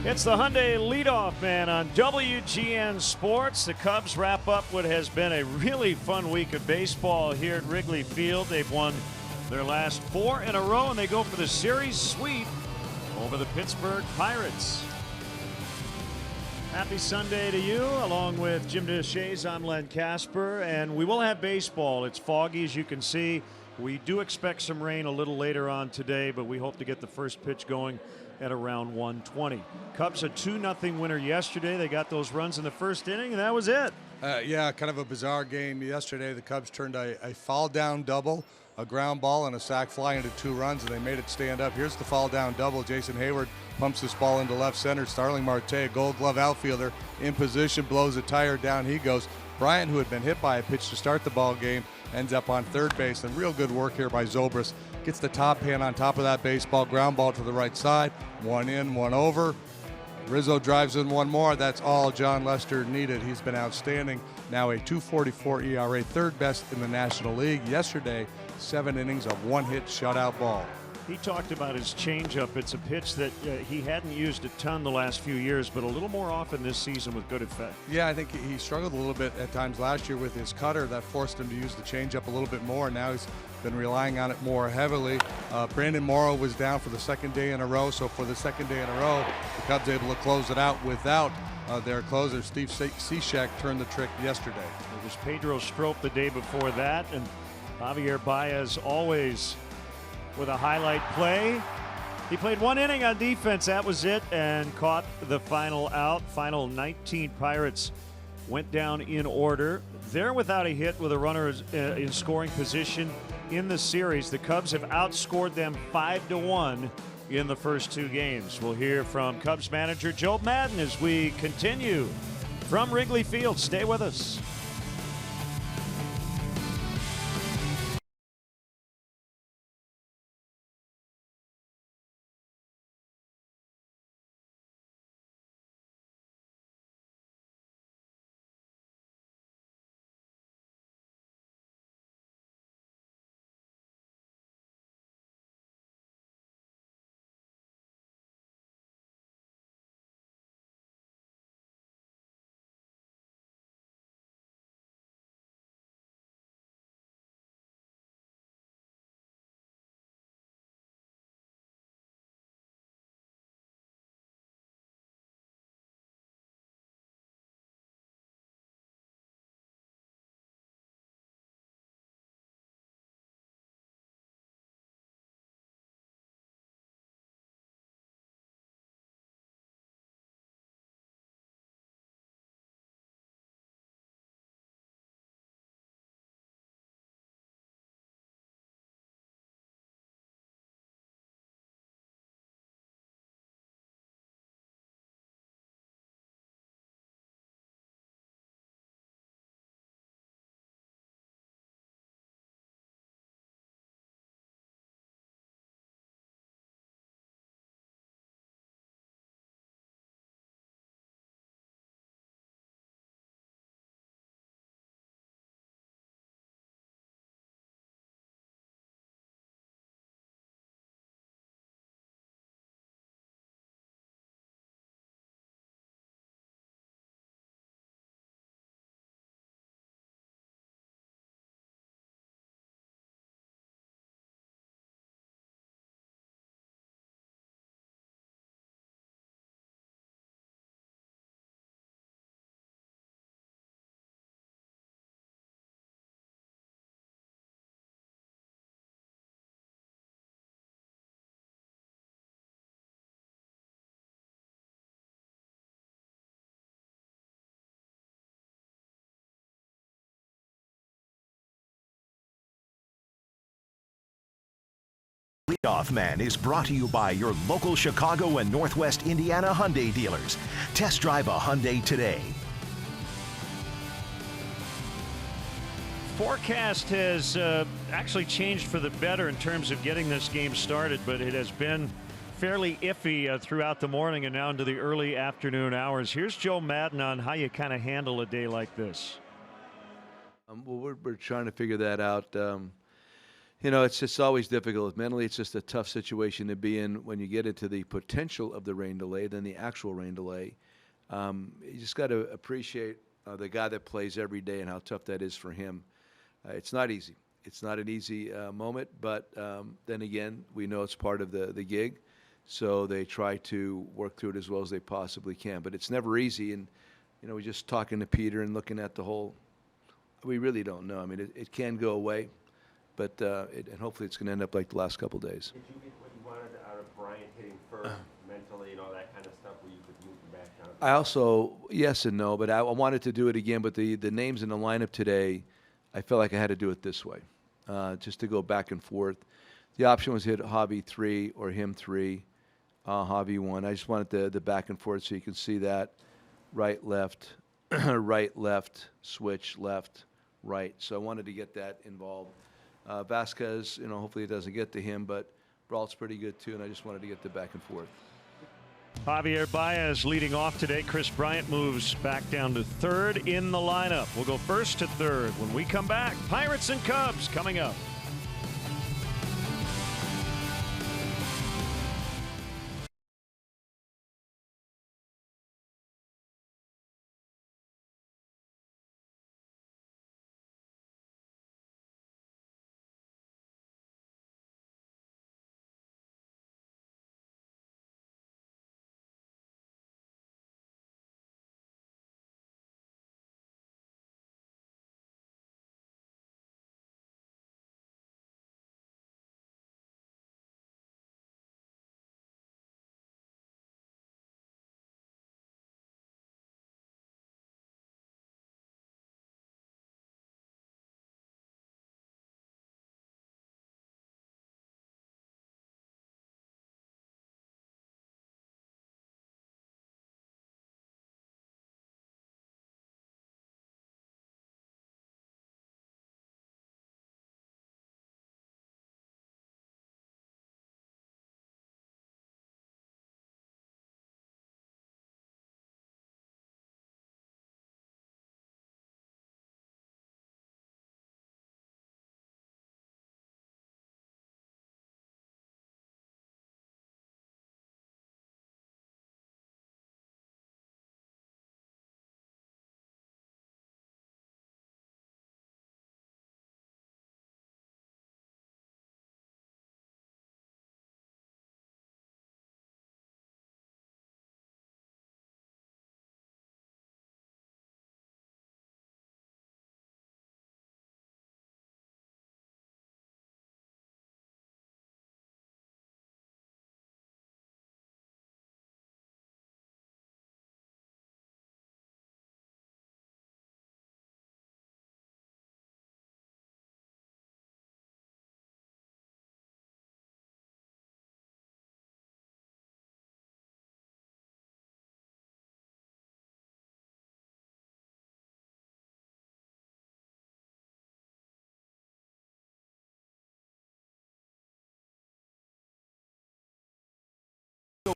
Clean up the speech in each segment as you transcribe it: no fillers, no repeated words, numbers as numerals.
It's the Hyundai leadoff man on WGN Sports. The Cubs wrap up what has been a really fun week of baseball here at Wrigley Field. They've won their last 4 in a row, and they go for the series sweep over the Pittsburgh Pirates. Happy Sunday to you. Along with Jim DeShays, I'm Len Casper, and we will have baseball. It's foggy, as you can see. We do expect some rain a little later on today, but we hope to get the first pitch going at around 1:20. Cubs a 2-0 winner yesterday. They got those runs in the first inning, and that was it. Yeah, kind of a bizarre game yesterday. The Cubs turned a fall down double, a ground ball, and a sac fly into 2 runs, and they made it stand up. Here's the fall down double. Jason Hayward pumps this ball into left center. Starling Marte, a Gold Glove outfielder, in position, blows a tire, down he goes. Bryant, who had been hit by a pitch to start the ball game, ends up on third base, and real good work here by Zobrist. Gets the top hand on top of that baseball, ground ball to the right side, 1 in, 1 over. Rizzo drives in 1 more. That's all John Lester needed. He's been outstanding. Now a 2.44 ERA, third best in the National League. Yesterday, 7 innings of 1-hit shutout ball. He talked about his changeup. It's a pitch that he hadn't used a ton the last few years, but a little more often this season with good effect. Yeah, I think he struggled a little bit at times last year with his cutter. That forced him to use the changeup a little bit more. Now he's been relying on it more heavily. Brandon Morrow was down for the 2nd day in a row, so for the 2nd day in a row, the Cubs able to close it out without their closer. Steve Cishek turned the trick yesterday. It was Pedro Strop the day before that, and Javier Baez always with a highlight play. He played 1 inning on defense, that was it, and caught the final out. Final 19 Pirates went down in order. They're without a hit with a runner in scoring position in the series. The Cubs have outscored them 5-1 in the first 2 games. We'll hear from Cubs manager Joe Maddon as we continue from Wrigley Field. Stay with us. Leadoff Man is brought to you by your local Chicago and Northwest Indiana Hyundai dealers. Test drive a Hyundai today. Forecast has actually changed for the better in terms of getting this game started, but it has been fairly iffy throughout the morning and now into the early afternoon hours. Here's Joe Maddon on how you kind of handle a day like this. Well, we're trying to figure that out. You know, it's just always difficult. Mentally, it's just a tough situation to be in when you get into the potential of the rain delay than the actual rain delay. You just got to appreciate the guy that plays every day and how tough that is for him. It's not easy. It's not an easy moment, but then again, we know it's part of the gig, so they try to work through it as well as they possibly can. But it's never easy, and you know, we're just talking to Peter and looking at the whole. We really don't know. I mean, it can go away, but and hopefully it's going to end up like the last couple days. Did you get what you wanted out of Bryant hitting first mentally and all that kind of stuff where you could move him back down? I also, yes and no, but I wanted to do it again. But the names in the lineup today, I felt like I had to do it this way, just to go back and forth. The option was hit Javi 3 or him 3, Javi 1. I just wanted the back and forth so you can see that right, left, right, left, switch, left, right. So I wanted to get that involved. Vasquez, you know, hopefully it doesn't get to him, but Brault's pretty good too, and I just wanted to get the back and forth. Javier Baez leading off today. Chris Bryant moves back down to third in the lineup. We'll go first to third when we come back. Pirates and Cubs coming up.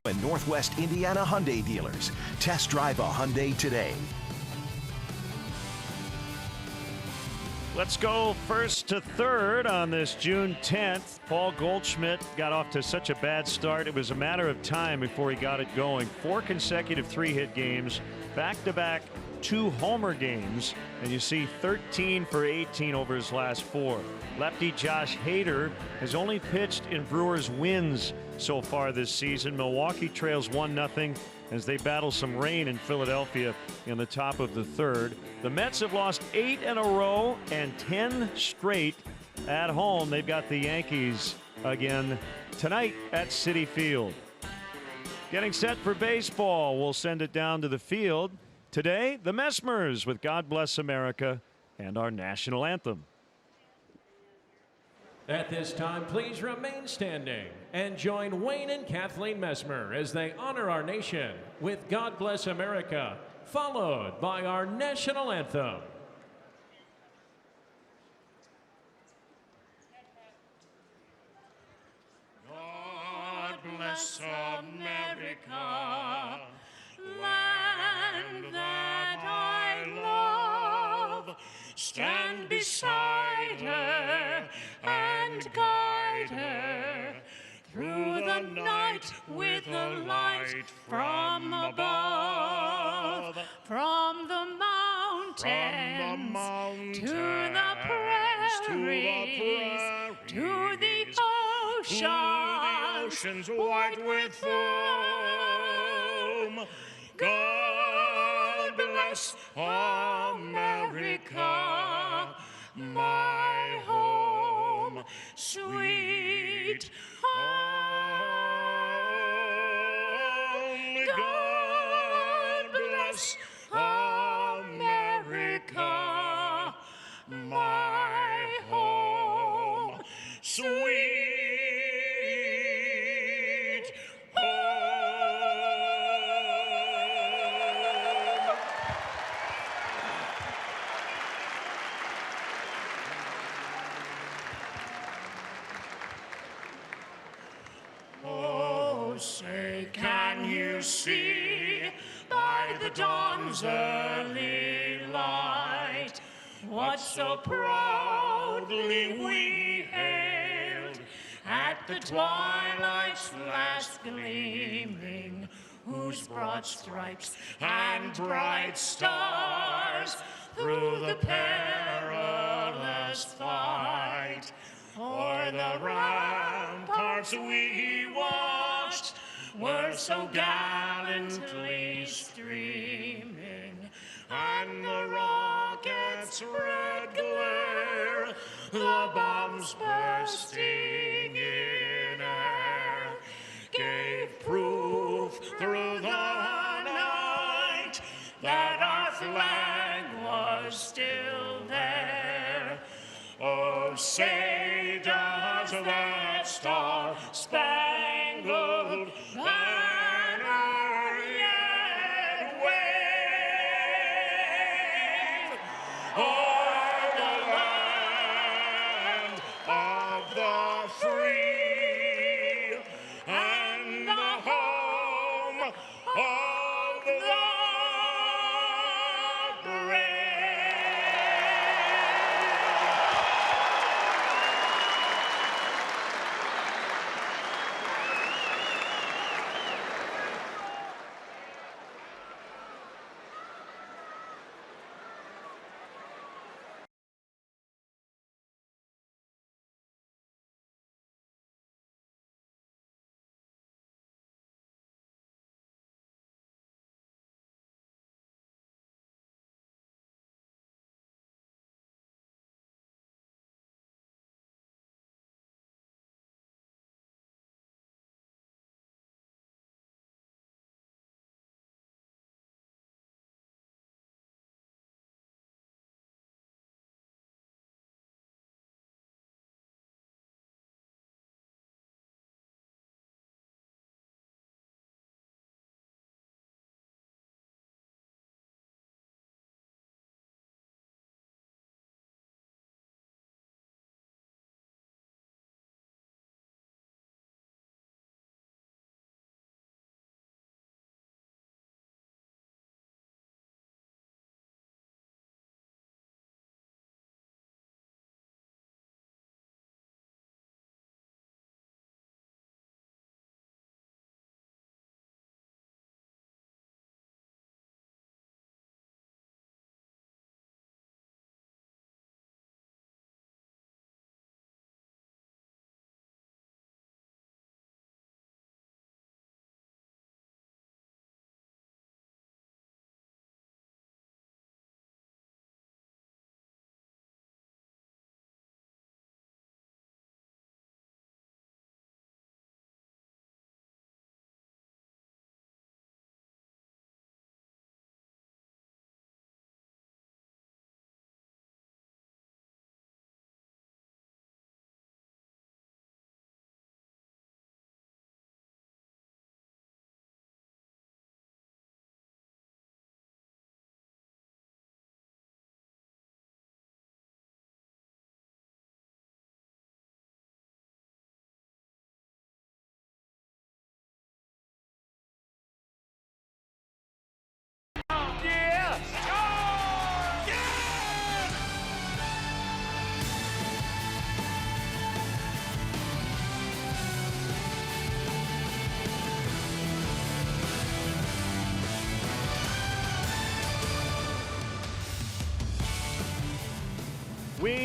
And Northwest Indiana Hyundai dealers. Test drive a Hyundai today. Let's go first to third on this June 10th. Paul Goldschmidt got off to such a bad start. It was a matter of time before he got it going. 4 consecutive 3-hit games, back-to-back 2 homer games, and you see 13 for 18 over his last 4. Lefty Josh Hader has only pitched in Brewers wins so far this season. Milwaukee trails 1-0 as they battle some rain in Philadelphia in the top of the third. The Mets have lost 8 in a row and 10 straight at home. They've got the Yankees again tonight at Citi Field. Getting set for baseball. We'll send it down to the field. Today, the Messmers with God Bless America and our national anthem. At this time, please remain standing and join Wayne and Kathleen Messmer as they honor our nation with God Bless America, followed by our national anthem. God bless America, land that I love. Stand beside her and and guide her through the night with the light from above, from the mountains to the prairies, to the oceans white with foam. God bless America, my home, sweet home. God bless America, my home, sweet home. Oh, say, can you see by the dawn's early light what so proudly we hailed at the twilight's last gleaming, whose broad stripes and bright stars through the perilous fight o'er the ramparts we watched were so gallantly streaming, and the rockets' red glare, the bombs bursting in air, gave proof through the night that our flag was still there. Oh, say does that star-spangled banner yet wave o'er the land of the free and the home of the brave?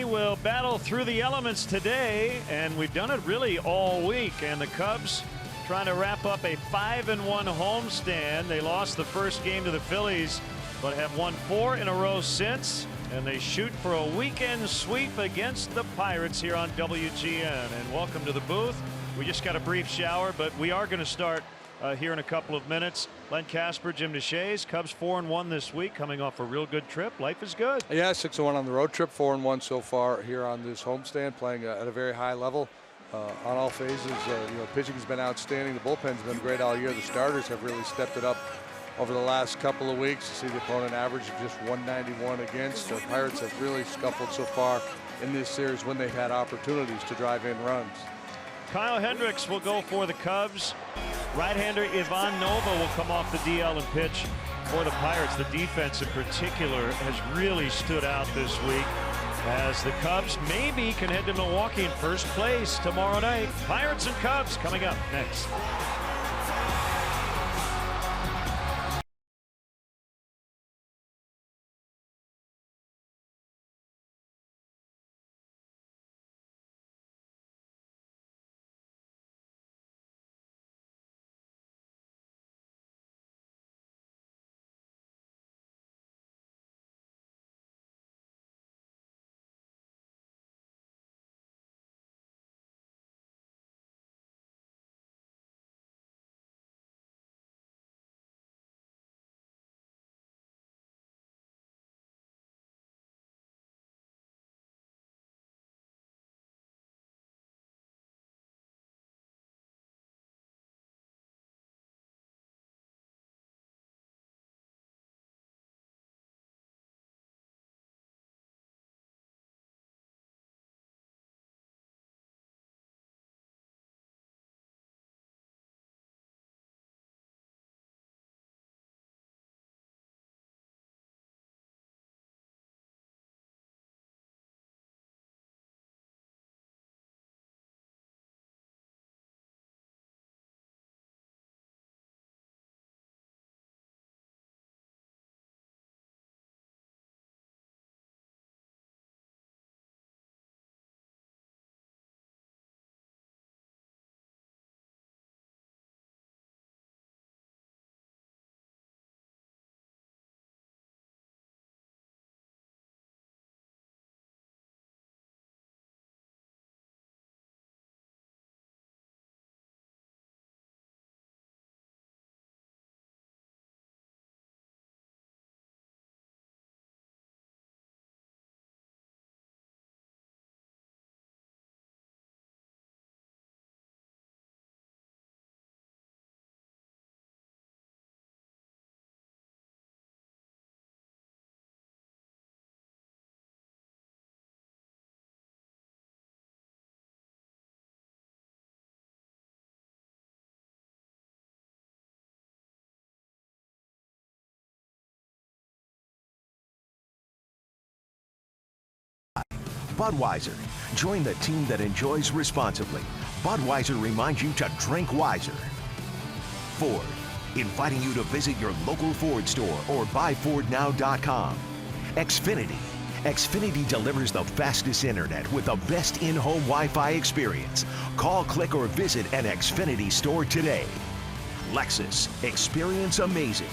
will battle through the elements today, and we've done it really all week. And the Cubs trying to wrap up a 5-1 homestand. They lost the first game to the Phillies, but have won 4 in a row since. And they shoot for a weekend sweep against the Pirates here on WGN. And welcome to the booth. We just got a brief shower, but we are going to start here in a couple of minutes. Len Casper, Jim DeShays, Cubs 4-1 this week, coming off a real good trip. Life is good. Yeah, 6-1 on the road trip, 4-1 so far here on this homestand, playing at a very high level on all phases. Pitching has been outstanding. The bullpen's been great all year. The starters have really stepped it up over the last couple of weeks. You see the opponent average of just 191 against. The Pirates have really scuffled so far in this series when they've had opportunities to drive in runs. Kyle Hendricks will go for the Cubs. Right-hander Ivan Nova will come off the DL and pitch for the Pirates. The defense in particular has really stood out this week, as the Cubs maybe can head to Milwaukee in first place tomorrow night. Pirates and Cubs coming up next. Budweiser. Join the team that enjoys responsibly. Budweiser reminds you to drink wiser. Ford, inviting you to visit your local Ford store or buyfordnow.com. Xfinity. Xfinity delivers the fastest internet with the best in-home Wi-Fi experience. Call, click, or visit an Xfinity store today. Lexus. Experience amazing.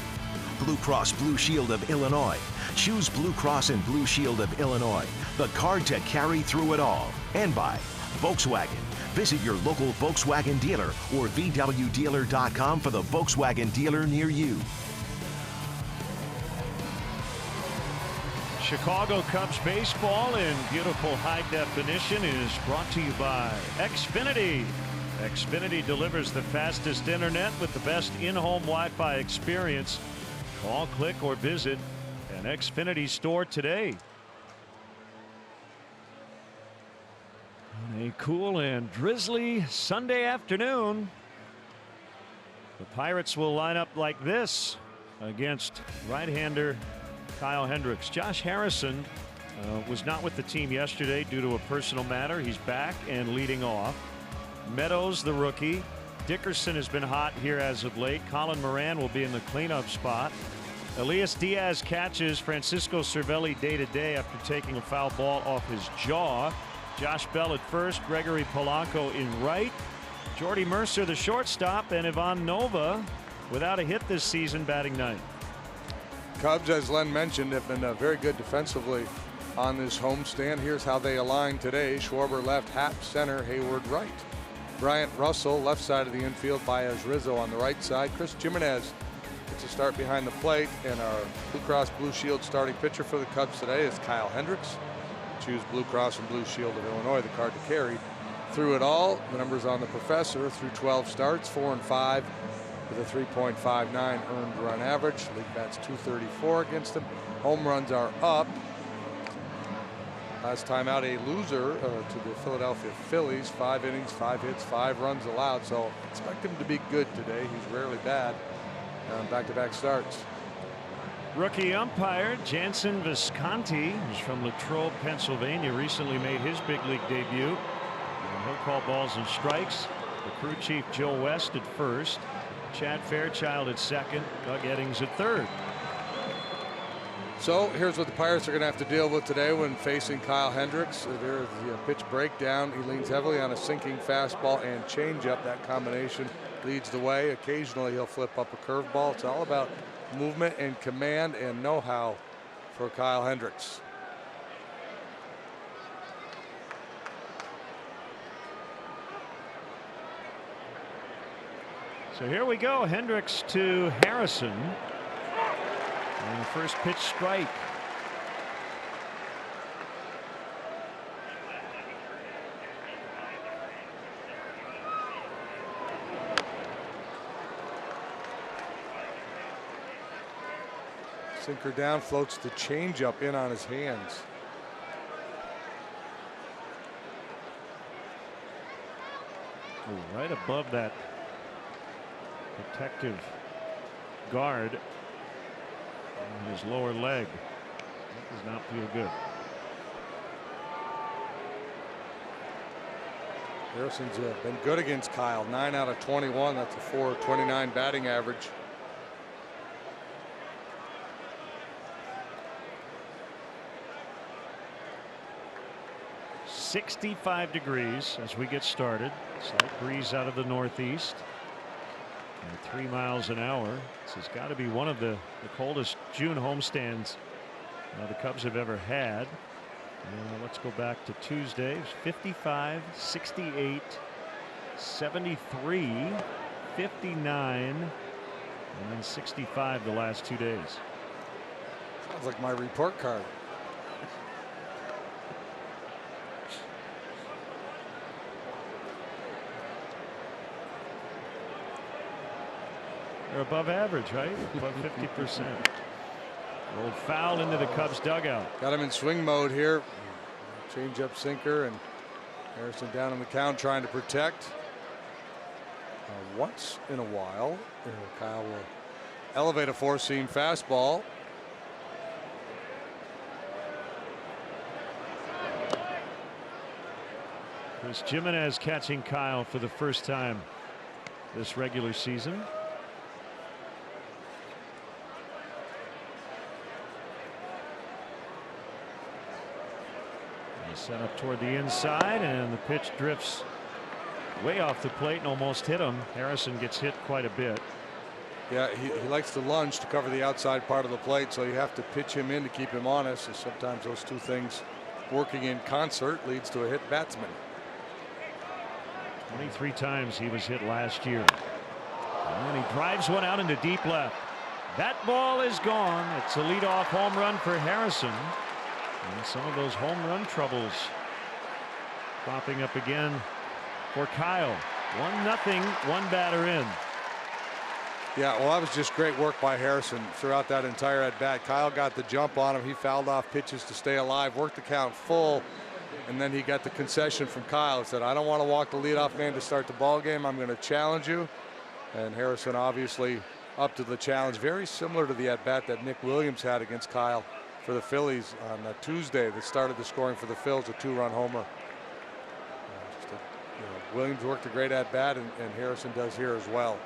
Blue Cross Blue Shield of Illinois. Choose Blue Cross and Blue Shield of Illinois, the card to carry through it all. And by Volkswagen. Visit your local Volkswagen dealer or VWDealer.com for the Volkswagen dealer near you. Chicago Cubs baseball in beautiful high definition is brought to you by Xfinity. Xfinity delivers the fastest internet with the best in-home Wi-Fi experience. Call, click, or visit an Xfinity store today. On a cool and drizzly Sunday afternoon, the Pirates will line up like this against right-hander Kyle Hendricks. Josh Harrison was not with the team yesterday due to a personal matter. He's back and leading off. Meadows, the rookie. Dickerson has been hot here as of late. Colin Moran will be in the cleanup spot. Elias Diaz catches Francisco Cervelli day to day after taking a foul ball off his jaw. Josh Bell at first, Gregory Polanco in right, Jordy Mercer the shortstop, and Ivan Nova without a hit this season, batting ninth. Cubs, as Len mentioned, have been very good defensively on this homestand. Here's how they align today. Schwarber left, Happ center, Hayward right. Bryant Russell left side of the infield, Baez Rizzo on the right side. Chris Jimenez gets a start behind the plate, and our Blue Cross Blue Shield starting pitcher for the Cubs today is Kyle Hendricks. Choose Blue Cross and Blue Shield of Illinois, the card to carry. Through it all, the numbers on the professor through 12 starts, 4-5 with a 3.59 earned run average. League bats .234 against him. Home runs are up. Last time out, a loser to the Philadelphia Phillies. 5 innings, 5 hits, 5 runs allowed. So expect him to be good today. He's rarely bad on back-to-back starts. Rookie umpire Jansen Visconti, who's from Latrobe, Pennsylvania, recently made his big league debut. And he'll call balls and strikes. The crew chief Joe West at first, Chad Fairchild at second, Doug Eddings at third. So here's what the Pirates are going to have to deal with today when facing Kyle Hendricks. There's the pitch breakdown. He leans heavily on a sinking fastball and changeup. That combination leads the way. Occasionally he'll flip up a curveball. It's all about movement and command and know-how for Kyle Hendricks. So here we go. Hendricks to Harrison. And the first pitch strike. Sinker down, floats the changeup in on his hands. Ooh, right above that protective guard on his lower leg. That does not feel good. Harrison's been good against Kyle. 9 out of 21. That's a .429 batting average. .65 degrees as we get started. Slight breeze out of the northeast. And 3 miles an hour. This has got to be one of the coldest June homestands the Cubs have ever had. Let's go back to Tuesday. 55, 68, 73, 59, and then 65 the last 2 days. Sounds like my report card. They're above average, right? Above 50%. Rolled foul into the Cubs dugout. Got him in swing mode here. Change up sinker, and Harrison down on the count trying to protect. Once in a while, Kyle will elevate a four-seam fastball. Chris Jimenez catching Kyle for the first time this regular season. Set up toward the inside, and the pitch drifts way off the plate and almost hit him. Harrison gets hit quite a bit. Yeah, he likes to lunge to cover the outside part of the plate, so you have to pitch him in to keep him honest. And sometimes those two things working in concert leads to a hit batsman. 23 times he was hit last year. And he drives one out into deep left. That ball is gone. It's a leadoff home run for Harrison. And some of those home run troubles popping up again for Kyle. 1-0, one batter in. Yeah, well, that was just great work by Harrison throughout that entire at bat. Kyle got the jump on him. He fouled off pitches to stay alive, worked the count full, and then he got the concession from Kyle. He said, I don't want to walk the leadoff man to start the ball game. I'm going to challenge you. And Harrison obviously up to the challenge. Very similar to the at bat that Nick Williams had against Kyle for the Phillies on Tuesday that started the scoring for the Phils, a 2-run homer. Williams worked a great at bat, and Harrison does here as well.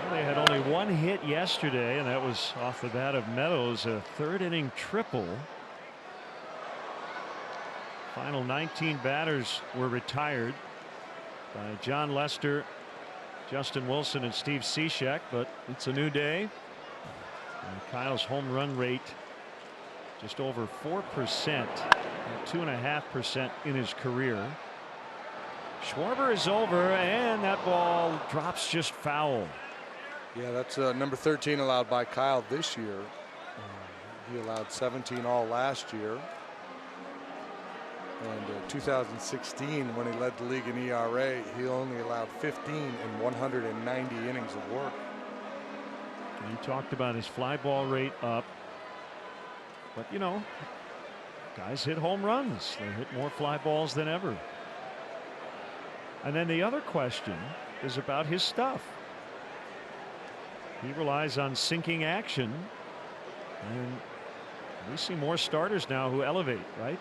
They had only one hit yesterday, and that was off the bat of Meadows, a third inning triple. Final 19 batters were retired by John Lester, Justin Wilson, and Steve Cishek, but it's a new day. And Kyle's home run rate just over 4%, and 2.5% in his career. Schwarber is over, and that ball drops just foul. Yeah, that's number 13 allowed by Kyle this year. He allowed 17 all last year. And 2016, when he led the league in ERA, he only allowed 15 in 190 innings of work. And he talked about his fly ball rate up. But, you know, guys hit home runs. They hit more fly balls than ever. And then the other question is about his stuff. He relies on sinking action. And we see more starters now who elevate, right?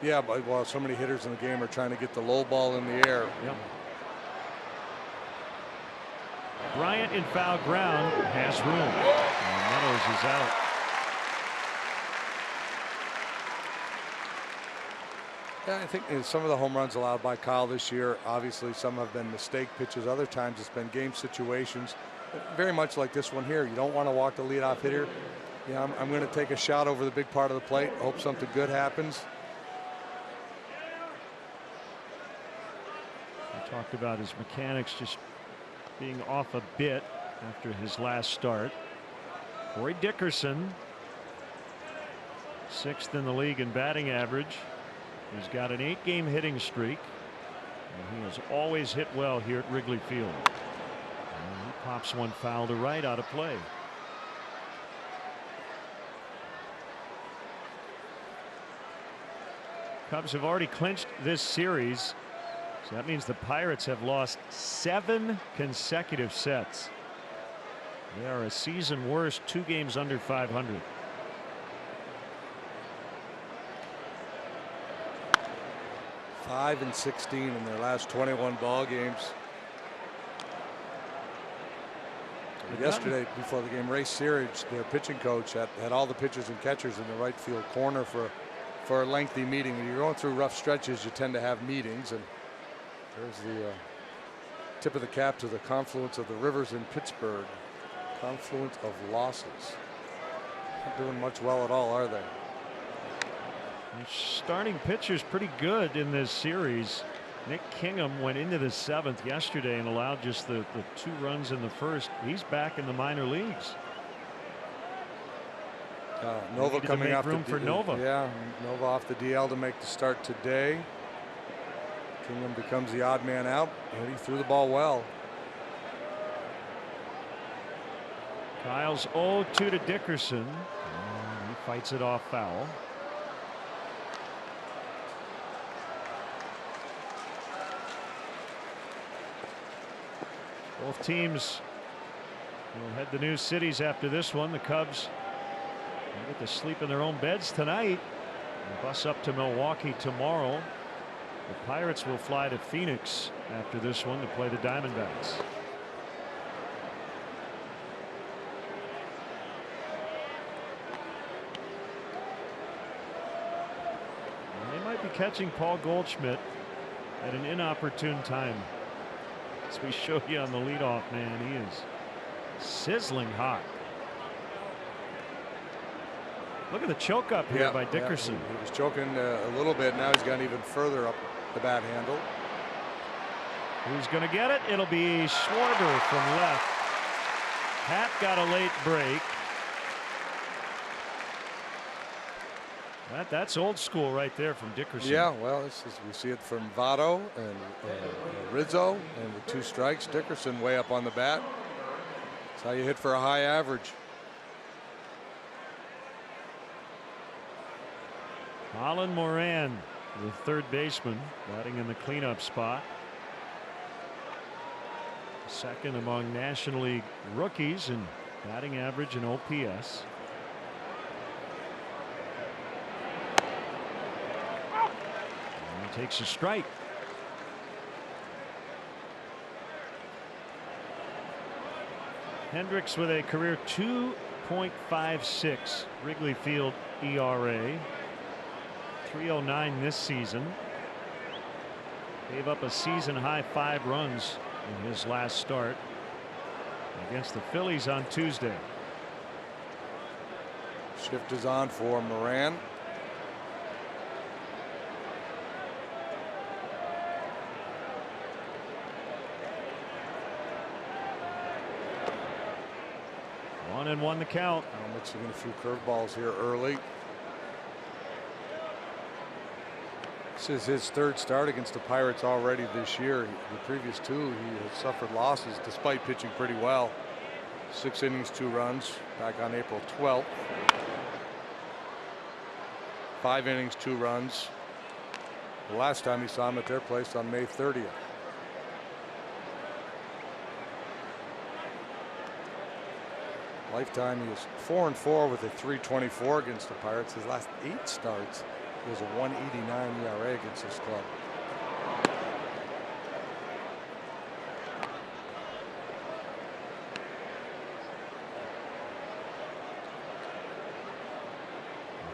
Yeah, but while so many hitters in the game are trying to get the low ball in the air. Yep. Bryant in foul ground has room. And Meadows is out. Yeah, I think some of the home runs allowed by Kyle this year, obviously some have been mistake pitches. Other times it's been game situations. Very much like this one here. You don't want to walk the leadoff hitter. Yeah, I'm going to take a shot over the big part of the plate. Hope something good happens. He talked about his mechanics just being off a bit after his last start. Corey Dickerson, 6th in the league in batting average. He's got an 8-game hitting streak, and he has always hit well here at Wrigley Field. And he pops one foul to right out of play. Cubs have already clinched this series, so that means the Pirates have lost 7 consecutive sets. They are a season worst, 2 games under 500. and 16 in their last 21 ball games. Yesterday, before the game, Ray Searage, their pitching coach, had all the pitchers and catchers in the right field corner for a lengthy meeting. When you're going through rough stretches, you tend to have meetings, and there's the tip of the cap to the confluence of the rivers in Pittsburgh. Confluence of losses. Not doing much well at all, are they? The starting pitcher's pretty good in this series. Nick Kingham went into the 7th yesterday and allowed just the 2 runs in the first. He's back in the minor leagues. Nova coming off room for Nova. Yeah, Nova off the DL to make the start today. Kingham becomes the odd man out, and he threw the ball well. Kyle's 0-2 to Dickerson. And he fights it off foul. Both teams will head to new cities after this one. The Cubs will get to sleep in their own beds tonight and bus up to Milwaukee tomorrow. The Pirates will fly to Phoenix after this one to play the Diamondbacks. And they might be catching Paul Goldschmidt at an inopportune time. As we show you on the leadoff man, he is sizzling hot. Look at the choke up here by Dickerson. He was choking a little bit. Now he's gone even further up the bat handle. Who's going to get it? It'll be Schwarber from left. Hat got a late break. That's old school right there from Dickerson. Yeah, well, we see it from Votto and Rizzo, and with 2 strikes, Dickerson way up on the bat. That's how you hit for a high average. Colin Moran, the third baseman, batting in the cleanup spot. Second among National League rookies in batting average and OPS. And takes a strike. Hendricks with a career 2.56 Wrigley Field ERA. 309 this season. Gave up a season high 5 runs in his last start against the Phillies on Tuesday. Shift is on for Moran. One and one the count. Now mixing in a few curveballs here early. This is his 3rd start against the Pirates already this year. The previous 2 he has suffered losses despite pitching pretty well. 6 innings, 2 runs back on April 12th. 5 innings, 2 runs. The last time he saw him at their place on May 30th. Lifetime, he is 4-4 with a 3.24 against the Pirates. His last 8 starts, he has a 1.89 ERA against this club.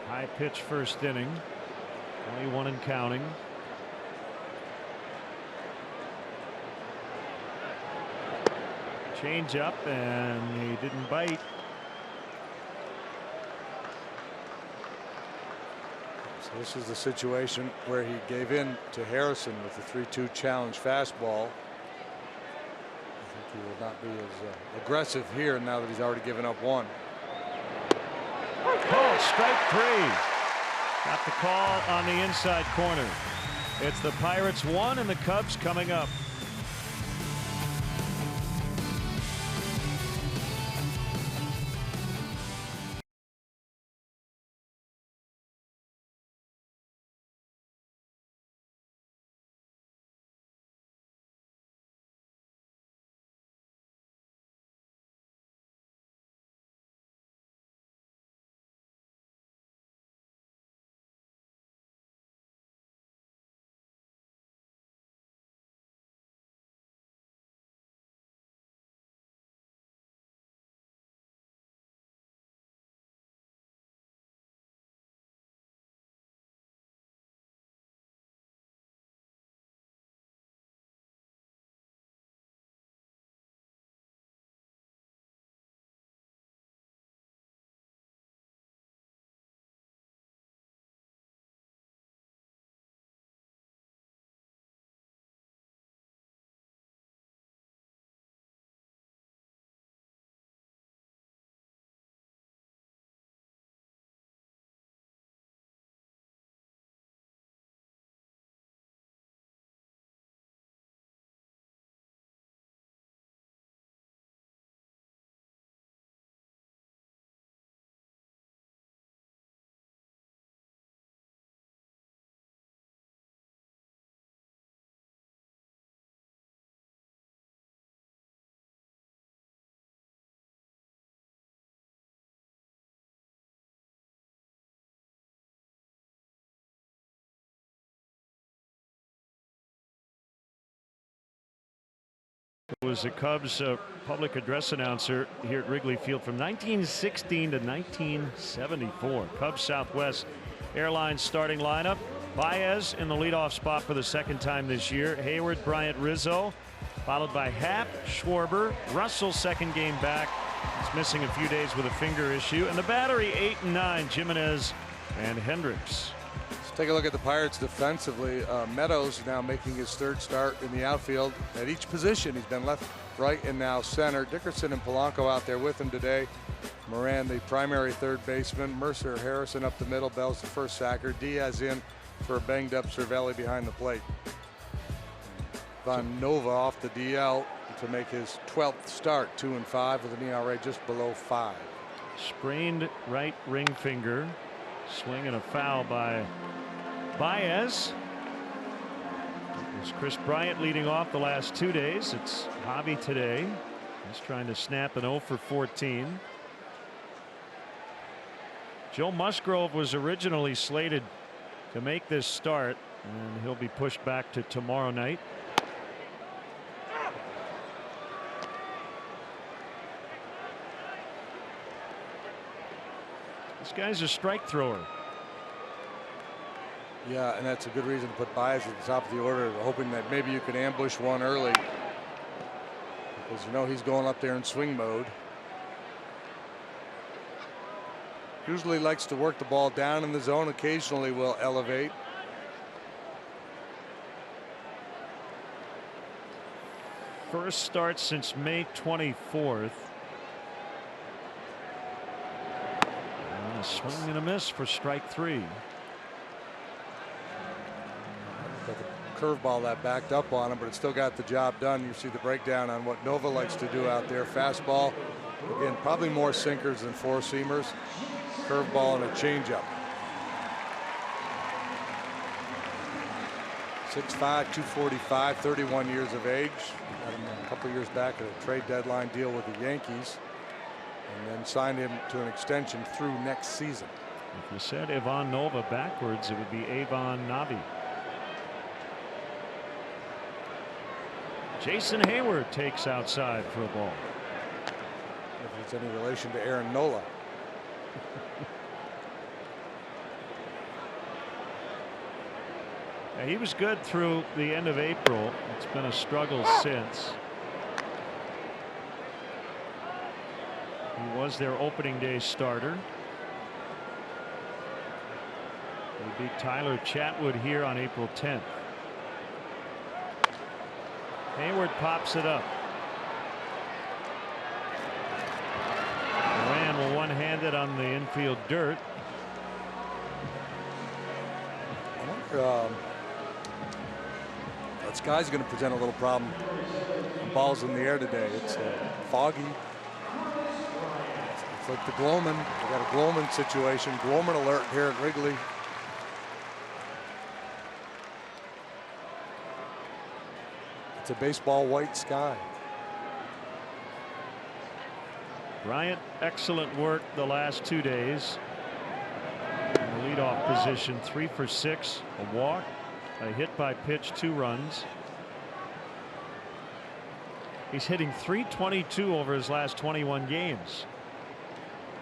High pitch first inning. 21 and counting. Change up, and he didn't bite. So this is the situation where he gave in to Harrison with the 3-2 challenge fastball. I think he will not be as aggressive here now that he's already given up 1. Called strike 3. Got the call on the inside corner. It's the Pirates 1 and the Cubs coming up. Was a Cubs public address announcer here at Wrigley Field from 1916 to 1974. Cubs Southwest Airlines starting lineup. Baez in the leadoff spot for the 2nd time this year. Hayward, Bryant, Rizzo, followed by Happ, Schwarber. Russell 2nd game back. He's missing a few days with a finger issue. And the battery 8 and 9, Jimenez and Hendricks. Let's take a look at the Pirates defensively. Meadows now making his 3rd start in the outfield at each position. He's been left, right, and now center. Dickerson and Polanco out there with him today. Moran, the primary 3rd baseman. Mercer, Harrison up the middle. Bell's the first sacker. Diaz in for a banged up Cervelli behind the plate. Von Nova off the DL to make his 12th start, 2-5 with an ERA just below 5. Sprained right ring finger. Swing and a foul by Baez. It's Chris Bryant leading off the last 2 days. It's Javi today. He's trying to snap an 0 for 14. Joe Musgrove was originally slated to make this start, and he'll be pushed back to tomorrow night. This guy's a strike thrower. Yeah, and that's a good reason to put Baez at the top of the order, hoping that maybe you can ambush one early. Because you know he's going up there in swing mode. Usually likes to work the ball down in the zone. Occasionally will elevate. First start since May 24th. And a swing and a miss for strike 3. Got the curveball that backed up on him, but it still got the job done. You see the breakdown on what Nova likes to do out there. Fastball, again, probably more sinkers than four-seamers. Curveball and a changeup. 6'5", 245, 31 years of age. Got him a couple years back at a trade deadline deal with the Yankees, and then signed him to an extension through next season. If you said Ivan Nova backwards, it would be Avon Navi. Jason Hayward takes outside for a ball. If it's any relation to Aaron Nola. Yeah, he was good through the end of April. It's been a struggle since. He was their opening day starter. They beat Tyler Chatwood here on April 10th. Hayward pops it up. Moran one-handed on the infield dirt. That sky's going to present a little problem. Balls in the air today. It's foggy. It's like the Glowman. We got a Glowman situation. Glowman alert here at Wrigley. It's a baseball white sky. Bryant, excellent work the last 2 days. In the leadoff position, 3 for 6, a walk, a hit by pitch, 2 runs. He's hitting .322 over his last 21 games.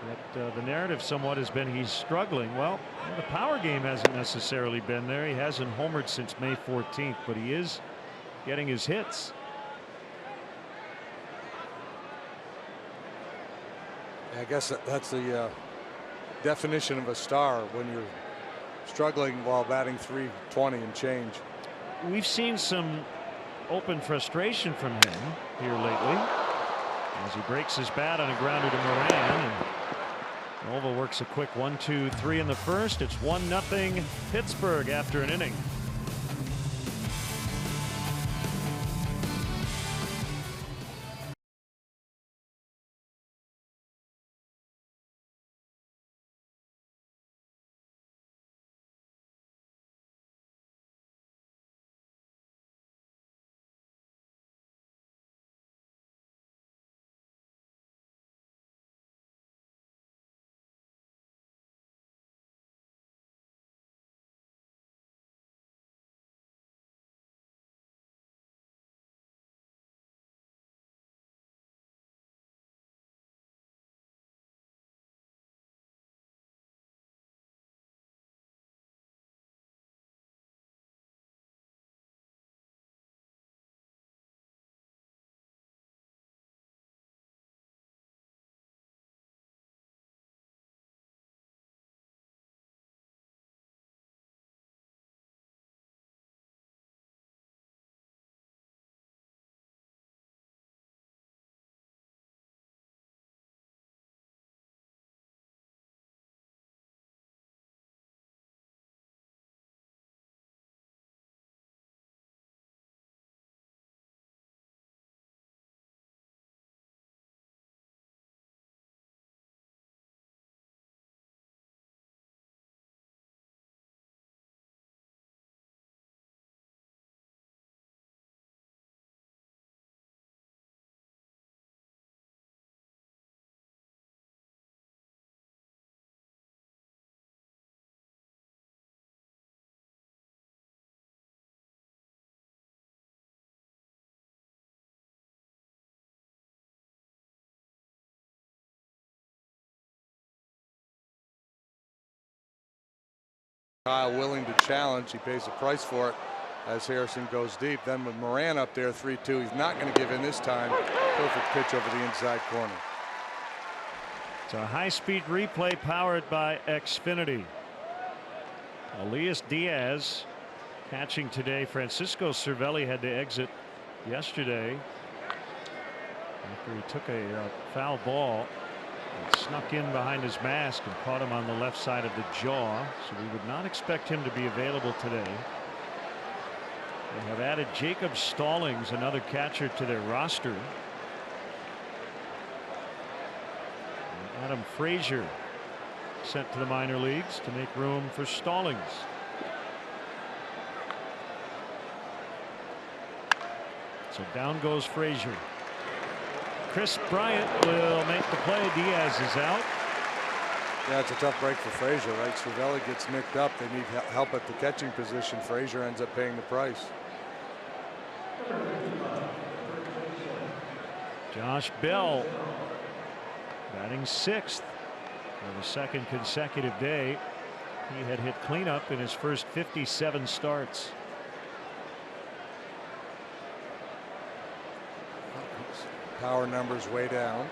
Yet, the narrative somewhat has been he's struggling. Well, the power game hasn't necessarily been there. He hasn't homered since May 14th, but he is getting his hits. I guess that's the definition of a star, when you're struggling while batting .320 and change. We've seen some open frustration from him here lately as he breaks his bat on a grounder to Moran, and Nova works a quick 1-2-3 in the first. It's 1-0 Pittsburgh after an inning. Kyle willing to challenge. He pays the price for it as Harrison goes deep. Then with Moran up there 3-2, he's not going to give in this time. Perfect pitch over the inside corner. It's a high-speed replay powered by Xfinity. Elias Diaz catching today. Francisco Cervelli had to exit yesterday after he took a foul ball. It snuck in behind his mask and caught him on the left side of the jaw. So we would not expect him to be available today. They have added Jacob Stallings, another catcher, to their roster. And Adam Frazier sent to the minor leagues to make room for Stallings. So down goes Frazier. Chris Bryant will make the play. Diaz is out. Yeah, it's a tough break for Frazier, right? Cervelli gets nicked up. They need help at the catching position. Frazier ends up paying the price. Josh Bell batting 6th for the second consecutive day. He had hit cleanup in his first 57 starts. Power numbers way down.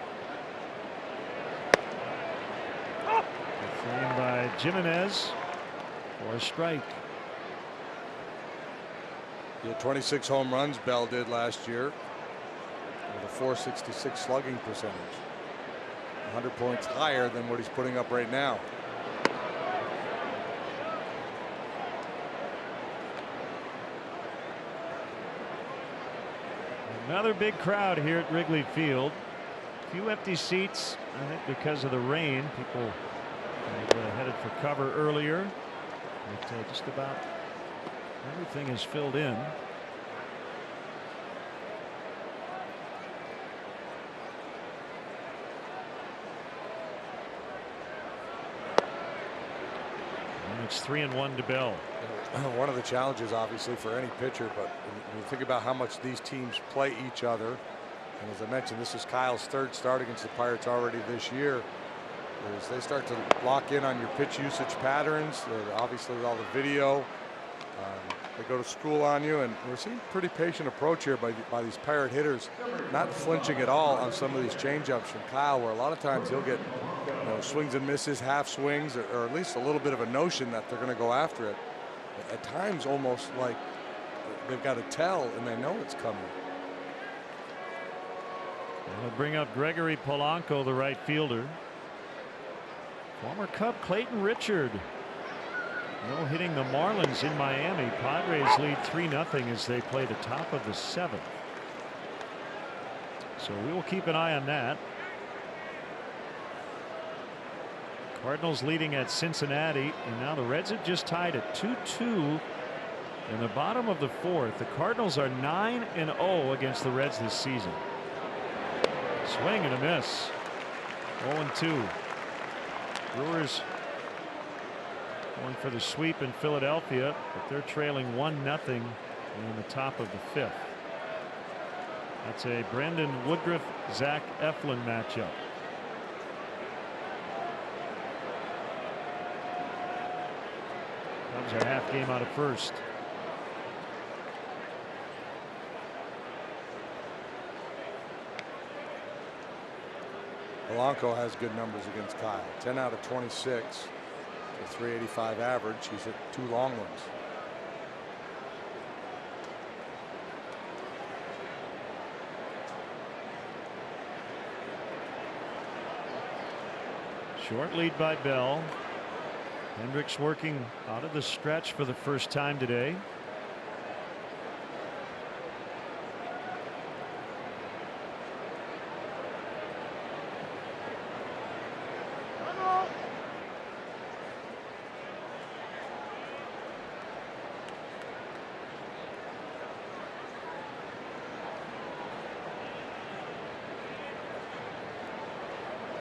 Framed by Jimenez for a strike. He had 26 home runs, Bell did last year, with a .466 slugging percentage. 100 points higher than what he's putting up right now. Another big crowd here at Wrigley Field. A few empty seats, I think, because of the rain. People were headed for cover earlier. But just about everything is filled in. And it's 3-1 to Bell. One of the challenges, obviously, for any pitcher, but when you think about how much these teams play each other, and as I mentioned, this is Kyle's third start against the Pirates already this year, is they start to lock in on your pitch usage patterns. Obviously, with all the video, they go to school on you, and we're seeing pretty patient approach here by these Pirate hitters, not flinching at all on some of these changeups from Kyle, where a lot of times he'll get swings and misses, half swings, or at least a little bit of a notion that they're going to go after it. At times, almost like they've got to tell, and they know it's coming. They'll bring up Gregory Polanco, the right fielder. Former Cub Clayton Richard. No hitting the Marlins in Miami. Padres lead 3-0 as they play the top of the 7th. So we will keep an eye on that. Cardinals leading at Cincinnati, and now the Reds have just tied at 2-2 in the bottom of the 4th. The Cardinals are 9-0 against the Reds this season. Swing and a miss. 0-2. Brewers going for the sweep in Philadelphia, but they're trailing 1-0 in the top of the 5th. That's a Brandon Woodruff, Zach Eflin matchup. Cubs are half game out of first. Polanco has good numbers against Kyle. 10 out of 26. A 385 average. He's hit 2 long ones. Short lead by Bell. Hendricks working out of the stretch for the first time today.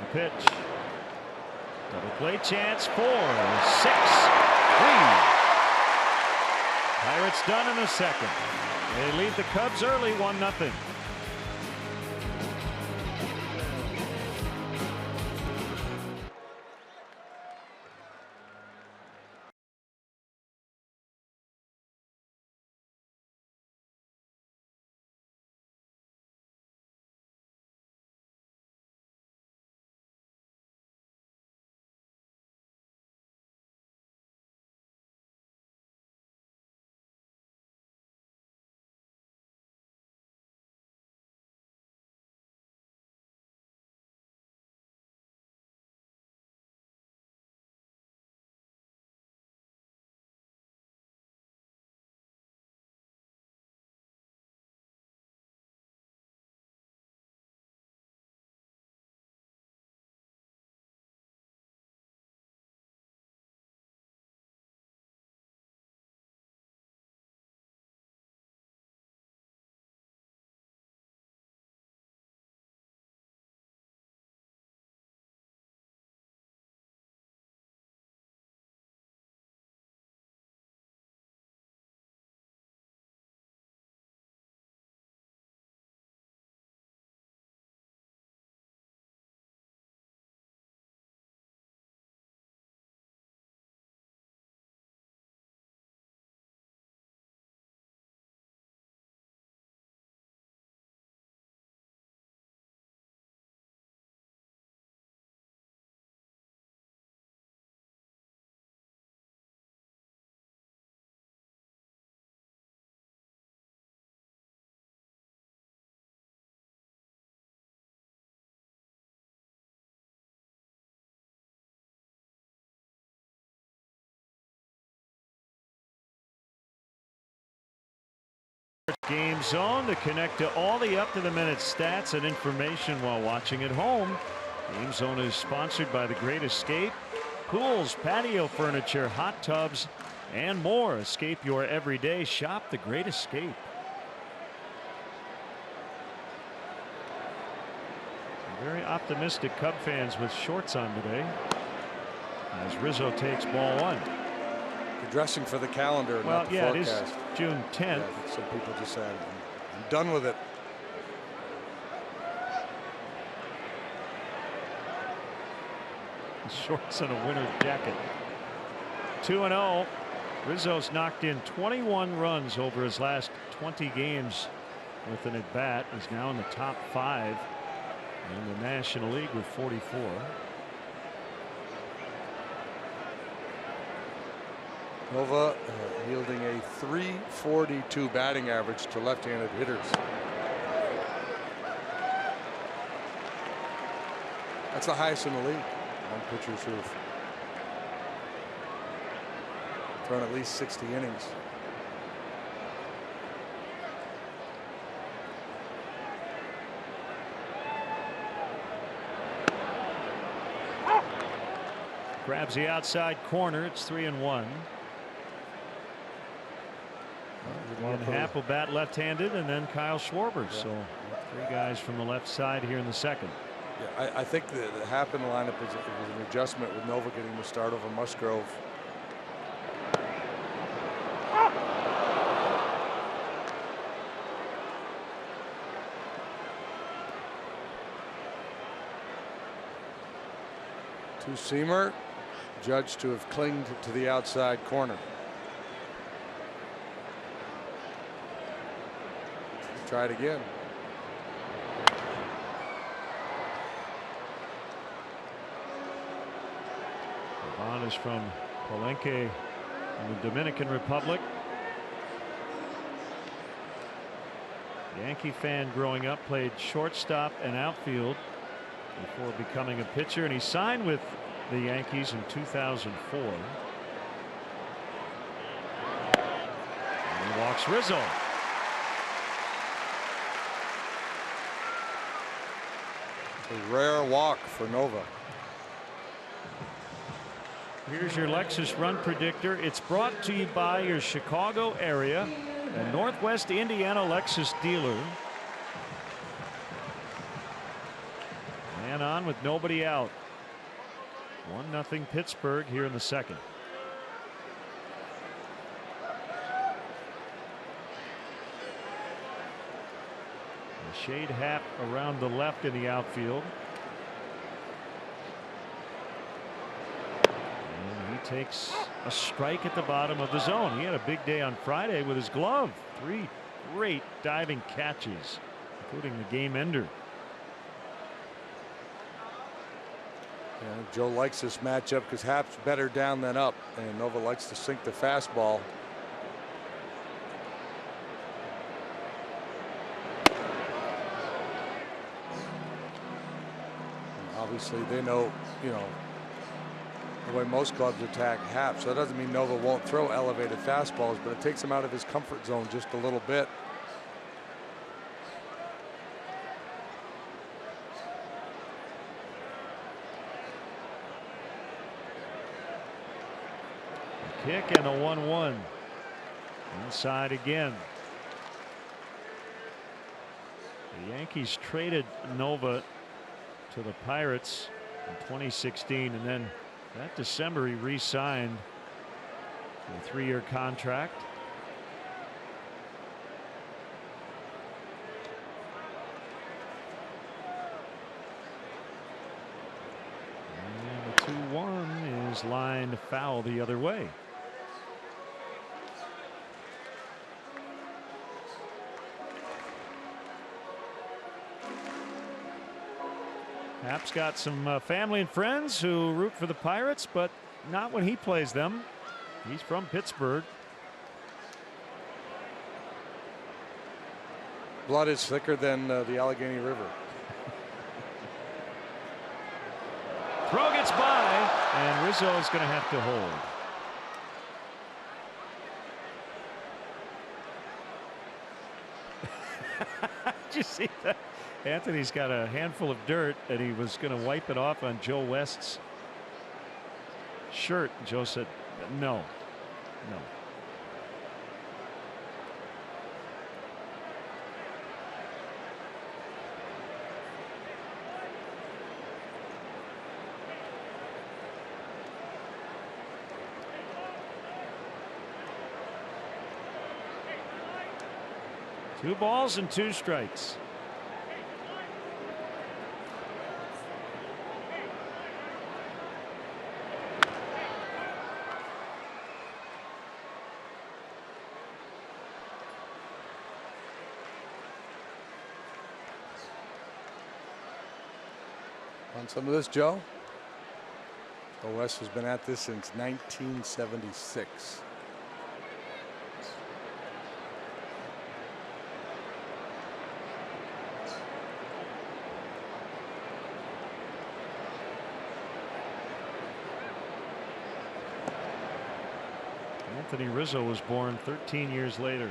The pitch. Double play chance. 4-6-3. Pirates done in the 2nd. They lead the Cubs early 1-0. Game Zone to connect to all the up-to-the-minute stats and information while watching at home. Game Zone is sponsored by The Great Escape. Pools, patio furniture, hot tubs, and more. Escape your everyday. Shop The Great Escape. Very optimistic Cub fans with shorts on today as Rizzo takes ball one. You're dressing for the calendar, Well, not the yeah, forecast. it is June 10th. Yeah, some people just said, I'm done with it. Shorts and a winter jacket. 2-0. Rizzo's knocked in 21 runs over his last 20 games with an at bat. He's now in the top 5 in the National League with 44. Nova yielding a .342 batting average to left-handed hitters. That's the highest in the league on pitchers who've thrown at least 60 innings. Grabs the outside corner. It's 3-1. And Happ will bat left-handed, and then Kyle Schwarber. Yeah. So 3 guys from the left side here in the second. Yeah, I think the Happ in the lineup was an adjustment with Nova getting the start over Musgrove. Two-seamer, judged to have clinged to the outside corner. Try it again. Bond is from Palenque in the Dominican Republic. Yankee fan growing up, played shortstop and outfield before becoming a pitcher, and he signed with the Yankees in 2004. And he walks Rizzo. A rare walk for Nova. Here's your Lexus Run Predictor. It's brought to you by your Chicago area and Northwest Indiana Lexus dealer. Man on with nobody out. 1-0 Pittsburgh here in the second. Shade Happ around the left in the outfield. And he takes a strike at the bottom of the zone. He had a big day on Friday with his glove. 3 great diving catches, including the game ender. Yeah, Joe likes this matchup because Happ's better down than up, and Nova likes to sink the fastball. Obviously, they know, the way most clubs attack Happ. So that doesn't mean Nova won't throw elevated fastballs, but it takes him out of his comfort zone just a little bit. A kick and a 1-1. Inside again. The Yankees traded Nova to the Pirates in 2016, and then that December he re-signed a 3-year contract. And the 2-1 is lined foul the other way. Happ's got some family and friends who root for the Pirates, but not when he plays them. He's from Pittsburgh. Blood is thicker than the Allegheny River. Throw gets by, and Rizzo is going to have to hold. Did you see that? Anthony's got a handful of dirt, and he was going to wipe it off on Joe West's shirt. Joe said, no, no. Two balls and two strikes. On some of this, Joe? West has been at this since 1976. Anthony Rizzo was born 13 years later.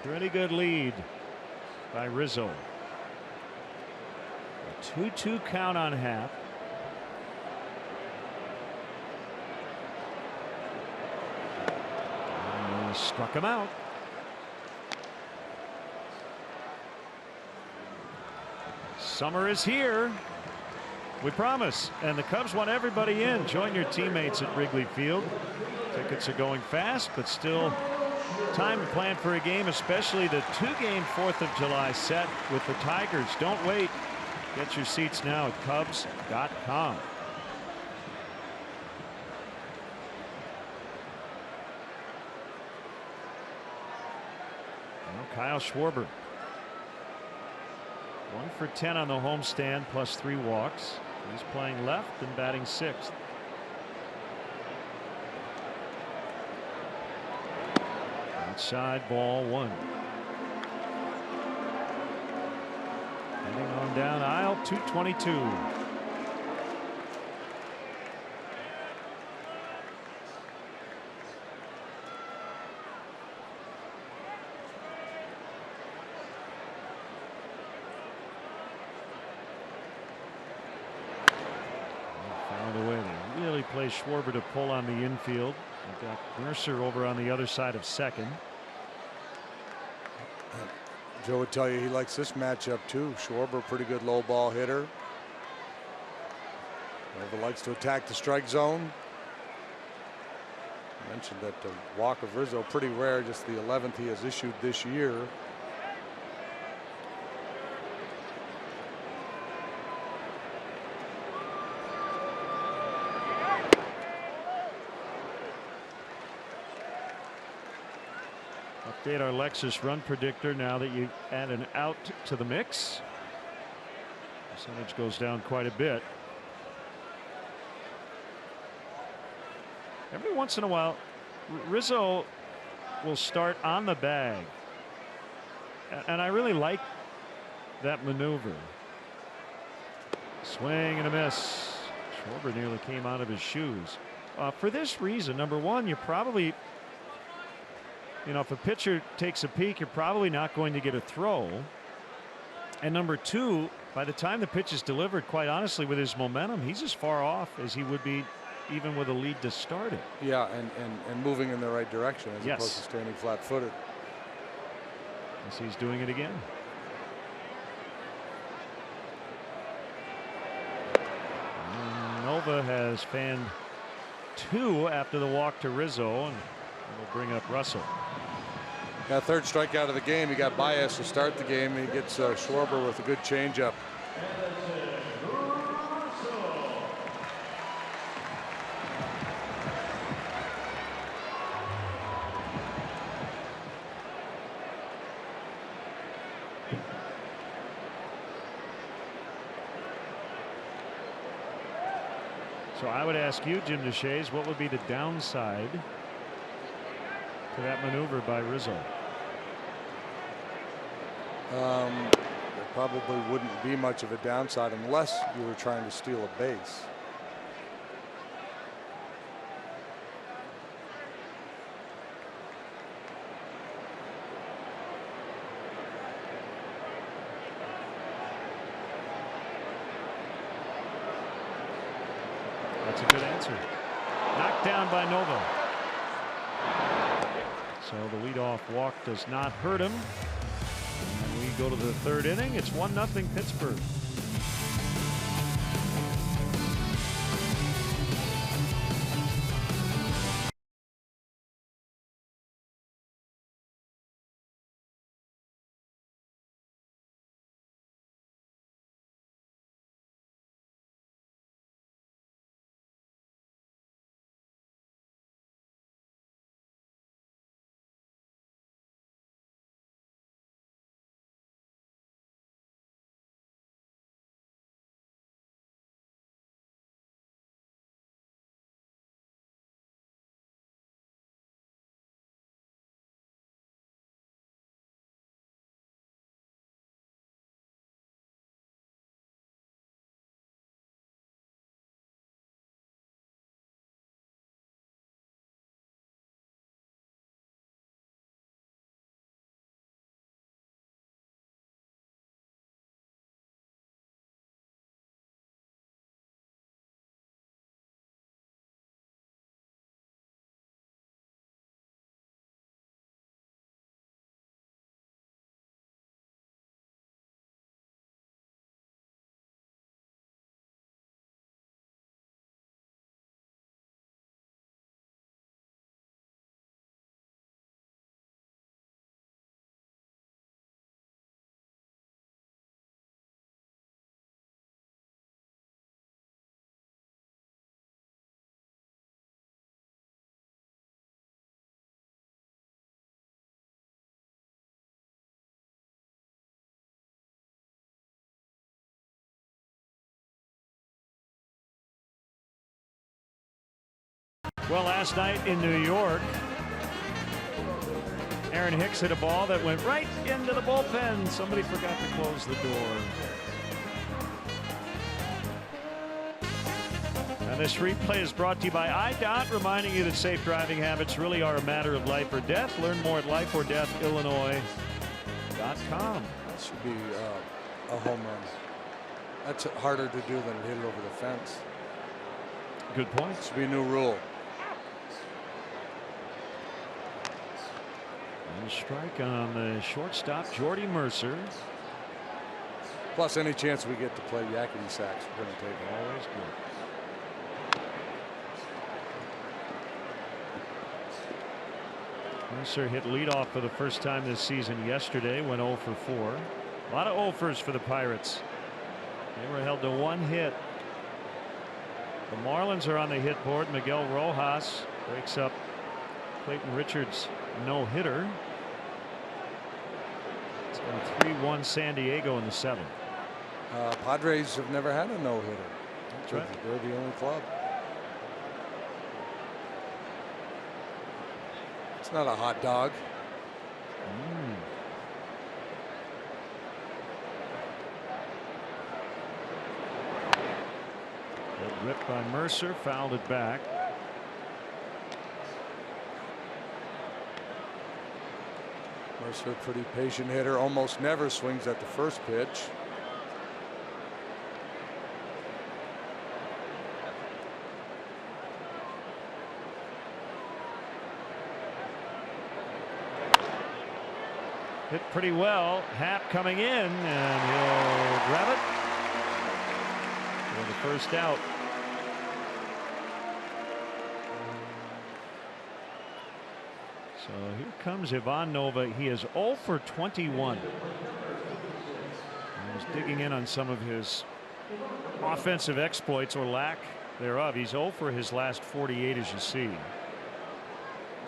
Pretty good lead by Rizzo. A 2-2 count on half. And struck him out. Summer is here. We promise. And the Cubs want everybody in. Join your teammates at Wrigley Field. Tickets are going fast, but still time to plan for a game, especially the two-game 4th of July set with the Tigers. Don't wait. Get your seats now at Cubs.com. Kyle Schwarber. 1 for 10 on the homestand, plus 3 walks. He's playing left and batting 6th. Outside, ball 1. Heading on down aisle, 222. Play Schwarber to pull on the infield. We've got Mercer over on the other side of second. Joe would tell you he likes this matchup too. Schwarber, pretty good low ball hitter. Schwarber likes to attack the strike zone. I mentioned that the walk of Rizzo pretty rare, just the 11th he has issued this year. Update our Lexus run predictor now that you add an out to the mix. Percentage goes down quite a bit. Every once in a while, Rizzo will start on the bag. And I really like that maneuver. Swing and a miss. Schwarber nearly came out of his shoes. For this reason, number one, you probably, if a pitcher takes a peek, you're probably not going to get a throw. And number two, by the time the pitch is delivered, quite honestly, with his momentum, he's as far off as he would be even with a lead to start it. Yeah, and moving in the right direction as opposed to standing flat-footed. As he's doing it again. Nova has fanned 2 after the walk to Rizzo, and will bring up Russell. Yeah, 3rd strikeout of the game. He got Baez to start the game. He gets Schwarber with a good changeup. So I would ask you, Jim DeShays, what would be the downside to that maneuver by Rizzo? The probably wouldn't be much of a downside unless you were trying to steal a base. That's a good answer. Knocked down by Nova. So the leadoff walk does not hurt him. And we go to the third inning. It's 1-0 Pittsburgh. Well, last night in New York, Aaron Hicks hit a ball that went right into the bullpen. Somebody forgot to close the door. And this replay is brought to you by IDOT, reminding you that safe driving habits really are a matter of life or death. Learn more at lifeordeathillinois.com. That should be a home run. That's harder to do than hit it over the fence. Good point. Should be a new rule. And a strike on the shortstop, Jordy Mercer. Plus, any chance we get to play yakety sax, we're going to take it. Always good. Mercer hit leadoff for the first time this season yesterday, went 0 for 4. A lot of 0-fers for the Pirates. They were held to 1 hit. The Marlins are on the hit board. Miguel Rojas breaks up Clayton Richards' no-hitter. It's been 3-1 San Diego in the 7th. Padres have never had a no-hitter. That's right. They're the only club. It's not a hot dog. Good rip by Mercer, fouled it back. Mercer, pretty patient hitter, almost never swings at the first pitch. Hit pretty well. Happ coming in, and he'll grab it for the first out. So here comes Ivan Nova. He is 0 for 21. He's digging in on some of his offensive exploits or lack thereof. He's 0 for his last 48, as you see.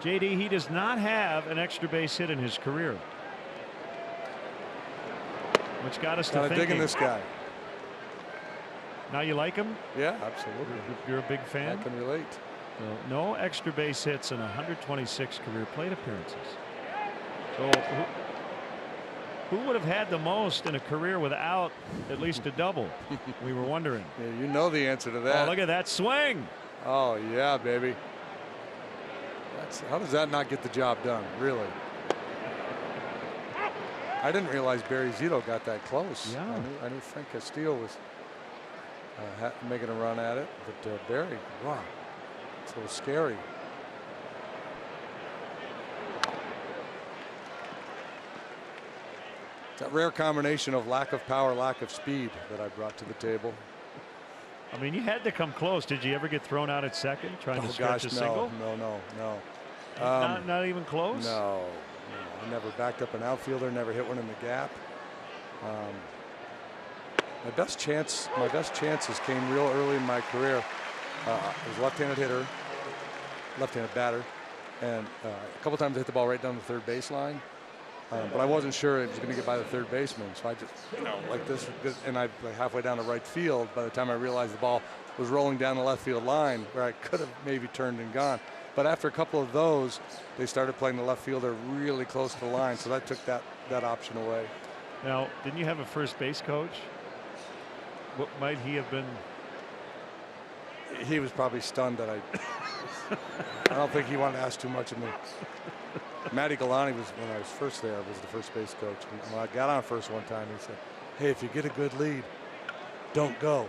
JD, he does not have an extra base hit in his career, which got us to thinking. Digging this guy. Now you like him? Yeah, absolutely. You're a big fan? I can relate. So no extra base hits in 126 career plate appearances. So Who would have had the most in a career without at least a double? We were wondering. Yeah, you know the answer to that. Oh, look at that swing. Oh, yeah, baby. How does that not get the job done, really? I didn't realize Barry Zito got that close. Yeah. I knew Frank Castillo was making a run at it, but Barry, wow, it's a little scary. It's that rare combination of lack of power, lack of speed that I brought to the table. I mean, you had to come close. Did you ever get thrown out at second trying to stretch a single? No. Not even close? No. I never backed up an outfielder, never hit one in the gap. My best chances came real early in my career. I was a left-handed hitter, left-handed batter, and a couple times I hit the ball right down the third baseline. But I wasn't sure it was going to get by the third baseman, so I just, like this, and I halfway down to right field. By the time I realized the ball was rolling down the left field line, where I could have maybe turned and gone. But after a couple of those, they started playing the left fielder really close to the line, so that took that option away. Now, didn't you have a first base coach? What might he have been? He was probably stunned that I don't think he wanted to ask too much of me. Matty Galani was, when I was first there, was the first base coach. And when I got on first one time, he said, "Hey, if you get a good lead, don't go."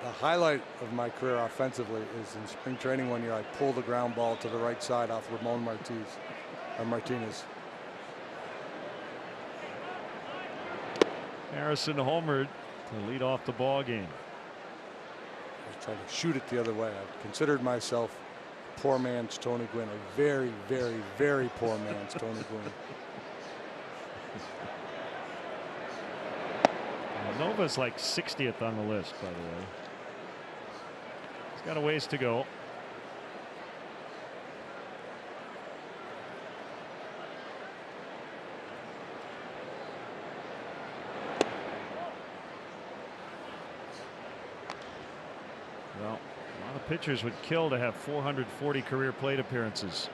The highlight of my career offensively is in spring training one year. I pulled the ground ball to the right side off Ramon Martinez. Harrison homered to lead off the ball game. I was trying to shoot it the other way. I considered myself a poor man's Tony Gwynn, a very, very, very poor man's Tony Gwynn. Nova's like 60th on the list, by the way. He's got a ways to go. Well, a lot of pitchers would kill to have 440 career plate appearances.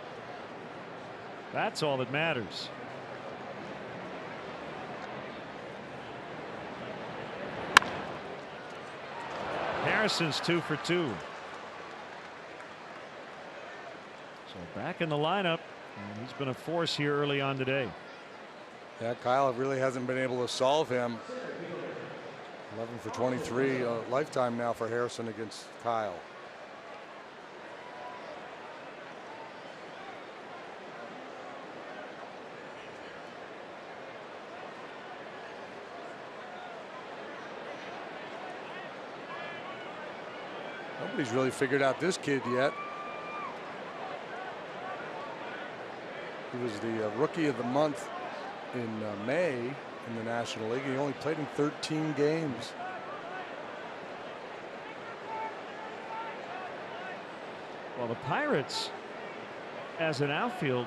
That's all that matters. Harrison's 2 for 2. So back in the lineup, and he's been a force here early on today. Yeah, Kyle really hasn't been able to solve him. 11 for 23, lifetime now for Harrison against Kyle. Nobody's really figured out this kid yet. He was the rookie of the month in May in the National League. He only played in 13 games. Well, the Pirates, as an outfield,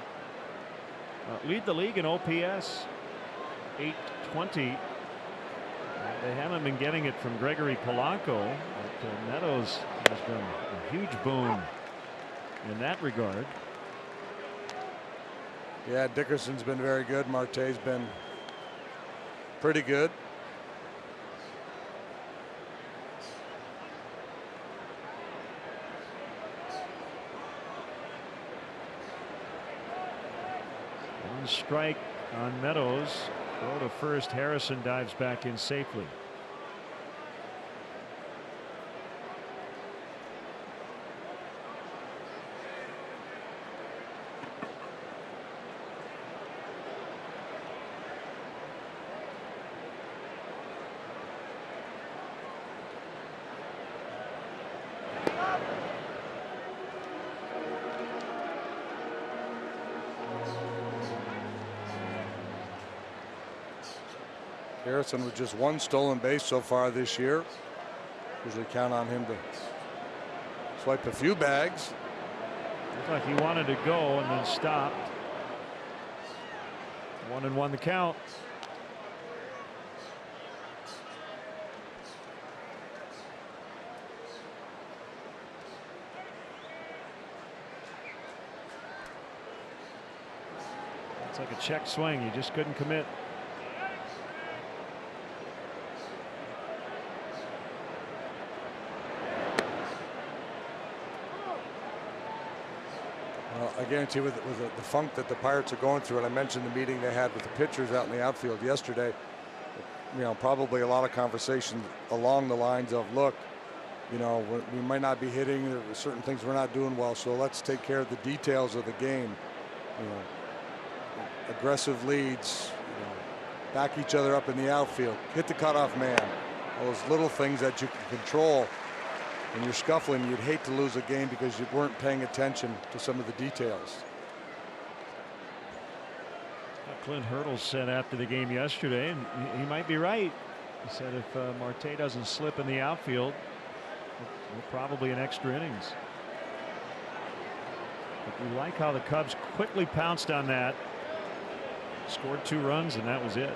lead the league in OPS, 820. They haven't been getting it from Gregory Polanco, but Meadows has been a huge boon in that regard. Yeah, Dickerson's been very good. Marte's been pretty good. One strike on Meadows. Throw to first. Harrison dives back in safely. Harrison with just one stolen base so far this year. Usually count on him to swipe a few bags. Looked like he wanted to go and then stopped. 1-1 the count. It's like a check swing. He just couldn't commit. Well, I guarantee with the funk that the Pirates are going through, and I mentioned the meeting they had with the pitchers out in the outfield yesterday, you know, probably a lot of conversation along the lines of, look, you know, we might not be hitting, there are certain things we're not doing well, so let's take care of the details of the game. You know, aggressive leads, you know, back each other up in the outfield, hit the cutoff man, all those little things that you can control. When you're scuffling, you'd hate to lose a game because you weren't paying attention to some of the details. Clint Hurdle said after the game yesterday, and he might be right. He said if Marte doesn't slip in the outfield, probably an extra innings. But we like how the Cubs quickly pounced on that, scored 2 runs, and that was it.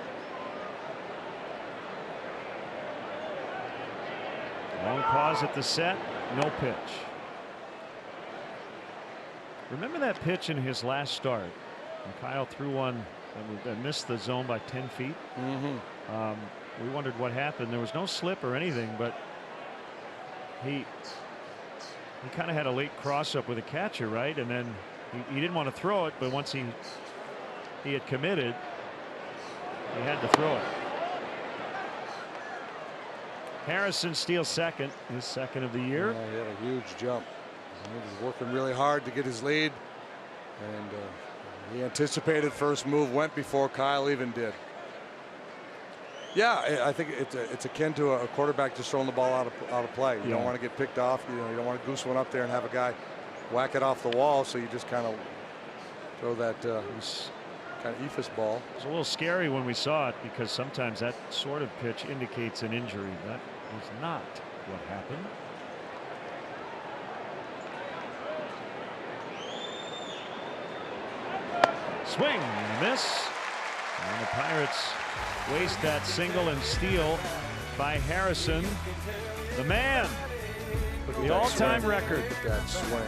Long pause at the set, no pitch. Remember that pitch in his last start? And Kyle threw one that missed the zone by 10 feet. We wondered what happened. There was no slip or anything, but he kind of had a late cross up with a catcher, right? And then he didn't want to throw it, but once he had committed, he had to throw it. Harrison steals second, his second of the year. Yeah, he had a huge jump. He was working really hard to get his lead, and he anticipated first move, went before Kyle even did. Yeah, I think it's akin to a quarterback just throwing the ball out of play. You don't want to get picked off. You know, you don't want to goose one up there and have a guy whack it off the wall. So you just kind of throw that kind of eephus ball. It was a little scary when we saw it because sometimes that sort of pitch indicates an injury. That was not what happened. Swing and a miss. And the Pirates waste that single and steal by Harrison. The man. The all-time record. Look at that swing.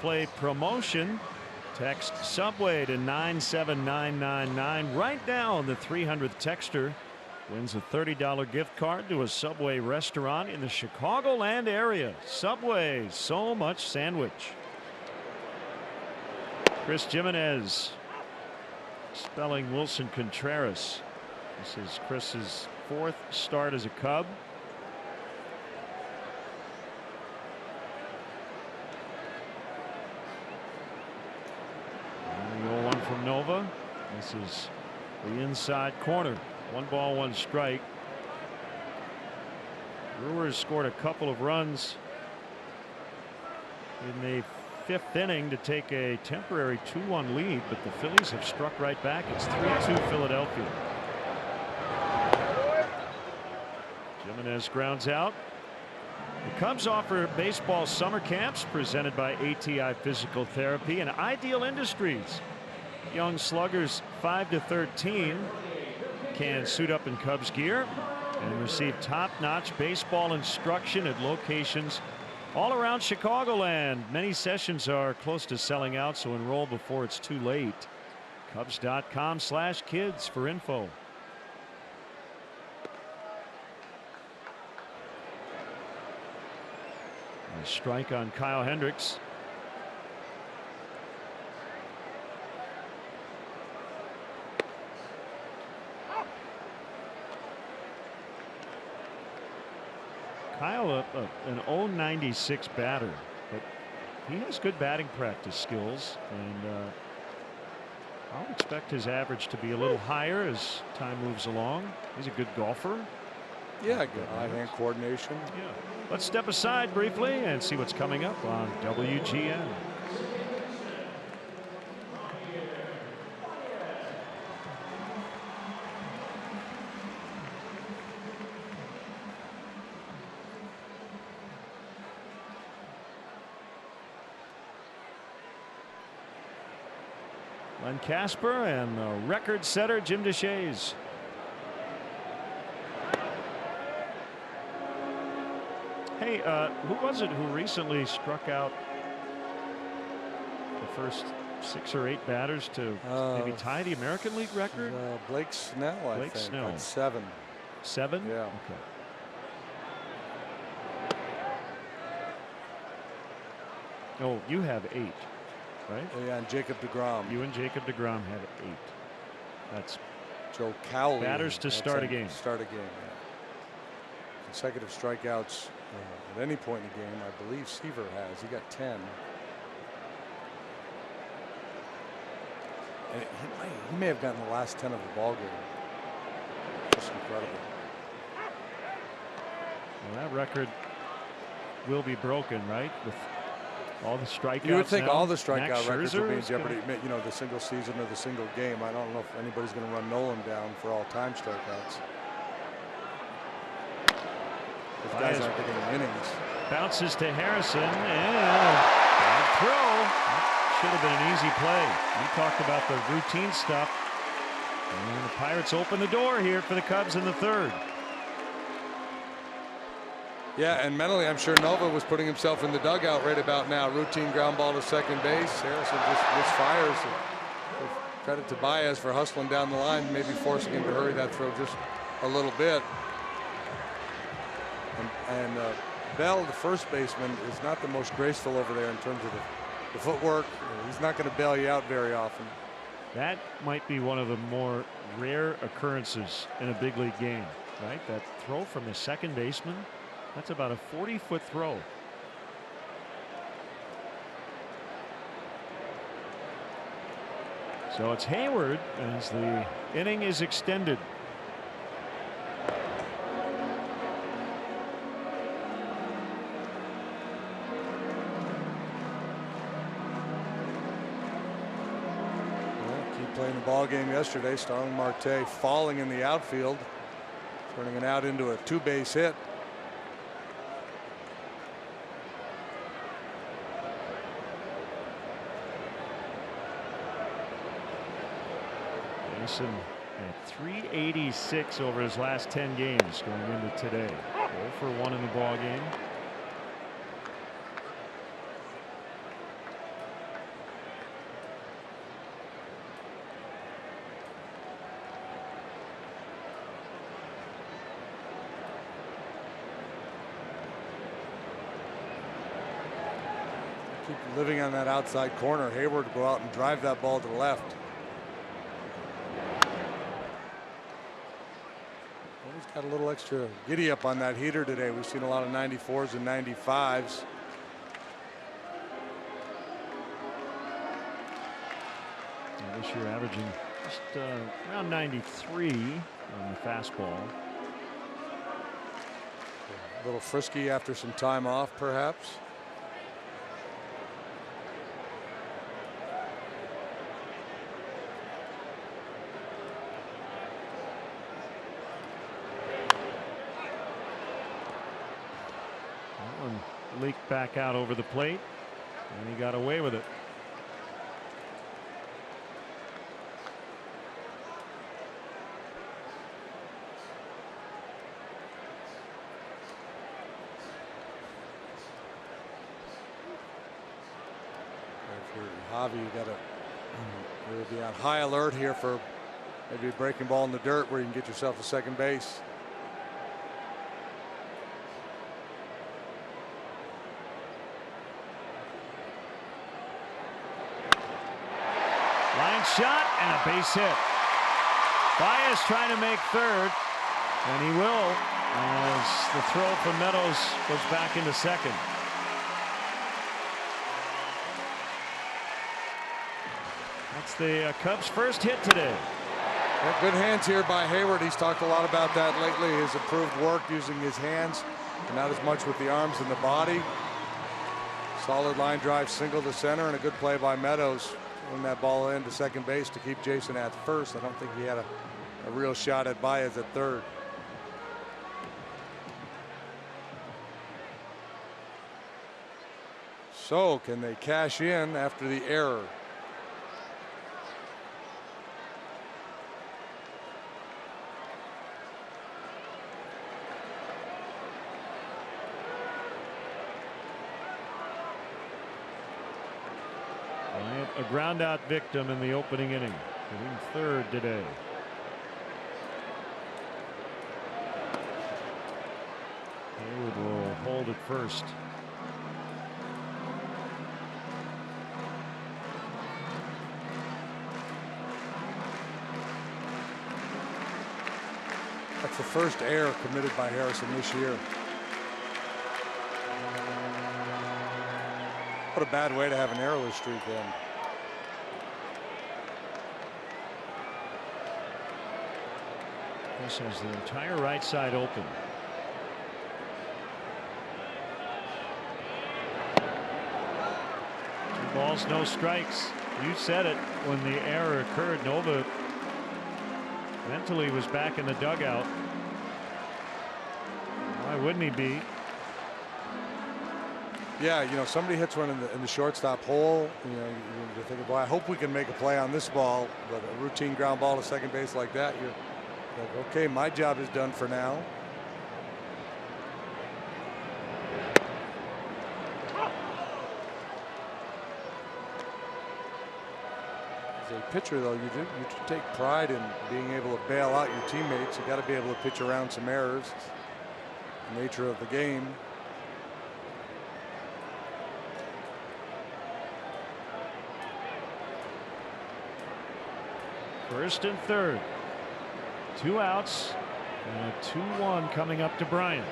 Play promotion. Text Subway to 97999. Write down the 300th texter wins a $30 gift card to a Subway restaurant in the Chicagoland area. Subway, so much sandwich. Chris Jimenez spelling Wilson Contreras. This is Chris's 4th start as a Cub. From Nova, This is the inside corner. 1 ball, 1 strike. Brewers scored a couple of runs in the 5th inning to take a temporary 2-1 lead, but the Phillies have struck right back. It's 3-2 Philadelphia. Jimenez grounds out. The Cubs offer baseball summer camps presented by ATI Physical Therapy and Ideal Industries. Young sluggers 5 to 13 can suit up in Cubs gear and receive top-notch baseball instruction at locations all around Chicagoland. Many sessions are close to selling out, so enroll before it's too late. Cubs.com/kids for info. A strike on Kyle Hendricks. Kyle, an 0.96 batter, but he has good batting practice skills, and I'll expect his average to be a little higher as time moves along. He's a good golfer. Yeah, good eye-hand coordination. Yeah. Let's step aside briefly and see what's coming up on WGN. Len Casper and the record setter Jim Deshaies. Hey, who was it who recently struck out the first 6 or 8 batters to maybe tie the American League record? Blake Snell, I think. Snell. At 7. 7? Yeah. Okay. Oh, you have 8, right? Yeah, and Jacob deGrom. You and Jacob deGrom have 8. That's Joe Cowley. batters to start a game. Start a game, yeah. Consecutive strikeouts at any point in the game. I believe Seaver has. He got 10. And he may have gotten the last 10 of the ball game. Just incredible. Well, that record will be broken, right? With all the strikeouts. You would think now. all the strikeout records would be in is jeopardy. You know, the single season or the single game. I don't know if anybody's going to run Nolan down for all-time strikeouts. Those guys aren't getting innings. Bounces to Harrison, and bad throw. That should have been an easy play. We talked about the routine stuff. And the Pirates open the door here for the Cubs in the 3rd. Yeah, and mentally, I'm sure Nova was putting himself in the dugout right about now. Routine ground ball to second base. Harrison just misfires. Credit to Baez for hustling down the line, maybe forcing him to hurry that throw just a little bit. And Bell, the first baseman, is not the most graceful over there in terms of the footwork. He's not going to bail you out very often. That might be one of the more rare occurrences in a big league game, right? That throw from the second baseman. That's about a 40-foot throw. So it's Hayward as the inning is extended. Playing the ball game yesterday. Starling Marte falling in the outfield, turning it out into a 2-base hit. Mason at 386 over his last 10 games going into today. 0 for 1 in the ball game. Keep living on that outside corner. Hayward go out and drive that ball to the left. Well, he's got a little extra giddy up on that heater today. We've seen a lot of 94s and 95s. This year averaging Just around 93 on the fastball. A little frisky after some time off, perhaps. That one leaked back out over the plate, and he got away with it. Javi, you got to be on high alert here for maybe a breaking ball in the dirt where you can get yourself a second base. Line shot and a base hit. Baez trying to make third, and he will, as the throw from Meadows goes back into second. That's the Cubs' first hit today. Yeah, good hands here by Hayward. He's talked a lot about that lately, his improved work using his hands, and not as much with the arms and the body. Solid line drive, single to center, and a good play by Meadows. Throwing that ball into second base to keep Jason at first. I don't think he had a real shot at Baez at third. So can they cash in after the error? A ground out victim in the opening inning, hitting third today. Hayward will hold at first. That's the first error committed by Harrison this year. What a bad way to have an errorless streak then. This has the entire right side open. Two balls, no strikes. You said it when the error occurred. Nova mentally was back in the dugout. Why wouldn't he be? Yeah, you know, somebody hits one in the shortstop hole. You know, you're thinking, boy, I hope we can make a play on this ball. But a routine ground ball to second base like that, you're like, okay, my job is done for now. As a pitcher, though, you take pride in being able to bail out your teammates. You got to be able to pitch around some errors. It's the nature of the game. First and third. 2 outs and a 2-1 coming up to Bryant.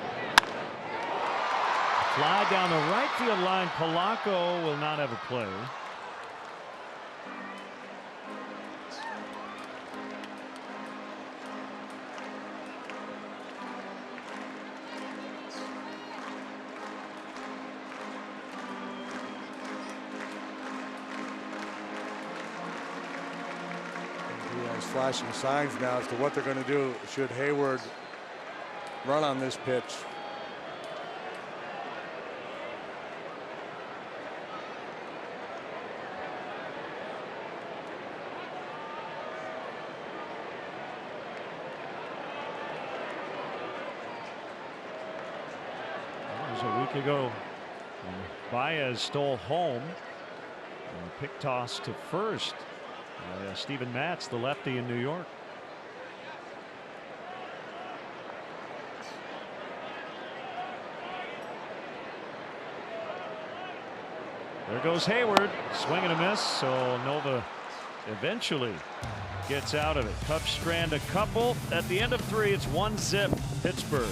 Fly down the right field line. Polanco will not have a play. Flashing signs now as to what they're going to do should Hayward run on this pitch. That was a week ago. Baez stole home and a pick toss to first. Steven Matz, the lefty in New York. There goes Hayward, swing and a miss. So Nova eventually gets out of it. Cubs strand a couple at the end of 3. It's 1-zip Pittsburgh.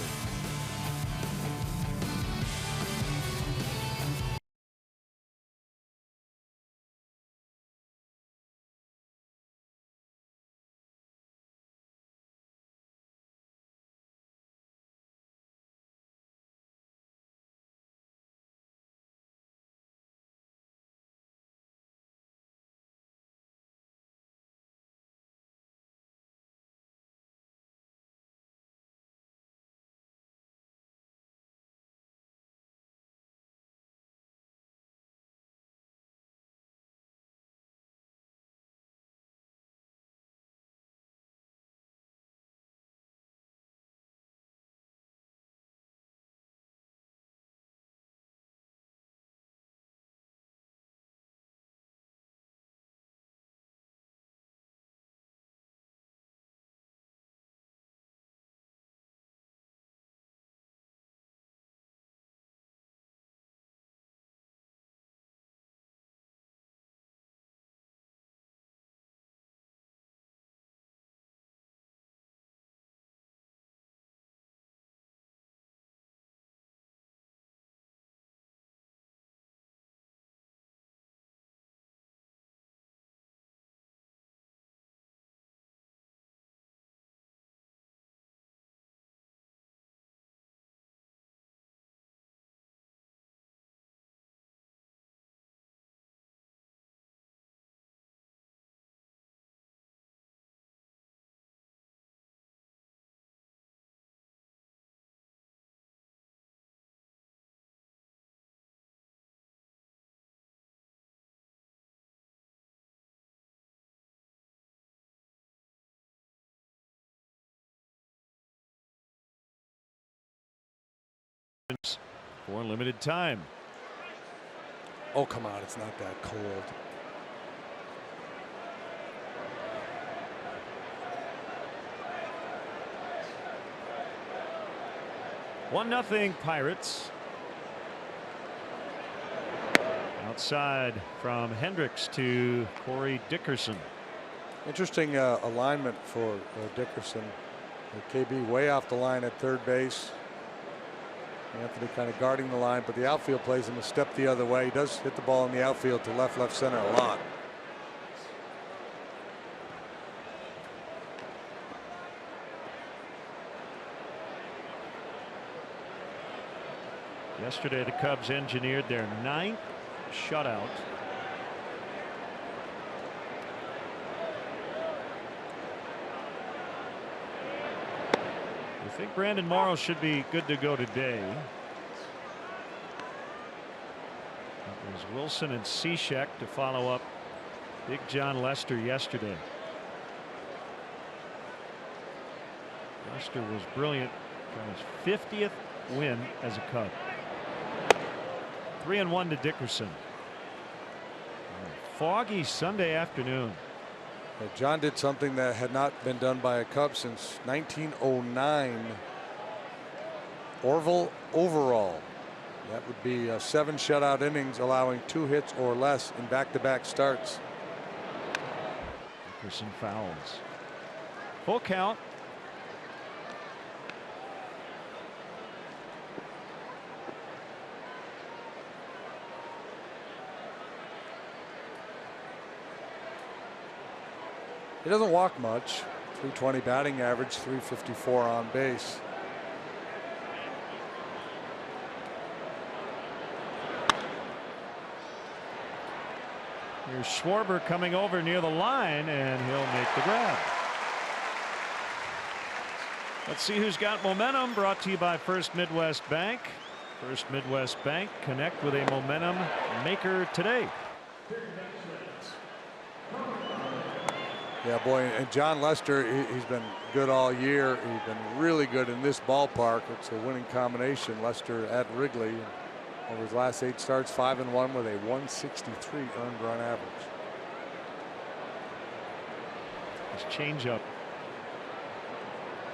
for limited time. Oh, come on, it's not that cold. One nothing Pirates. Outside from Hendricks to Corey Dickerson. Interesting alignment for Dickerson. KB way off the line at third base. Anthony kind of guarding the line, but the outfield plays him a step the other way. He does hit the ball in the outfield to left center a lot. Yesterday, the Cubs engineered their 9th shutout. I think Brandon Morrow should be good to go today. That was Wilson and Cishek to follow up Big John Lester yesterday. Lester was brilliant for his 50th win as a Cub. 3-1 to Dickerson. Foggy Sunday afternoon. John did something that had not been done by a Cub since 1909. Orville overall. That would be 7 shutout innings, allowing 2 hits or less in back-to-back starts. Dickerson fouls. Full count. He doesn't walk much. 320 batting average, 354 on base. Here's Schwarber coming over near the line, and he'll make the grab. Let's see who's got momentum. Brought to you by First Midwest Bank. First Midwest Bank. Connect with a momentum maker today. Yeah, boy, and John Lester, he's been good all year. He's been really good in this ballpark. It's a winning combination. Lester at Wrigley. Over his last 8 starts, 5-1 with a 163 earned run average. His changeup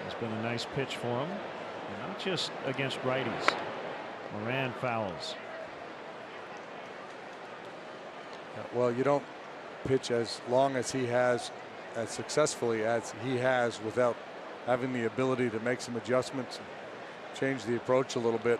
has been a nice pitch for him, and not just against righties. Moran fouls. Well, you don't pitch as long as he has, as successfully as he has, without having the ability to make some adjustments and change the approach a little bit.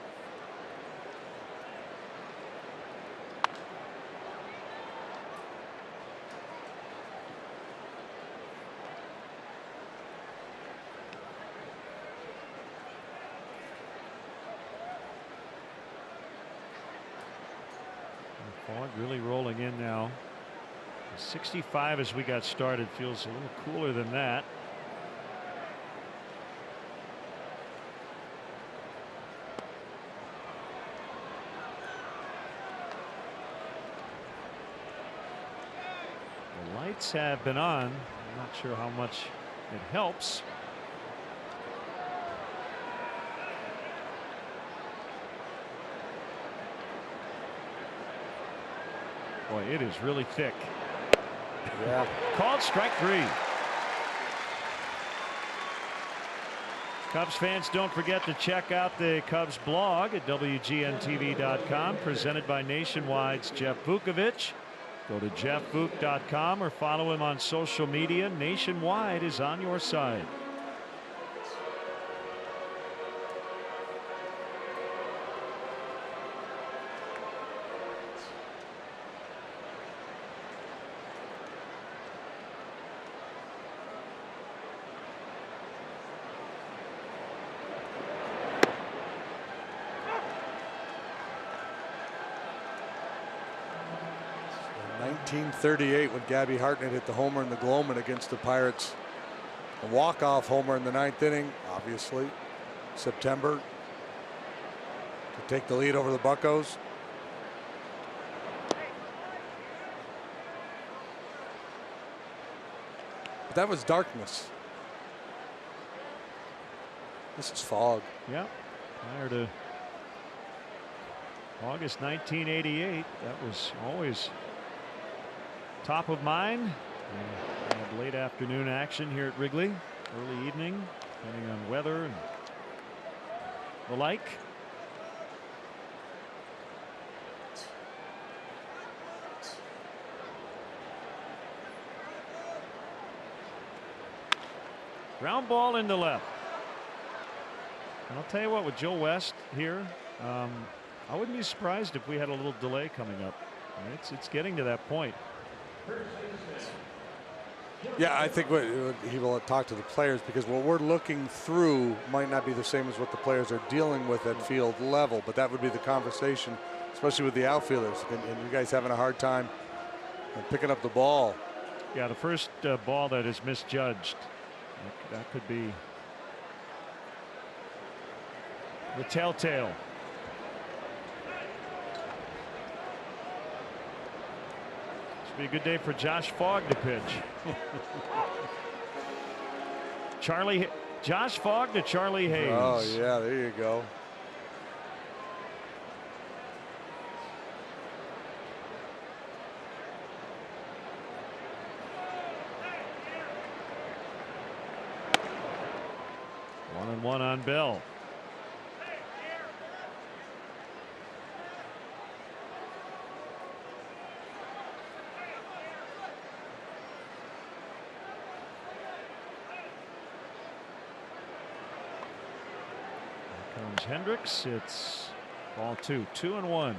Fog really rolling in now. 65 as we got started. Feels a little cooler than that. The lights have been on. I'm not sure how much it helps. Boy, it is really thick. Yeah. Called strike 3. Cubs fans, don't forget to check out the Cubs blog at WGNTV.com, presented by Nationwide's Jeff Vukovich. Go to jeffvuk.com or follow him on social media. Nationwide is on your side. In 1938, when Gabby Hartnett hit the homer in the Gloman against the Pirates. A walk-off homer in the 9th inning, obviously. September, to take the lead over the Buccos. But that was darkness. This is fog. Yeah. Prior to August 1988. That was always top of mind. And we had late afternoon action here at Wrigley, early evening, depending on weather and the like. Ground ball into left. And I'll tell you what, with Joe West here, I wouldn't be surprised if we had a little delay coming up. It's getting to that point. Yeah, I think he will talk to the players, because what we're looking through might not be the same as what the players are dealing with at field level, but that would be the conversation, especially with the outfielders. And you guys having a hard time picking up the ball. Yeah, the first ball that is misjudged. That could be the telltale. This will be a good day for Josh Fogg to pitch. Josh Fogg to Charlie Hayes. Oh yeah, there you go. One on Bell. Here comes Hendricks. It's ball 2, 2-1.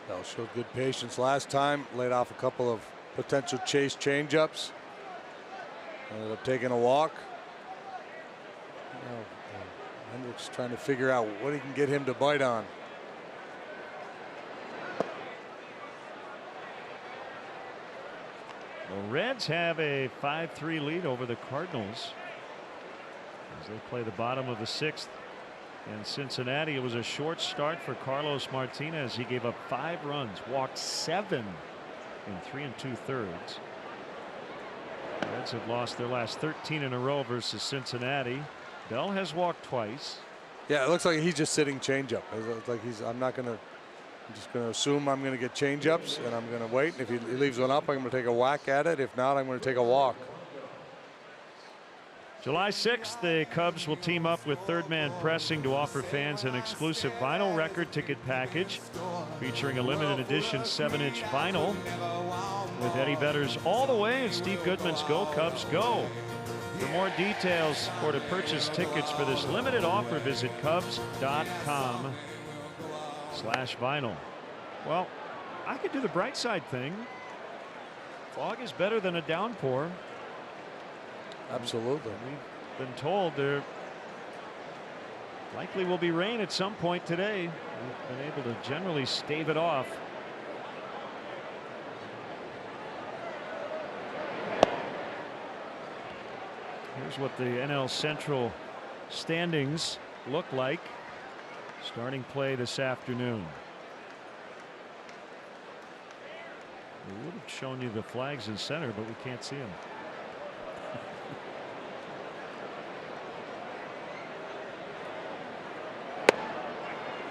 Bell showed good patience last time. Laid off a couple of potential chase changeups. Ended up taking a walk. Hendricks trying to figure out what he can get him to bite on. The Reds have a 5-3 lead over the Cardinals as they play the bottom of the 6th. In Cincinnati, it was a short start for Carlos Martinez. He gave up 5 runs, walked 7 in 3 2/3. The Reds have lost their last 13 in a row versus Cincinnati. Bell has walked twice. Yeah, it looks like he's just sitting changeup. It's like I'm just going to assume I'm going to get changeups, and I'm going to wait. If he leaves one up, I'm going to take a whack at it. If not, I'm going to take a walk. July 6th, the Cubs will team up with Third Man Pressing to offer fans an exclusive vinyl record ticket package featuring a limited edition 7-inch vinyl with Eddie Vedder's All the Way and Steve Goodman's Go Cubs Go. For more details or to purchase tickets for this limited offer, visit Cubs.com/vinyl. Well, I could do the bright side thing. Fog is better than a downpour. Absolutely. We've been told there likely will be rain at some point today. We've been able to generally stave it off. Here's what the NL Central standings look like. Starting play this afternoon. We would have shown you the flags in center, but we can't see them.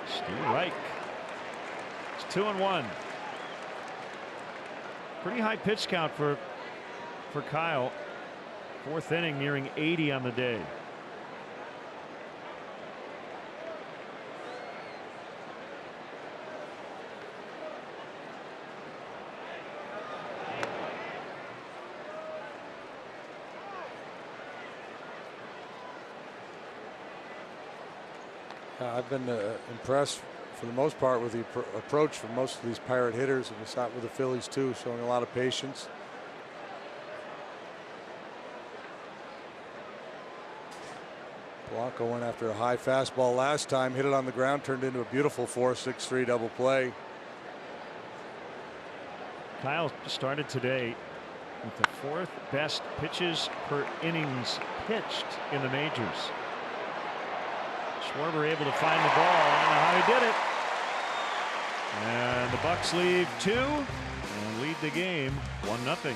Steve Reich. It's 2-1. Pretty high pitch count for Kyle. 4th inning, nearing 80 on the day. I've been impressed for the most part with the approach from most of these Pirate hitters, and we saw it with the Phillies too, showing a lot of patience. Blanco went after a high fastball last time, hit it on the ground, turned into a beautiful 4-6-3 double play. Kyle started today with the 4th best pitches per innings pitched in the majors. Schwarber able to find the ball. I don't know how he did it. And the Bucks leave 2 and lead the game 1-0.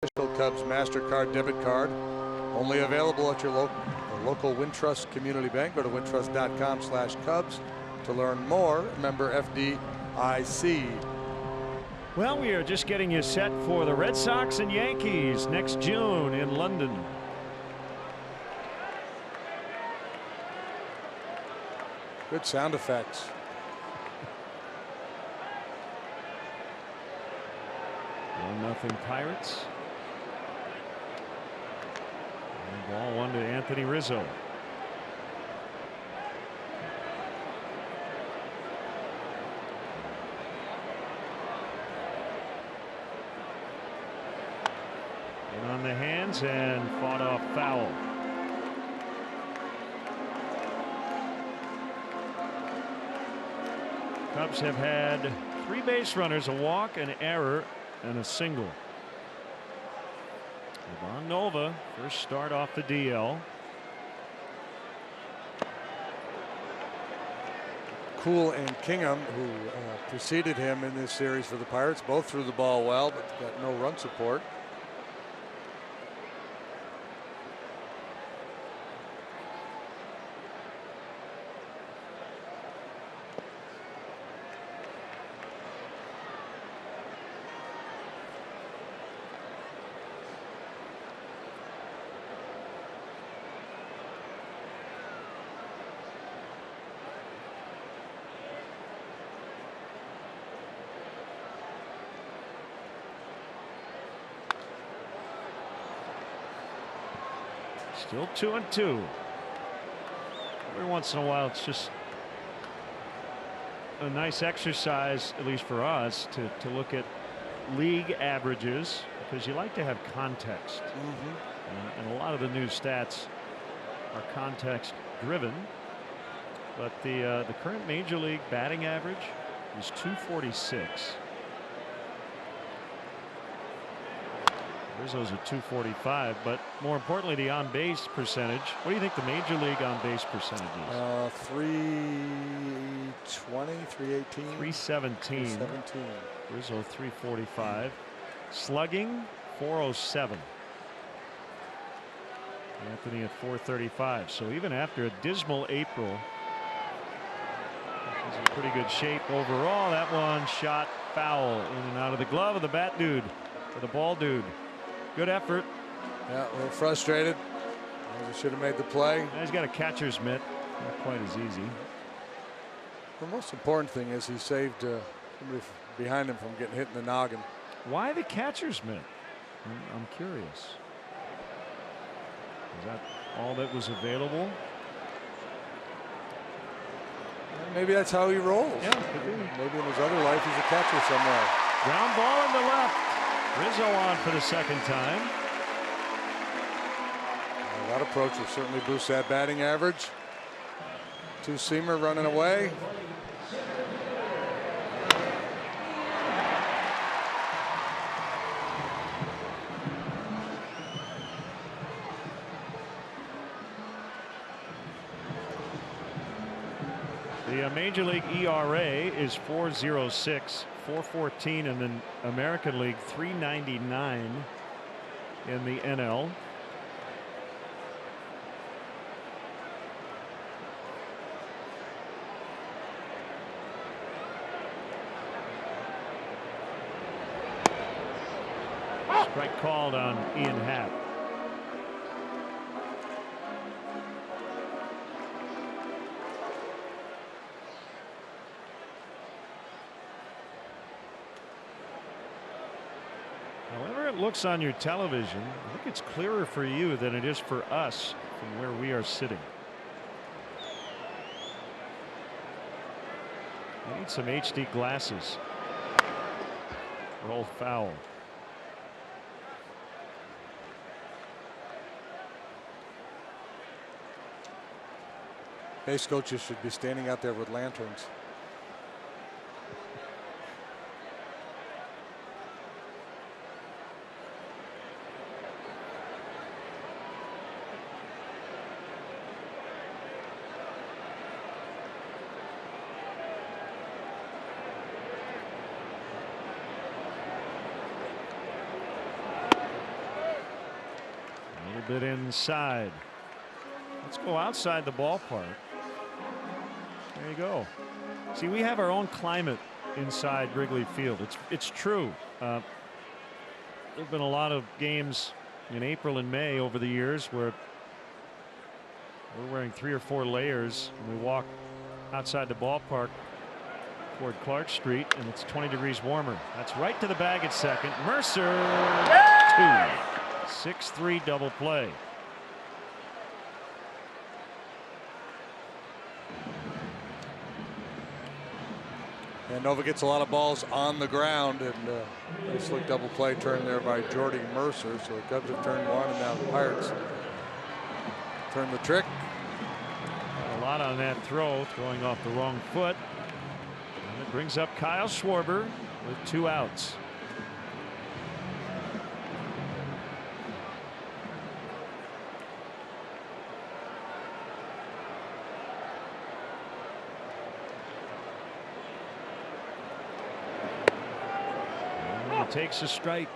official Cubs MasterCard debit card. Only available at your local Wintrust Community Bank. Go to wintrust.com/Cubs to learn more. Member FDIC. Well, we are just getting you set for the Red Sox and Yankees next June in London. Good sound effects. 1-0 Pirates. And ball 1 to Anthony Rizzo. In on the hands and fought off foul. Cubs have had 3 base runners, a walk, an error, and a single. Ivan Nova, first start off the DL. Cool and Kingham, who preceded him in this series for the Pirates, both threw the ball well, but got no run support. Still 2-2. Every once in a while, it's just a nice exercise, at least for us, to look at league averages, because you like to have context. And a lot of the new stats are context driven. But the current major league batting average is .246. Rizzo's at .245, but more importantly, the on-base percentage. What do you think the major league on-base percentage is? 320, 318, 317. Rizzo 345. Slugging 407. Anthony at 435. So even after a dismal April, he's in pretty good shape overall. That one shot foul in and out of the glove of the bat dude, or the ball dude. Good effort. Yeah, a little frustrated. He should have made the play. He's got a catcher's mitt. Not quite as easy. The most important thing is he saved somebody behind him from getting hit in the noggin. Why the catcher's mitt? I'm curious. Is that all that was available? Maybe that's how he rolls. Yeah, could be. Maybe in his other life he's a catcher somewhere. Ground ball in the left. Rizzo on for the second time. That approach will certainly boost that batting average. Two-seamer running away. The Major League ERA is 4.06, 4.14 in the American League, 3.99 in the NL. Strike called on Ian Happ. However it looks on your television, I think it's clearer for you than it is for us from where we are sitting. I need some HD glasses. Roll foul. Base coaches should be standing out there with lanterns. bit inside. Let's go outside the ballpark. There you go. See, we have our own climate inside Wrigley Field. It's true. There have been a lot of games in April and May over the years where we're wearing 3 or 4 layers and we walk outside the ballpark toward Clark Street and it's 20 degrees warmer. That's right to the bag at second. Mercer, 2. 6-3 double play. And Nova gets a lot of balls on the ground, and nice slick double play turn there by Jordy Mercer. So the Cubs have turned one, and now the Pirates turn the trick. A lot on that throw, throwing off the wrong foot. And it brings up Kyle Schwarber with 2 outs. Takes a strike.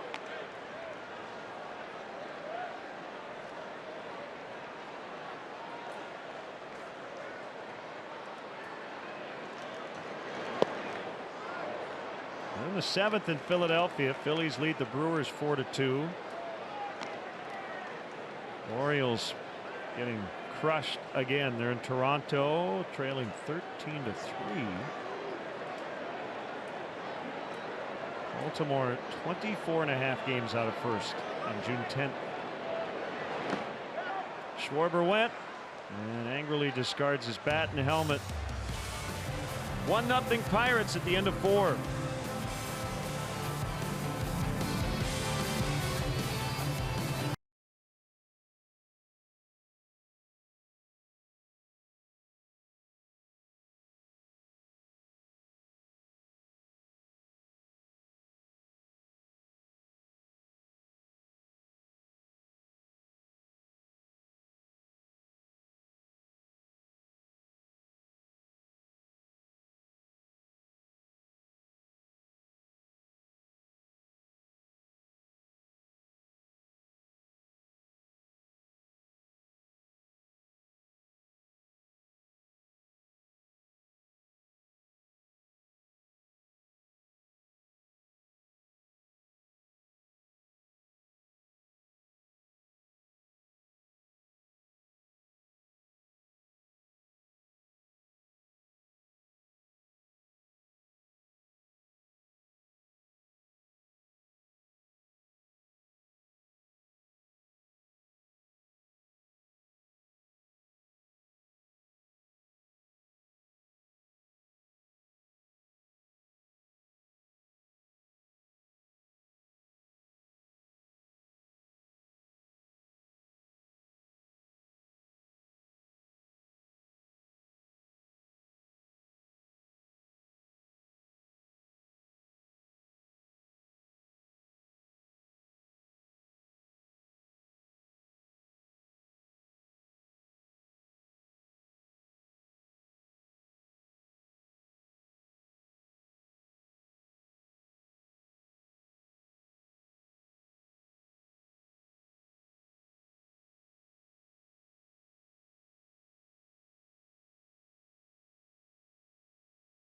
In the 7th in Philadelphia, Phillies lead the Brewers 4-2. Orioles getting crushed again. They're in Toronto, trailing 13-3. Baltimore 24.5 games out of first on June 10th. Schwarber went and angrily discards his bat and helmet. 1-0 Pirates at the end of 4.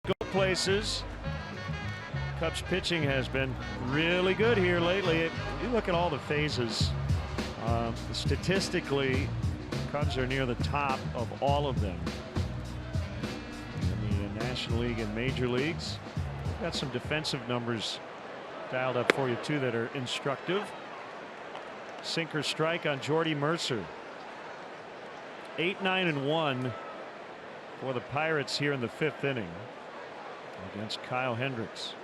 Go places. Cubs pitching has been really good here lately. You look at all the phases. Statistically, Cubs are near the top of all of them in the National League and Major Leagues. We've got some defensive numbers dialed up for you too that are instructive. Sinker strike on Jordy Mercer. 8-9-1 for the Pirates here in the 5th inning against Kyle Hendricks.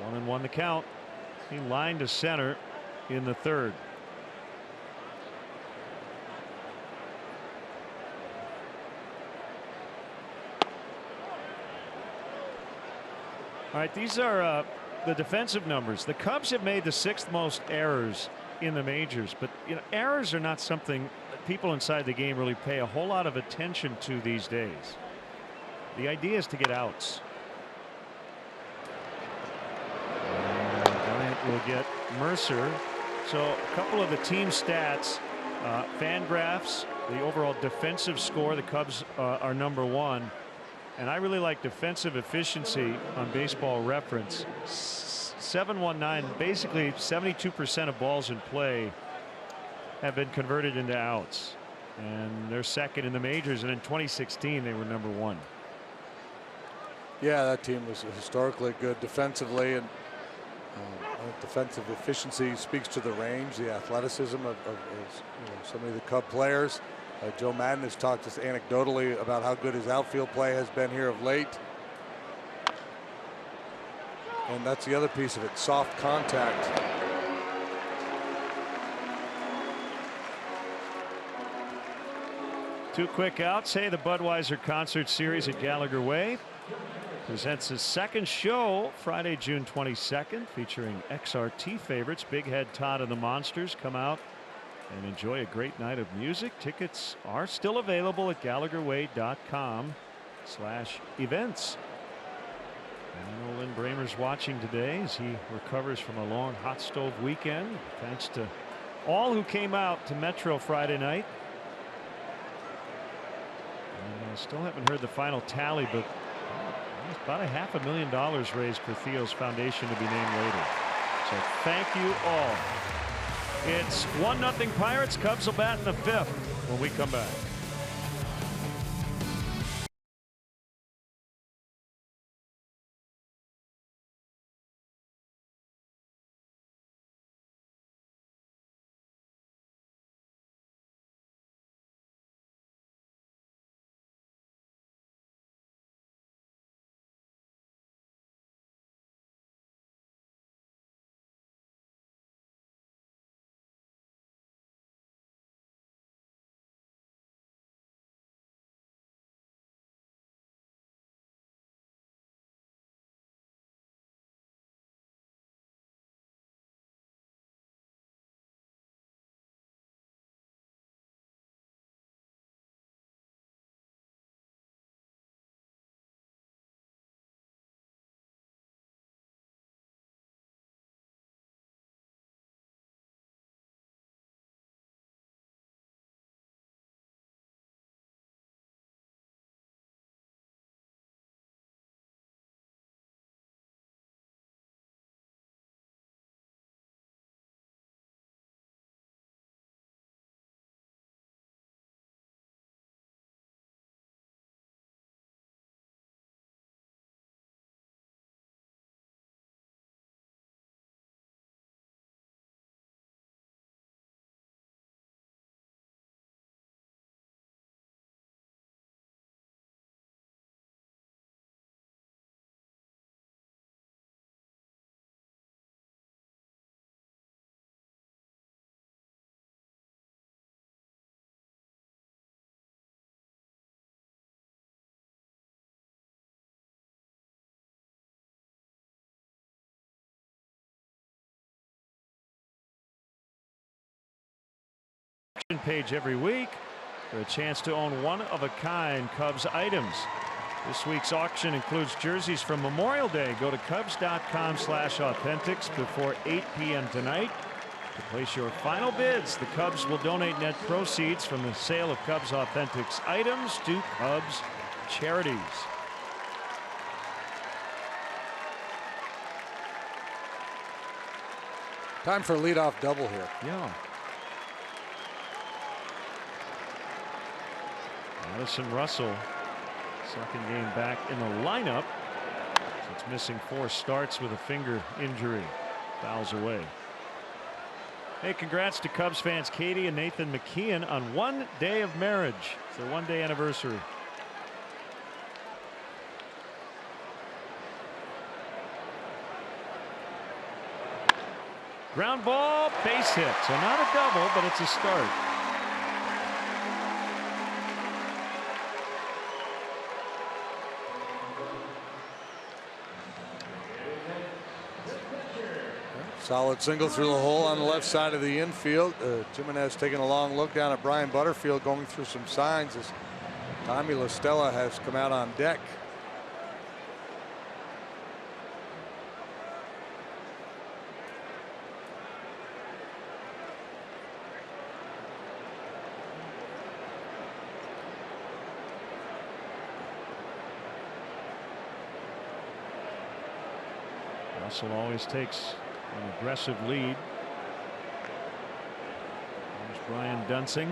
One and one the count. He lined to center in the 3rd. All right, these are the defensive numbers. The Cubs have made the 6th most errors in the majors, but you know, errors are not something that people inside the game really pay a whole lot of attention to these days. The idea is to get outs. will get Mercer. So a couple of the team stats, Fangraphs, the overall defensive score, the Cubs are number 1. And I really like defensive efficiency on Baseball Reference. 719, basically 72% of balls in play have been converted into outs. And they're second in the majors. And in 2016, they were number 1. Yeah, that team was historically good defensively, and defensive efficiency speaks to the range, the athleticism of so many of the Cub players. Joe Maddon has talked just anecdotally about how good his outfield play has been here of late. And that's the other piece of it, soft contact. Two quick outs. Hey, the Budweiser Concert Series at Gallagher Way presents his second show Friday, June 22nd, featuring XRT favorites Big Head Todd and the Monsters. Come out and enjoy a great night of music. Tickets are still available at GallagherWay.com/events. And Lynn Bramer's watching today as he recovers from a long hot stove weekend. Thanks to all who came out to Metro Friday night. And still haven't heard the final tally, but it's about $500,000 raised for Theo's foundation to be named later. So thank you all. It's 1-0 Pirates. Cubs will bat in the 5th when we come back. Page every week for a chance to own one-of-a-kind Cubs items. This week's auction includes jerseys from Memorial Day. Go to Cubs.com/authentics before 8 p.m. tonight to place your final bids. The Cubs will donate net proceeds from the sale of Cubs Authentics items to Cubs charities. Time for a leadoff double here. Yeah. Addison Russell, second game back in the lineup since missing 4 starts with a finger injury. Fouls away. Hey, congrats to Cubs fans Katie and Nathan McKeon on 1 day of marriage. It's their 1-day anniversary. Ground ball, base hit. So not a double, but it's a start. Solid single through the hole on the left side of the infield. Jimenez taking a long look down at Brian Butterfield, going through some signs as Tommy La Stella has come out on deck. Russell always takes an aggressive lead. There's Brian Dunsing.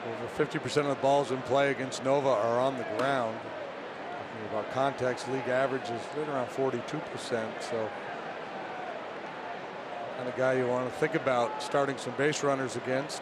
Over 50% of the balls in play against Nova are on the ground. Talking about context, league average is right around 42%. So, kind of guy you want to think about starting some base runners against.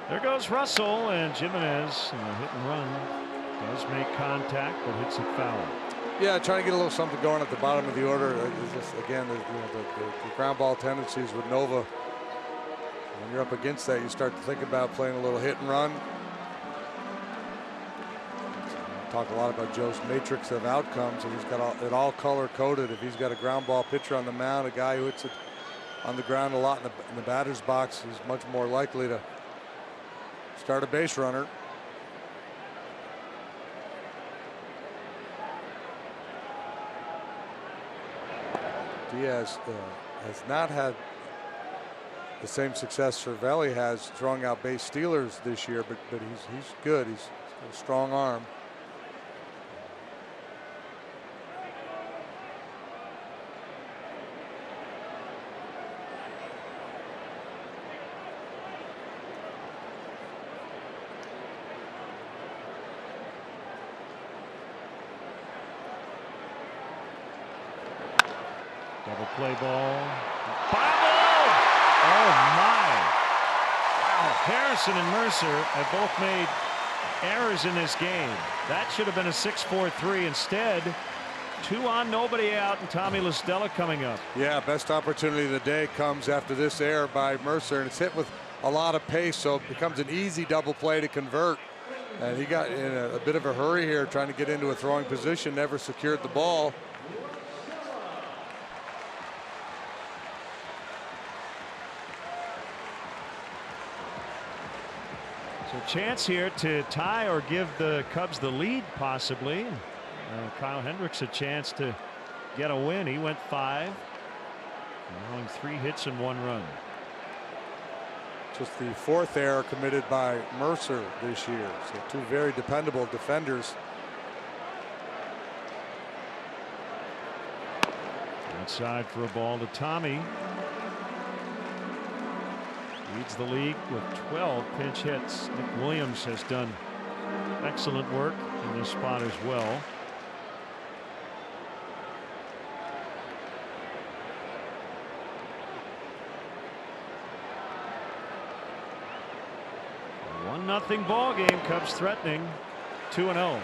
There goes Russell, and Jimenez in a hit and run does make contact but hits it foul. Yeah, trying to get a little something going at the bottom of the order. Just, again, the ground ball tendencies with Nova. When you're up against that, you start to think about playing a little hit and run. Talk a lot about Joe's matrix of outcomes, and he's got it all color coded. If he's got a ground ball pitcher on the mound, a guy who hits it on the ground a lot in the batter's box, is much more likely to start a base runner. Diaz has not had the same success Cervelli has throwing out base stealers this year, but he's good. He's got a strong arm. Double play ball. Bobble! Oh my! Wow. Harrison and Mercer have both made errors in this game. That should have been a 6-4-3. Instead, 2 on, nobody out, and Tommy LaStella coming up. Yeah, best opportunity of the day comes after this error by Mercer, and it's hit with a lot of pace, so it becomes an easy double play to convert. And he got in a bit of a hurry here, trying to get into a throwing position, never secured the ball. So chance here to tie or give the Cubs the lead possibly. Kyle Hendricks a chance to get a win. He went 5, allowing 3 hits and 1 run. Just the 4th error committed by Mercer this year. So 2 very dependable defenders. Outside for a ball to Tommy. Leads the league with 12 pinch hits. Nick Williams has done excellent work in this spot as well. A 1-0 ball game. Cubs threatening 2-0.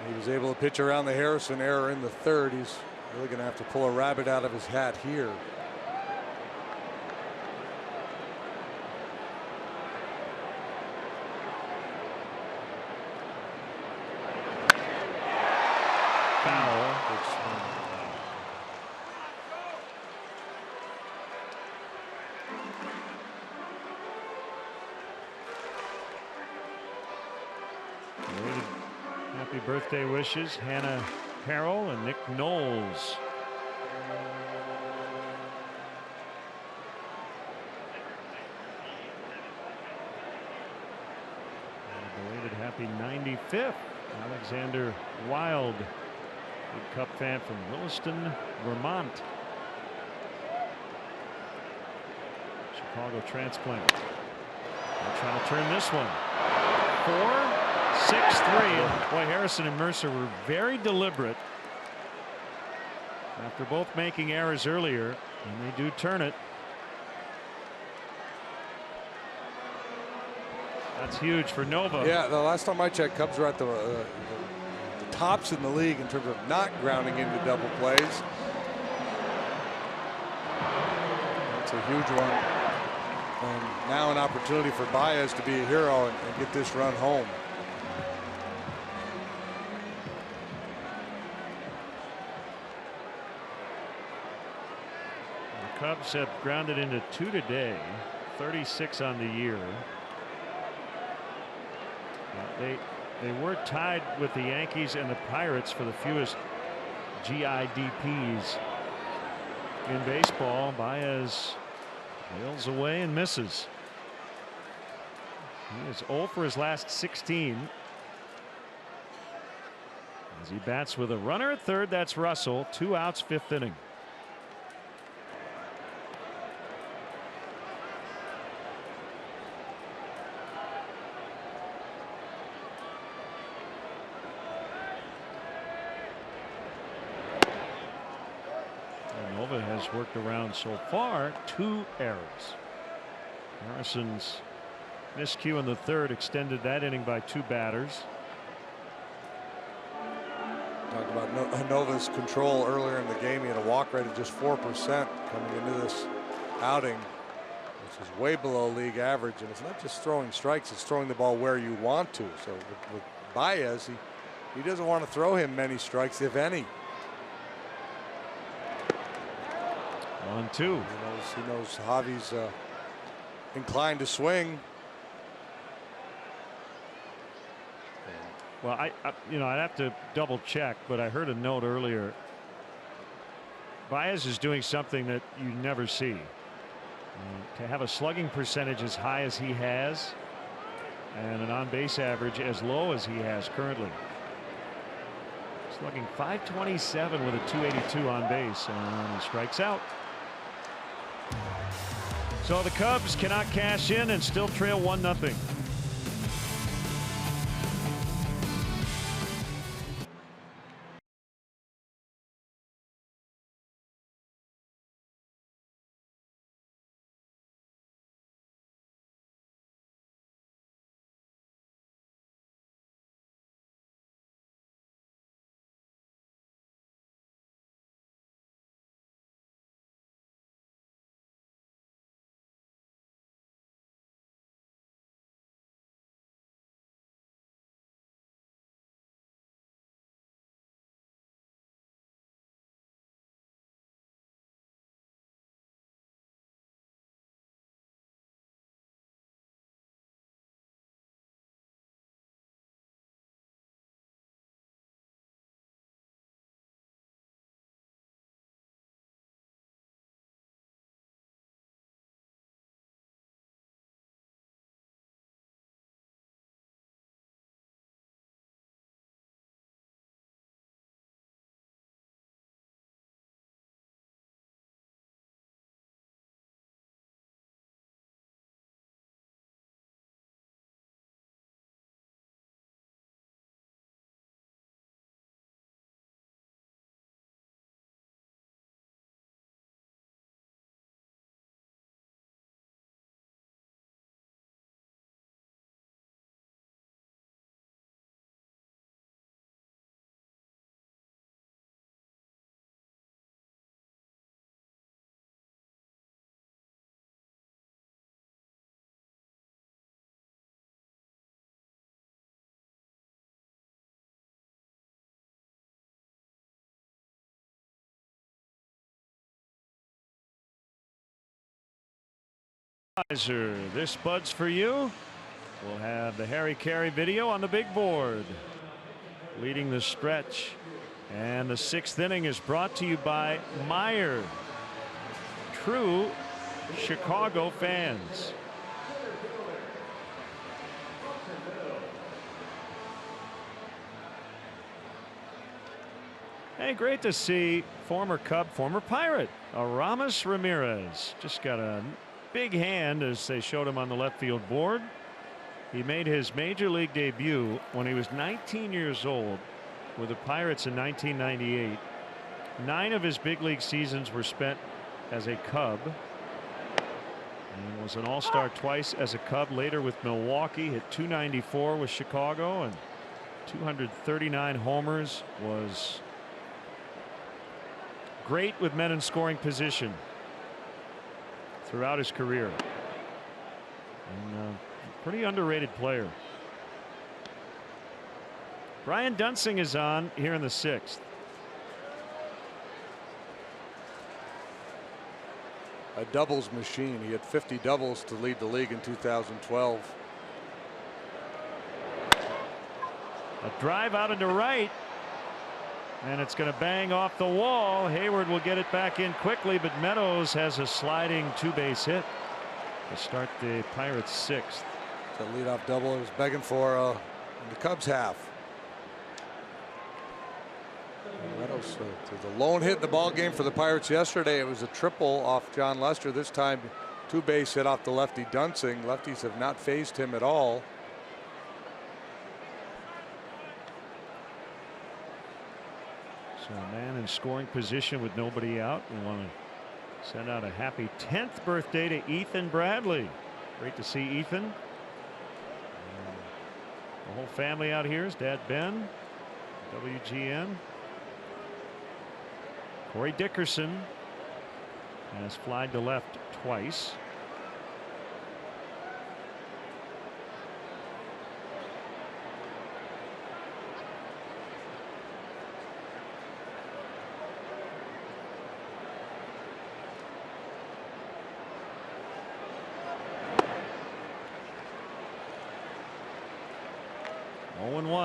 He was able to pitch around the Harrison error in the 3rd. He's really going to have to pull a rabbit out of his hat here. Foul. Happy birthday wishes, Hannah Harrell and Nick Knowles. And a belated happy 95th, Alexander Wild, big Cup fan from Williston, Vermont. Chicago transplant. They're trying to turn this one. 4-6-3. Boy, Harrison and Mercer were very deliberate after both making errors earlier, and they do turn it. That's huge for Nova. Yeah, the last time I checked, Cubs were at the tops in the league in terms of not grounding into double plays. That's a huge one. And now an opportunity for Baez to be a hero and get this run home. The Cubs have grounded into 2 today, 36 on the year. They were tied with the Yankees and the Pirates for the fewest GIDPs in baseball. Baez nails away and misses. He is 0 for his last 16. As he bats with a runner at third, that's Russell. 2 outs, 5th inning. Has worked around so far 2 errors. Harrison's miscue in the third extended that inning by 2 batters. Talked about Nova's control earlier in the game. He had a walk rate of just 4% coming into this outing, which is way below league average. And it's not just throwing strikes, it's throwing the ball where you want to. So with Baez, he doesn't want to throw him many strikes, if any. 1-2. He knows Javi's inclined to swing. Well, I'd have to double check, but I heard a note earlier. Baez is doing something that you never see. To have a slugging percentage as high as he has, and an on-base average as low as he has currently. Slugging .527 with a .282 on base, and he strikes out. So the Cubs cannot cash in and still trail 1-0. This Bud's for you. We'll have the Harry Carey video on the big board. Leading the stretch. And the 6th inning is brought to you by Meyer. True Chicago fans. Hey, great to see former Cub, former Pirate, Aramis Ramirez. Just got a big hand as they showed him on the left field board. He made his major league debut when he was 19 years old with the Pirates in 1998. 9 of his big league seasons were spent as a Cub. And was an all-star twice as a Cub. Later with Milwaukee, hit .294 with Chicago and 239 homers. Was great with men in scoring position throughout his career. And, pretty underrated player. Brian Dunsing is on here in the 6th. A doubles machine. He had 50 doubles to lead the league in 2012. A drive out into right. And it's going to bang off the wall. Hayward will get it back in quickly, but Meadows has a sliding 2-base hit to start the Pirates' 6th. The leadoff double is begging for in the Cubs half. Meadows, the lone hit in the ball game for the Pirates yesterday. It was a triple off John Lester. This time, 2-base hit off the lefty Dunsing. Lefties have not phased him at all. So a man in scoring position with nobody out. We want to send out a happy 10th birthday to Ethan Bradley. Great to see Ethan. The whole family out here. His dad Ben, WGN. Corey Dickerson has flied to left twice.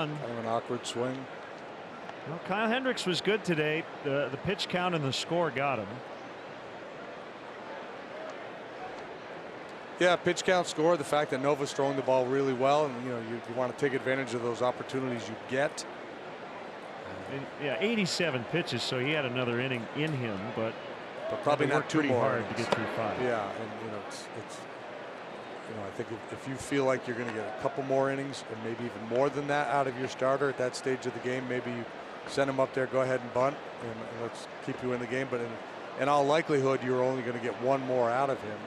Kind of an awkward swing. Well, Kyle Hendricks was good today. The pitch count and the score got him. Yeah, pitch count, score. The fact that Nova's throwing the ball really well, and you want to take advantage of those opportunities you get. And, yeah, 87 pitches, so he had another inning in him, but probably not too hard to get through 5. Yeah, and it's I think if you feel like you're going to get a couple more innings and maybe even more than that out of your starter at that stage of the game, maybe you send him up there, go ahead and bunt, and let's keep you in the game. But in all likelihood, you're only going to get one more out of him.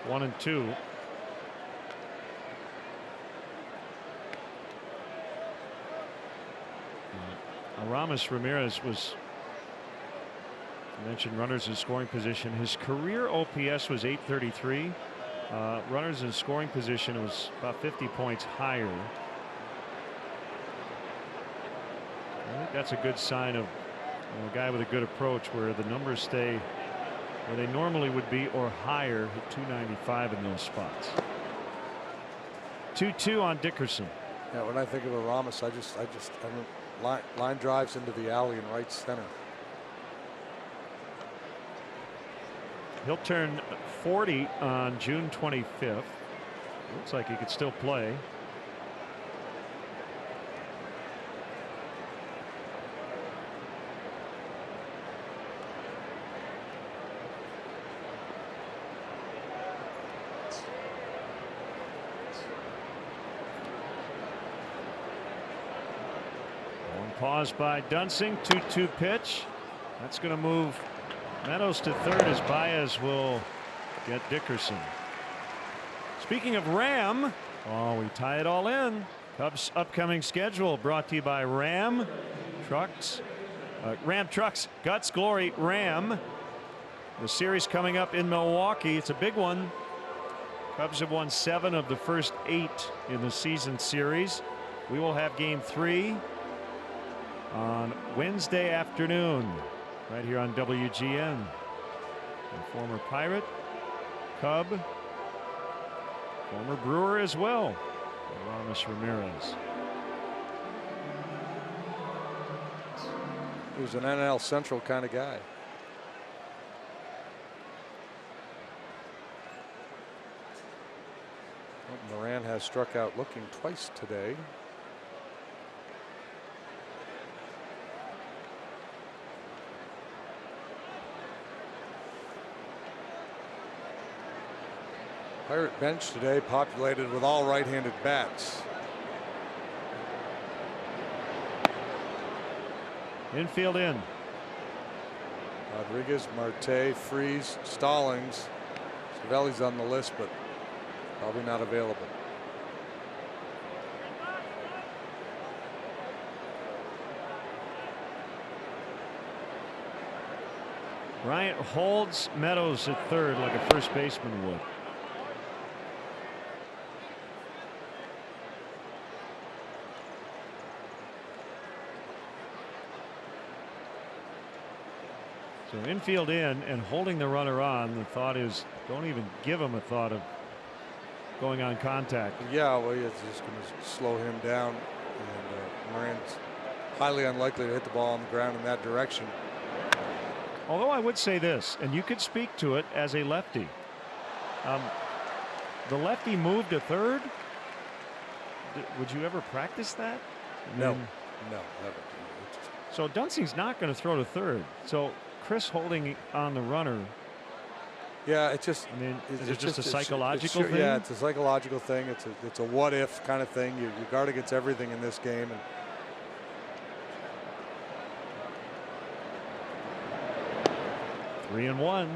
One and two. Aramis Ramirez was mentioned runners in scoring position. His career OPS was 833. Runners in scoring position was about 50 points higher. I think that's a good sign of a guy with a good approach where the numbers stay where they normally would be or higher. Hit 295 in those spots. 2-2 on Dickerson. Yeah, when I think of Aramis, I line drives into the alley in right center. He'll turn 40 on June 25th. Looks like he could still play. Pause by Dunsing. 2-2 pitch. That's going to move Meadows to third as Baez will get Dickerson. Speaking of Ram, we tie it all in. Cubs upcoming schedule brought to you by Ram Trucks. Ram Trucks, Guts, Glory, Ram. The series coming up in Milwaukee. It's a big one. Cubs have won 7 of the first 8 in the season series. We will have game 3 on Wednesday afternoon right here on WGN. A former Pirate, Cub, former Brewer as well, Aramis Ramirez. He was an NL Central kind of guy. Moran has struck out looking twice today. Pirate bench today populated with all right-handed bats. Infield in. Rodriguez, Marte, Freeze, Stallings. Cervelli's on the list, but probably not available. Bryant holds Meadows at third like a first baseman would. So infield in and holding the runner on. The thought is don't even give him a thought of going on contact. Yeah, well, it's just going to slow him down, and Moran's highly unlikely to hit the ball on the ground in that direction. Although I would say this, and you could speak to it as a lefty. The lefty moved to third. Would you ever practice that? No, never. So Dunsing's not going to throw to third. So Chris holding on the runner. Yeah, it's just. I mean, is it just a it's psychological thing? Yeah, it's a psychological thing. It's a what if kind of thing. You guard against everything in this game. And 3-1.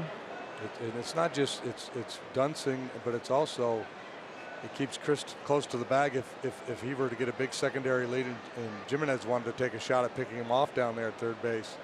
And it's not just it's Dunsing, but it's also it keeps Chris close to the bag if he were to get a big secondary lead and Jimenez wanted to take a shot at picking him off down there at third base.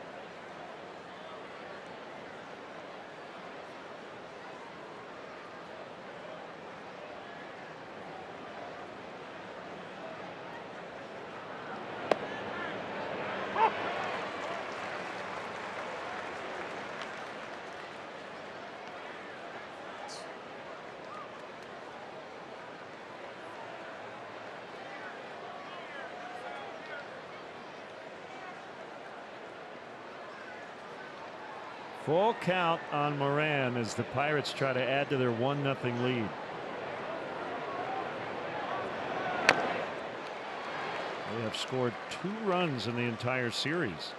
Full count on Moran as the Pirates try to add to their 1-0 lead. They have scored 2 runs in the entire series.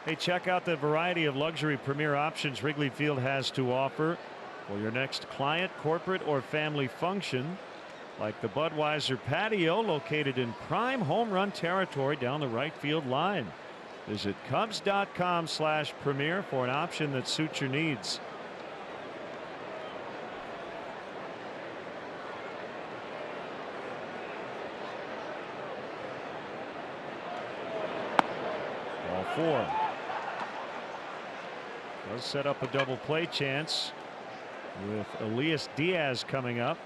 Hey, check out the variety of luxury premier options Wrigley Field has to offer for your next client, corporate, or family function, like the Budweiser patio located in prime home run territory down the right field line. Visit Cubs.com/premier for an option that suits your needs. Ball 4. Does set up a double play chance with Elias Diaz coming up.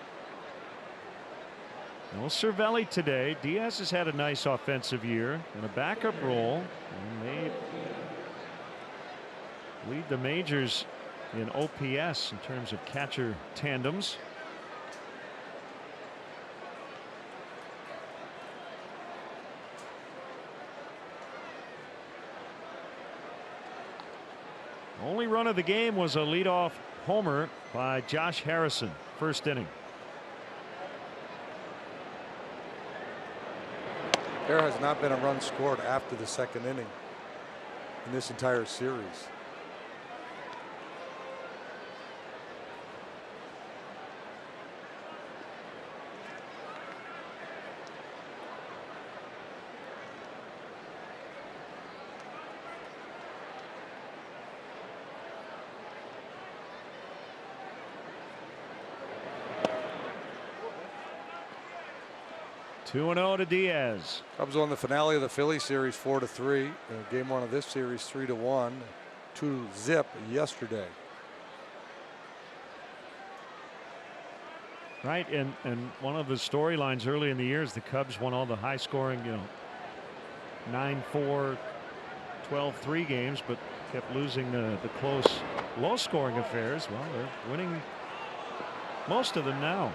No Cervelli today. Diaz has had a nice offensive year in a backup role and may lead the majors in OPS in terms of catcher tandems. Only run of the game was a leadoff homer by Josh Harrison, first inning. There has not been a run scored after the second inning in this entire series. Two 2-0 to Diaz. Cubs won the finale of the Philly series 4-3. Game 1 of this series 3-1. 2-0 yesterday. Right, and one of the storylines early in the year is the Cubs won all the high scoring, 9-4, 12-3 games, but kept losing the close, low scoring affairs. Well, they're winning most of them now.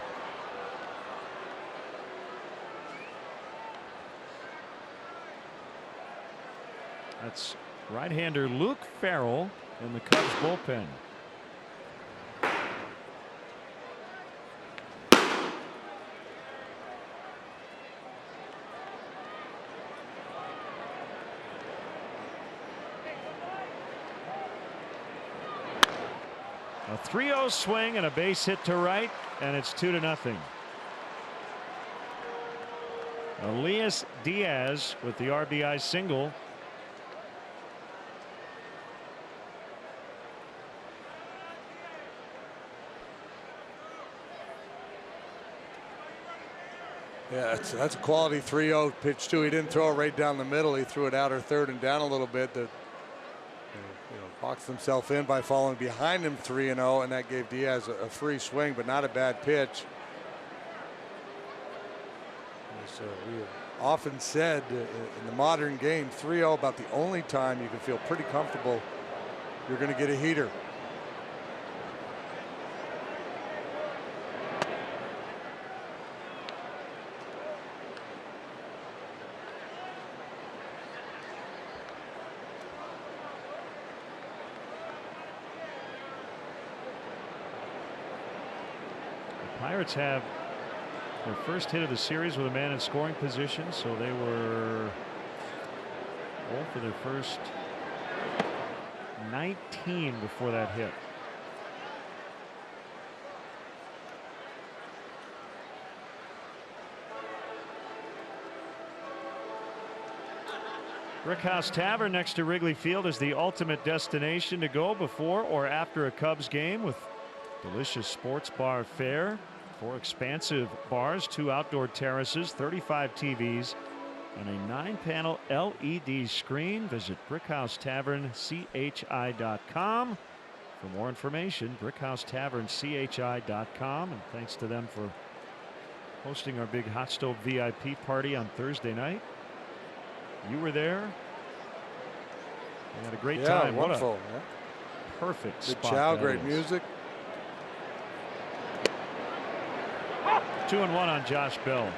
That's right-hander Luke Farrell in the Cubs bullpen. A 3-0 swing and a base hit to right, and it's 2-0. Elias Diaz with the RBI single. Yeah, that's a quality 3-0 pitch too. He didn't throw it right down the middle. He threw it out or third and down a little bit. That Boxed himself in by falling behind him 3-0, and that gave Diaz a free swing, but not a bad pitch. So we have often said in the modern game, 3-0 about the only time you can feel pretty comfortable you're going to get a heater. Pirates have their first hit of the series with a man in scoring position, so they were 0 for their first 19 before that hit. Brickhouse Tavern next to Wrigley Field is the ultimate destination to go before or after a Cubs game, with delicious sports bar fare, 4 expansive bars, 2 outdoor terraces, 35 TVs, and a 9-panel LED screen. Visit BrickhouseTavernCHI.com for more information. BrickhouseTavernCHI.com. And thanks to them for hosting our big hot stove VIP party on Thursday night. You were there. We had a great time. Wonderful. What a perfect Good spot. chow, that great is. music. 2-1 on Josh Bell.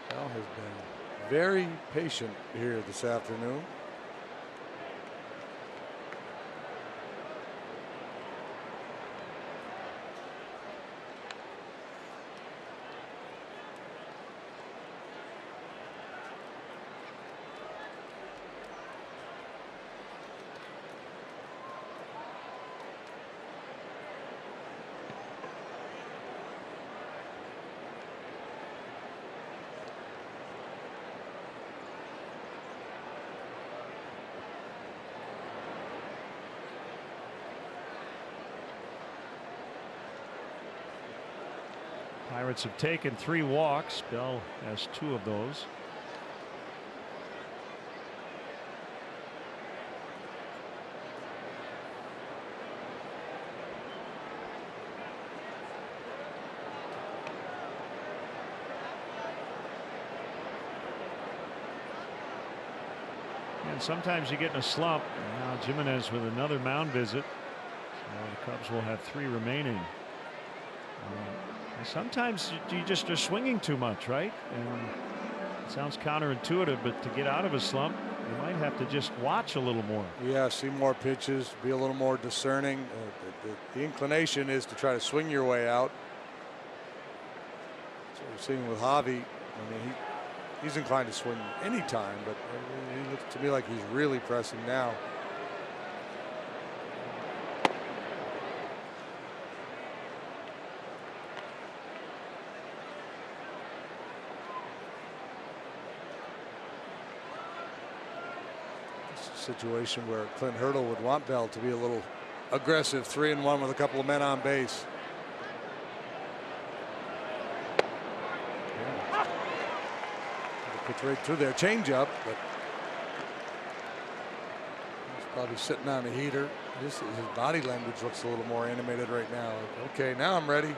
Bell has been very patient here this afternoon. Pirates have taken 3 walks. Bell has 2 of those. And sometimes you get in a slump. And now Jimenez with another mound visit. So the Cubs will have 3 remaining. Sometimes you just are swinging too much, right? And it sounds counterintuitive, but to get out of a slump, you might have to just watch a little more. Yeah, see more pitches, be a little more discerning. The inclination is to try to swing your way out. So we're seeing with Javi. I mean, he's inclined to swing anytime, but he looks to me like he's really pressing now. Situation where Clint Hurdle would want Bell to be a little aggressive. 3-1 with a couple of men on base. Yeah. Pitch right through there. Change up, but he's probably sitting on a heater. His body language looks a little more animated right now. Okay, now I'm ready.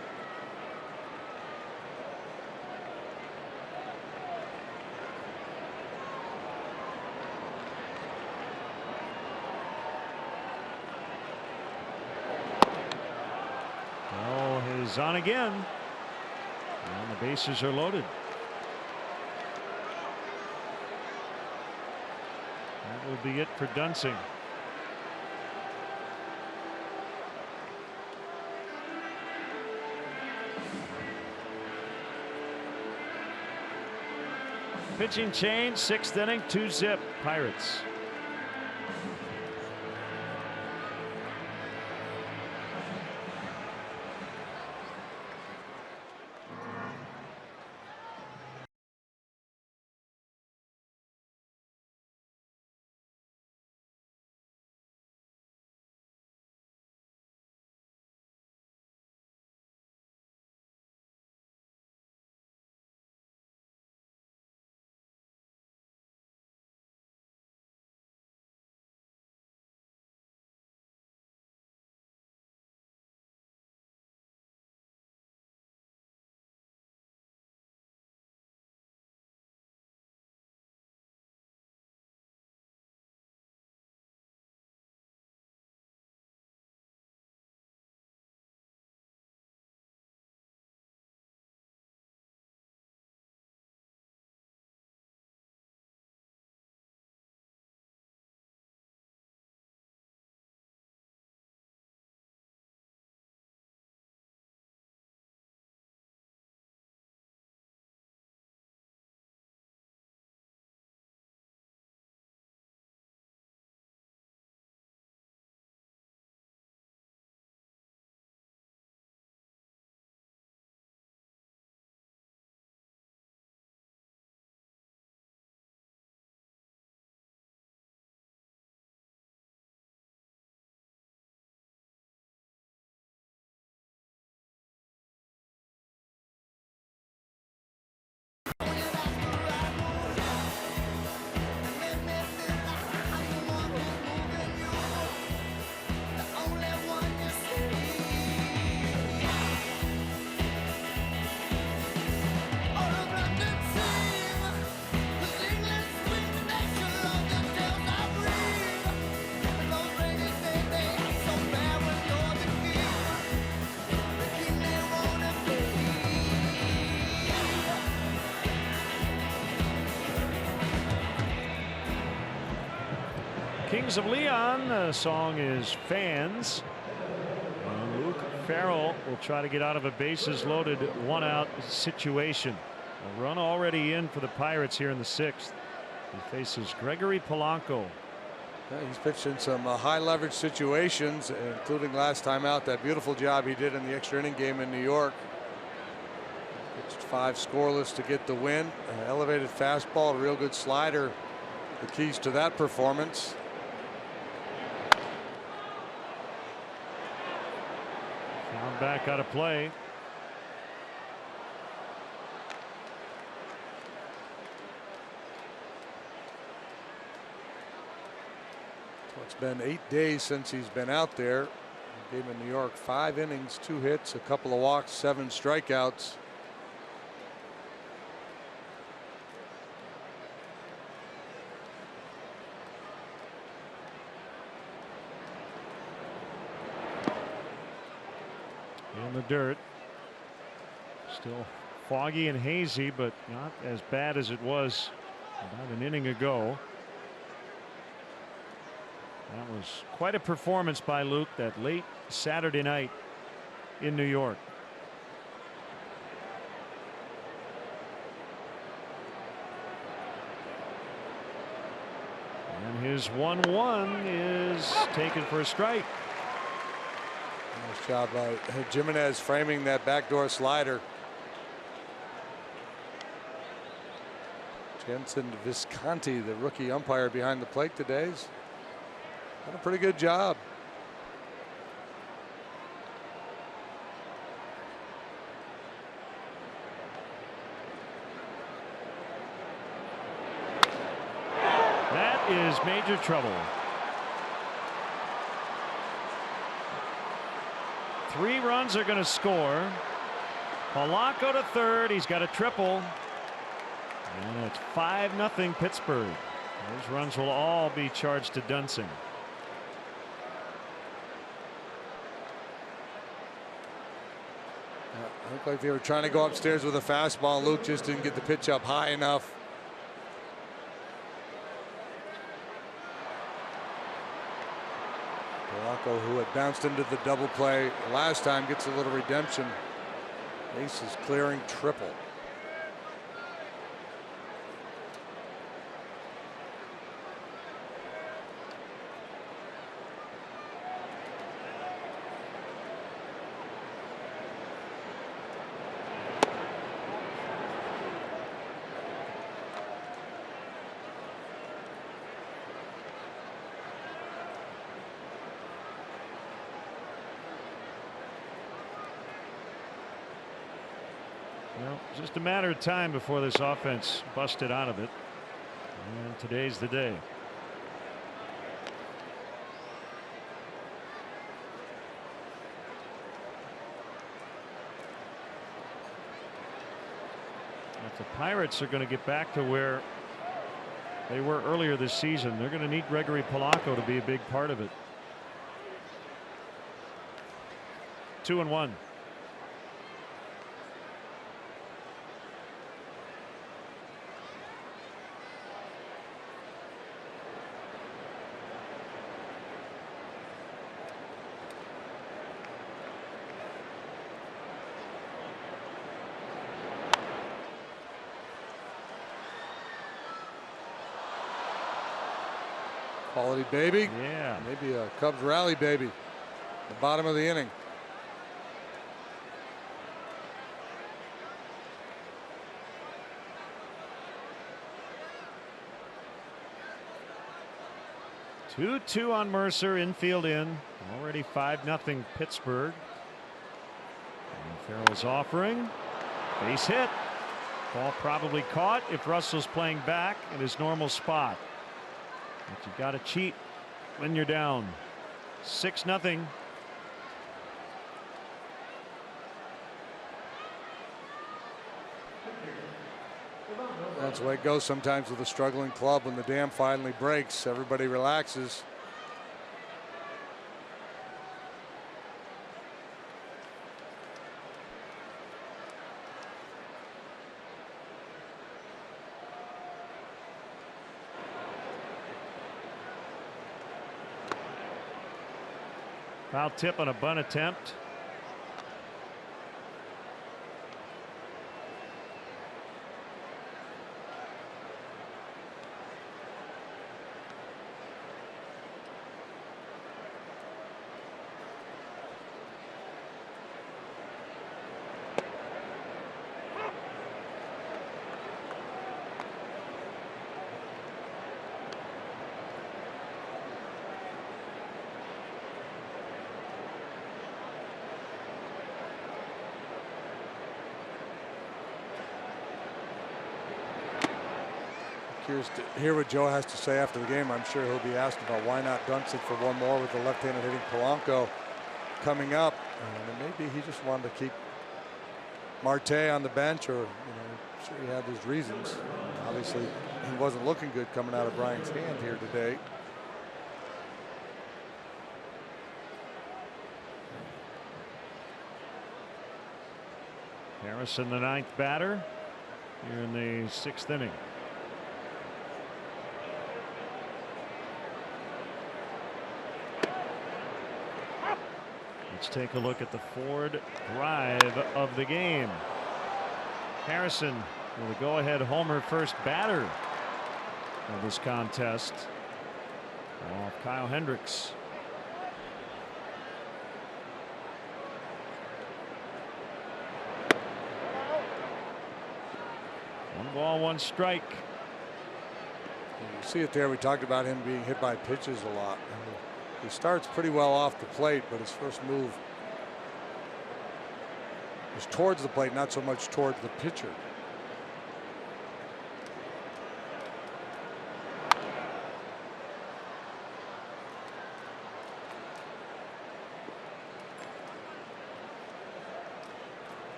On again, and the bases are loaded. That will be it for Dunsing. Pitching change, 6th inning, 2-zip Pirates. Kings of Leon. The song is Fans. And Luke Farrell will try to get out of a bases loaded 1-out situation. A run already in for the Pirates here in the 6th. He faces Gregory Polanco. Yeah, he's pitched in some high leverage situations, including last time out, that beautiful job he did in the extra inning game in New York. Pitched 5 scoreless to get the win. Elevated fastball, a real good slider. The keys to that performance. Found back out of play. It's been 8 days since he's been out there. Game in New York, 5 innings, 2 hits, a couple of walks, 7 strikeouts. In the dirt. Still foggy and hazy, but not as bad as it was about an inning ago. That was quite a performance by Luke that late Saturday night in New York. And his 1-1 is taken for a strike. Nice job by Jimenez framing that backdoor slider. Jensen Visconti, the rookie umpire behind the plate today, done a pretty good job. That is major trouble. 3 runs are going to score. Polanco to third. He's got a triple. And it's 5-0 Pittsburgh. Those runs will all be charged to Dunsing. Looked like they were trying to go upstairs with a fastball. Luke just didn't get the pitch up high enough. Polanco, who had bounced into the double play last time, gets a little redemption. Ace is clearing triple. Well, just a matter of time before this offense busted out of it. And today's the day. If the Pirates are going to get back to where they were earlier this season, they're going to need Gregory Polanco to be a big part of it. 2-1. Quality baby. Yeah. Maybe a Cubs rally baby. The bottom of the inning. Two on Mercer, infield in. Already 5-0 Pittsburgh. And Farrell's offering. Base hit. Ball probably caught if Russell's playing back in his normal spot. But you got to cheat when you're down 6-0. That's the way it goes sometimes with a struggling club. When the dam finally breaks, everybody relaxes. Foul tip on a bunt attempt. Curious to hear what Joe has to say after the game. I'm sure he'll be asked about why not Dunston for one more with the left-handed hitting Polanco coming up. And maybe he just wanted to keep Marte on the bench, or I'm sure he had his reasons. Obviously, he wasn't looking good coming out of Bryant's hand here today. Harrison, the 9th batter here in the 6th inning. Let's take a look at the Ford drive of the game. Harrison with a go-ahead homer, first batter of this contest off Kyle Hendricks. One ball, one strike. You see it there. We talked about him being hit by pitches a lot. He starts pretty well off the plate, but his first move is towards the plate, not so much towards the pitcher.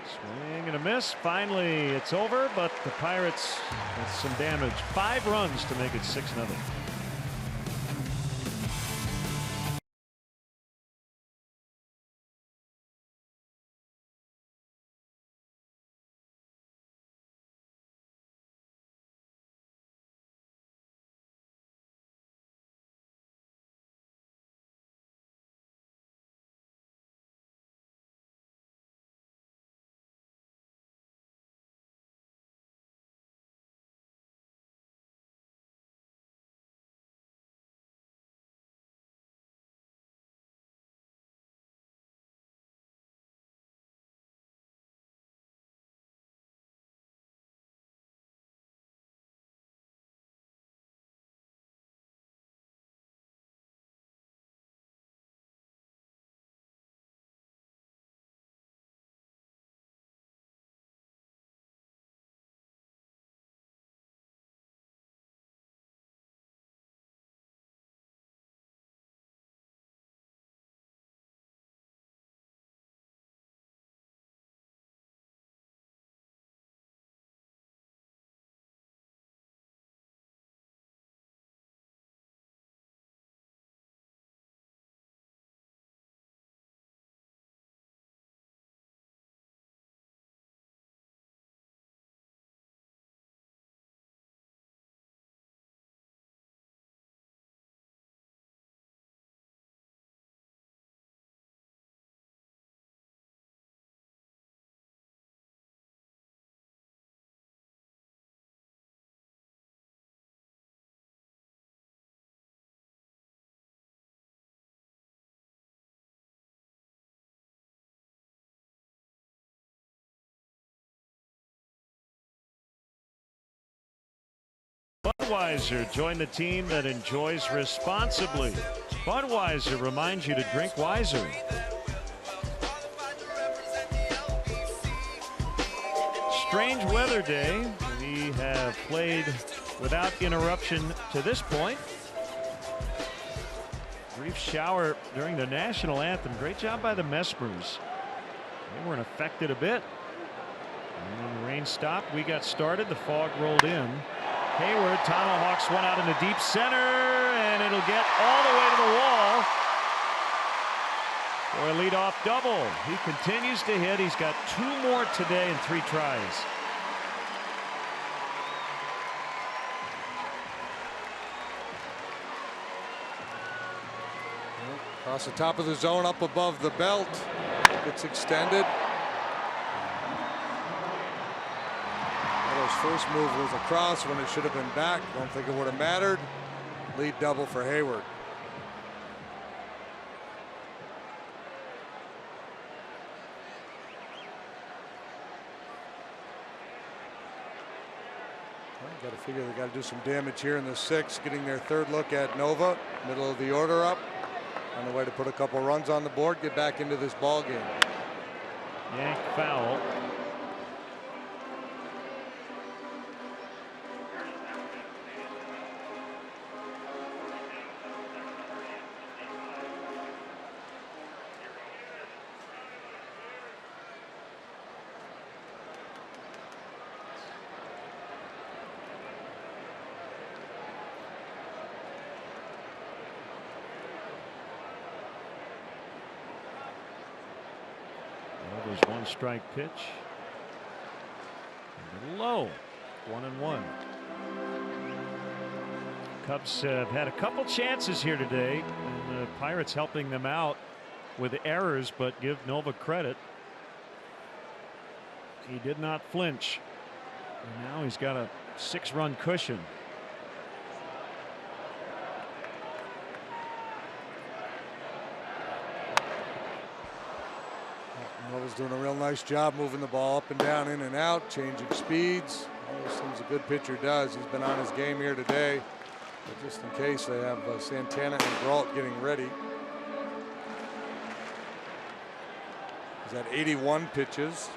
Swing and a miss. Finally, it's over, but the Pirates with some damage. 5 runs to make it 6-0. Budweiser, join the team that enjoys responsibly. Budweiser reminds you to drink wiser. Strange weather day. We have played without interruption to this point. Brief shower during the national anthem. Great job by the Mesmers. They weren't affected a bit. And when the rain stopped, we got started. The fog rolled in. Hayward tomahawks one out in the deep center, and it'll get all the way to the wall for a leadoff double. He continues to hit. He's got 2 more today in 3 tries. Across the top of the zone, up above the belt. Gets extended. His first move was across when it should have been back. Don't think it would have mattered. Lead double for Hayward. Got to figure they got to do some damage here in the 6th, getting their 3rd look at Nova. Middle of the order up. On the way to put a couple runs on the board, get back into this ball game. Yank foul. There's 1 strike pitch. Low. 1-1. Cubs have had a couple chances here today, and the Pirates helping them out with errors, but give Nova credit. He did not flinch. And now he's got a 6-run cushion. Nova's doing a real nice job moving the ball up and down, in and out, changing speeds. All those things a good pitcher does. He's been on his game here today. But just in case, they have Santana and Brault getting ready. He's had 81 pitches.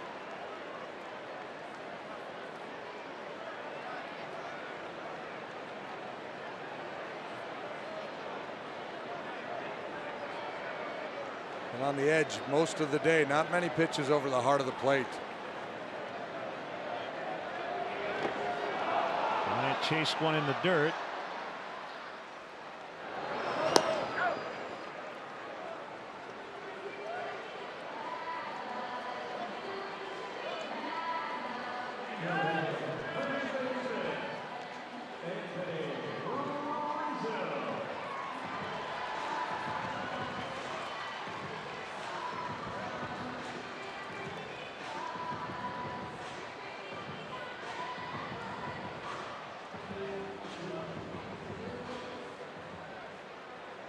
And on the edge most of the day, not many pitches over the heart of the plate. Bryant chased one in the dirt.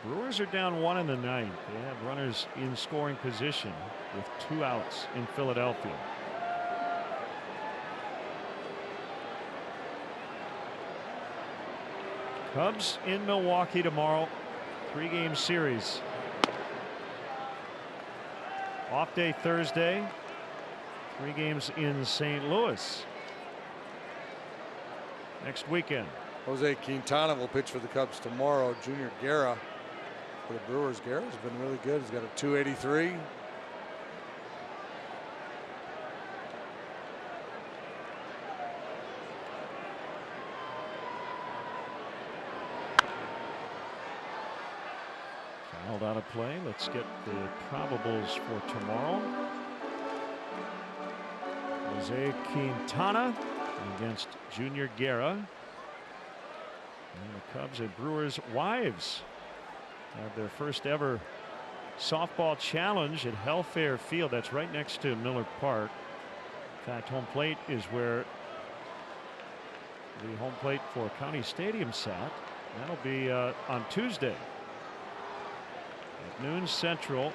Brewers are down 1 in the 9th. They have runners in scoring position with 2 outs in Philadelphia. Cubs in Milwaukee tomorrow. 3-game series. Off day Thursday. 3 games in St. Louis next weekend. Jose Quintana will pitch for the Cubs tomorrow. Junior Guerra for the Brewers. Guerra's been really good. He's got a 283. Fouled out of play. Let's get the probables for tomorrow. Jose Quintana against Junior Guerra. And the Cubs and Brewers wives have their first ever softball challenge at Hellfair Field. That's right next to Miller Park. In fact, home plate is where the home plate for County Stadium sat. That'll be on Tuesday at noon Central.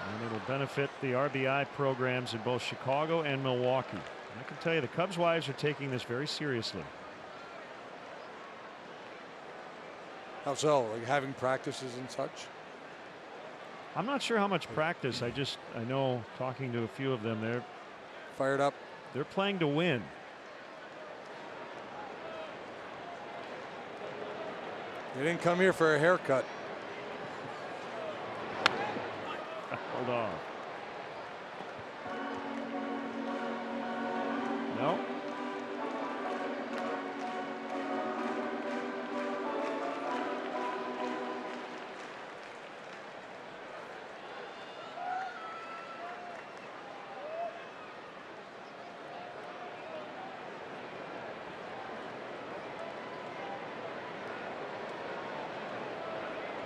And it'll benefit the RBI programs in both Chicago and Milwaukee. I can tell you the Cubs wives are taking this very seriously. How so? Like having practices and such? I'm not sure how much practice. I know talking to a few of them, they're fired up. They're playing to win. They didn't come here for a haircut. Hold on. No.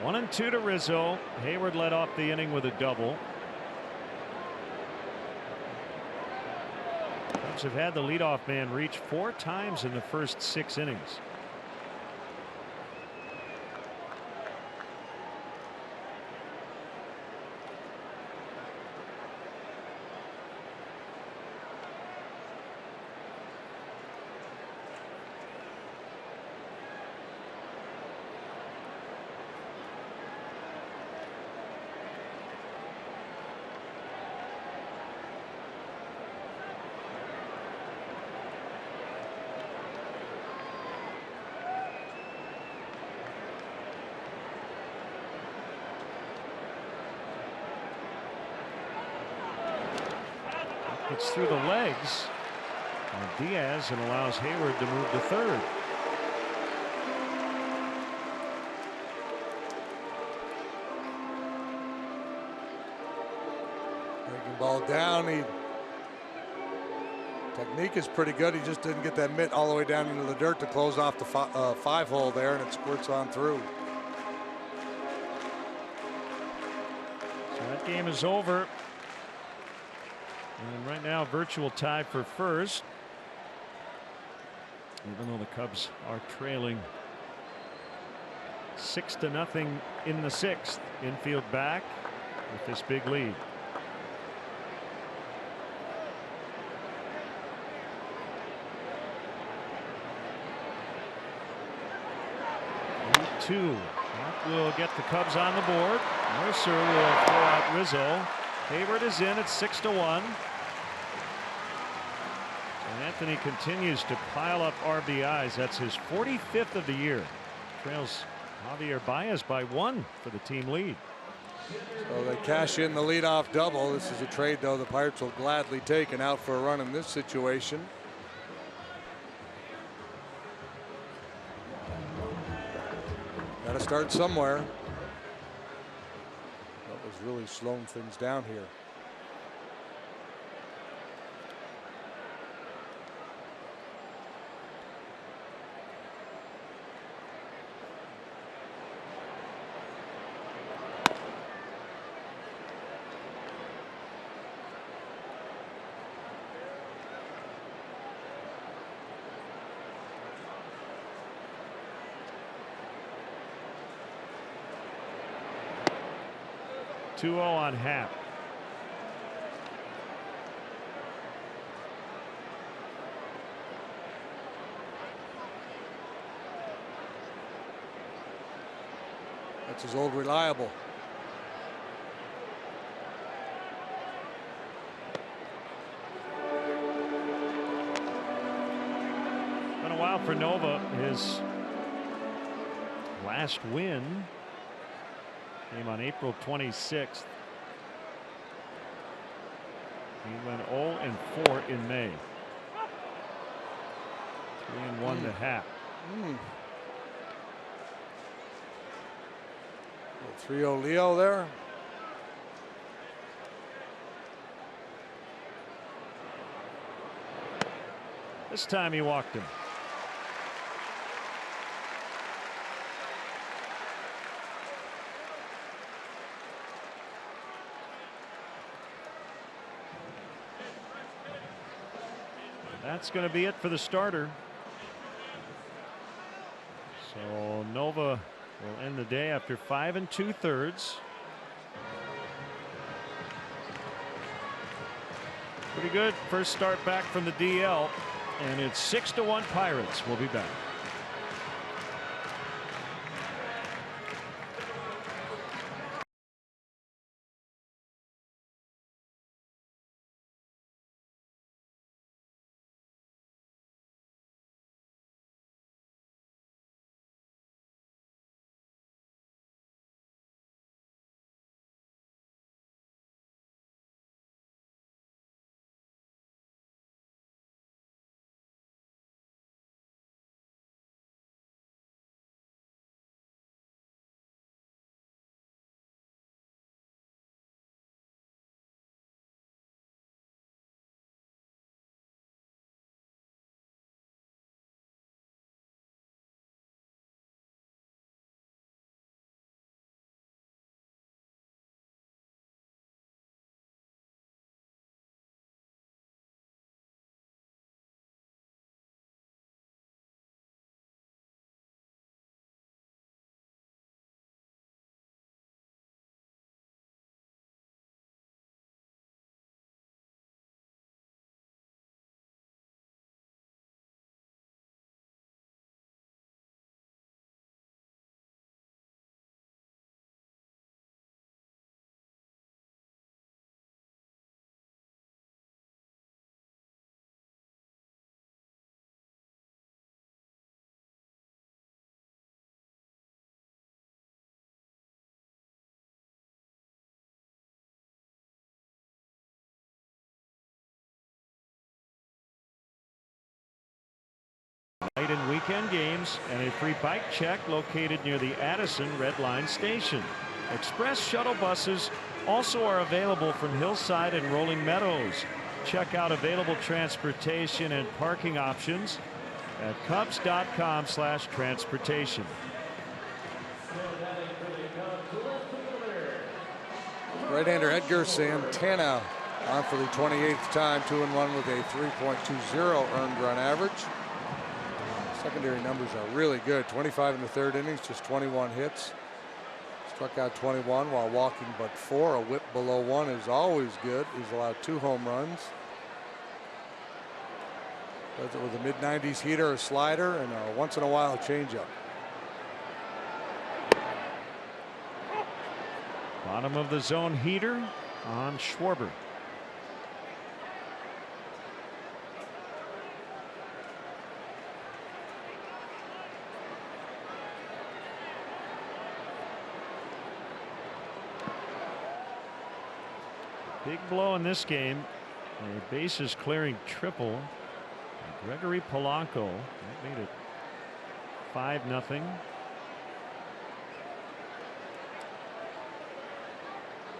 One and two to Rizzo. Hayward led off the inning with a double. Cubs have had the leadoff man reach 4 times in the first 6 innings. It's through the legs of Diaz and allows Hayward to move to third. Breaking ball down. Technique is pretty good. He just didn't get that mitt all the way down into the dirt to close off the 5-hole there, and it squirts on through. So that game is over. And right now, virtual tie for first. Even though the Cubs are trailing 6-0 in the 6th. Infield back with this big lead. Two. That will get the Cubs on the board. Mercer will throw out Rizzo. Hayward is in at 6-1. And Anthony continues to pile up RBIs. That's his 45th of the year. Trails Javier Baez by 1 for the team lead. So they cash in the leadoff double. This is a trade, though, the Pirates will gladly take, and out for a run in this situation. Got to start somewhere. That was really slowing things down here. Two 0 on Happ. That's his old reliable. Been a while for Nova. His last win came on April 26th. He went 0-4 in May. 3-1 to Happ. 3-0 Leo there. This time he walked him. That's going to be it for the starter. So Nova will end the day after 5 2/3. Pretty good first start back from the DL, and it's 6-1 Pirates. We'll be back. night and weekend games, and a free bike check located near the Addison Red Line Station. Express shuttle buses also are available from Hillside and Rolling Meadows. Check out available transportation and parking options at Cubs.com/transportation. Right-hander Edgar Santana on for the 28th time, 2-1 with a 3.20 earned run average. Secondary numbers are really good. 25 in the third innings, just 21 hits. Struck out 21 while walking but 4. A whip below 1 is always good. He's allowed 2 home runs. Does it with a mid-90s heater, a slider, and a once in a while a changeup. Bottom of the zone heater on Schwarber. Big blow in this game. A bases clearing triple. Gregory Polanco. That made it 5-0.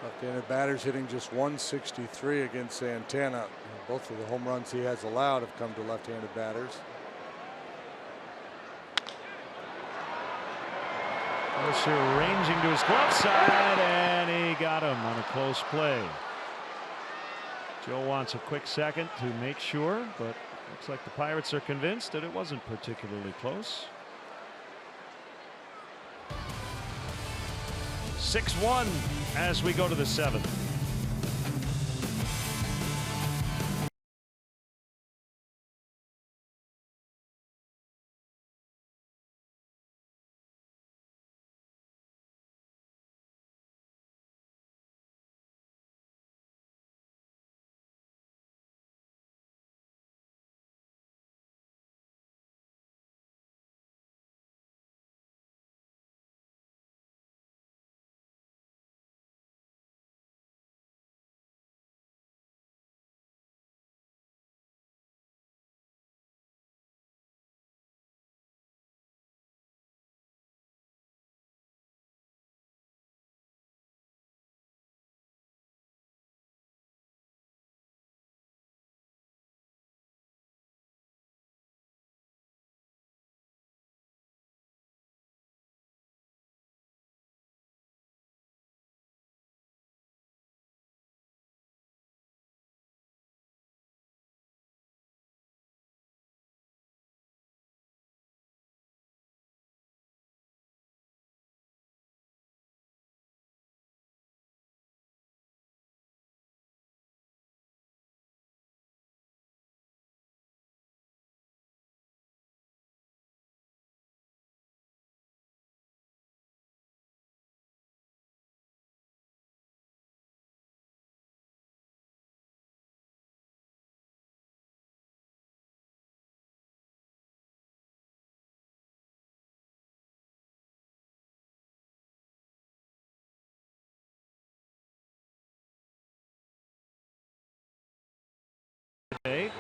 Left-handed batters hitting just 163 against Santana. Both of the home runs he has allowed have come to left-handed batters. Mercer ranging to his glove side, and he got him on a close play. Joe wants a quick second to make sure, but looks like the Pirates are convinced that it wasn't particularly close. 6-1 as we go to the 7th.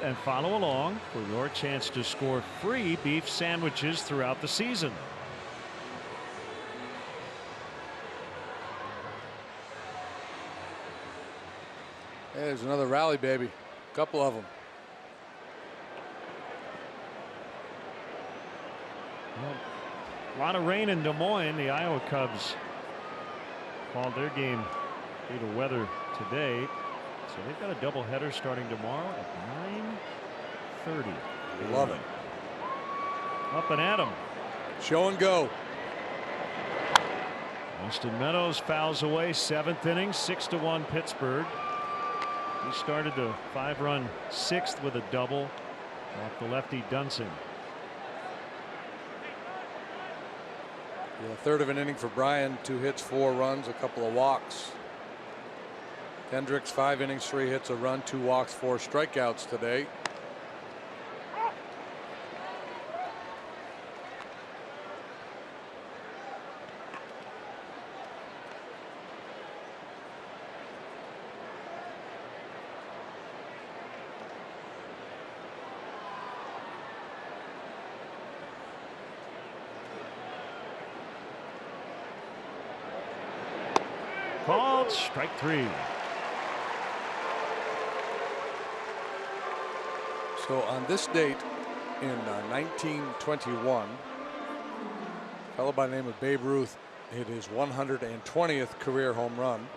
And follow along for your chance to score free beef sandwiches throughout the season. There's another rally, baby. A couple of them. Well, a lot of rain in Des Moines. The Iowa Cubs called their game due to weather today. So they've got a doubleheader starting tomorrow at 9:30. Love it. Up and at 'em. Show and go. Austin Meadows fouls away, 7th inning, 6-1 Pittsburgh. He started the 5-run 6th with a double off the lefty Dunsing. Yeah, third of an inning for Bryan. 2 hits, 4 runs, a couple of walks. Hendricks, 5 innings, 3 hits, a run, 2 walks, 4 strikeouts today. called. Strike 3. So on this date in 1921, a fellow by the name of Babe Ruth hit his 120th career home run.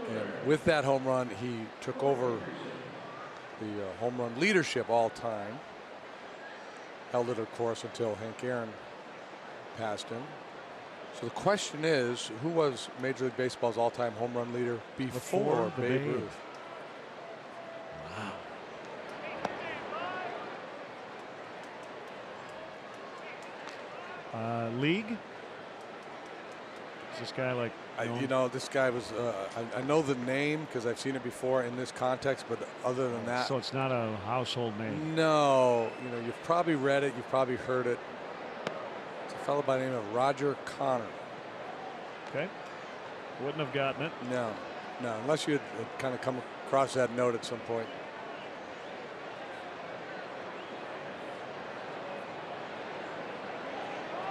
And with that home run, he took over the home run leadership all time. Held it, of course, until Hank Aaron passed him. So the question is, who was Major League Baseball's all-time home run leader before Babe Ruth? League? Is this guy like? You know, this guy was. I know the name because I've seen it before in this context, but other than that, So it's not a household name. no. You know, you've probably read it, you've probably heard it. It's a fellow by the name of Roger Connor. Okay. Wouldn't have gotten it. No, unless you had kind of come across that note at some point.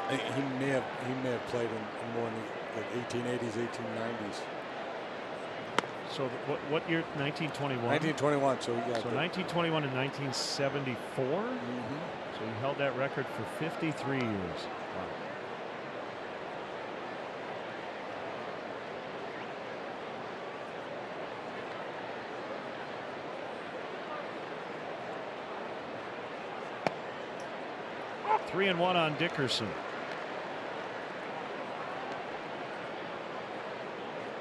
He may have played in more in the 1880s, 1890s. So what year? 1921. 1921. So yeah. So 1921 and 1974. So he held that record for 53 years. Wow. Three and one on Dickerson.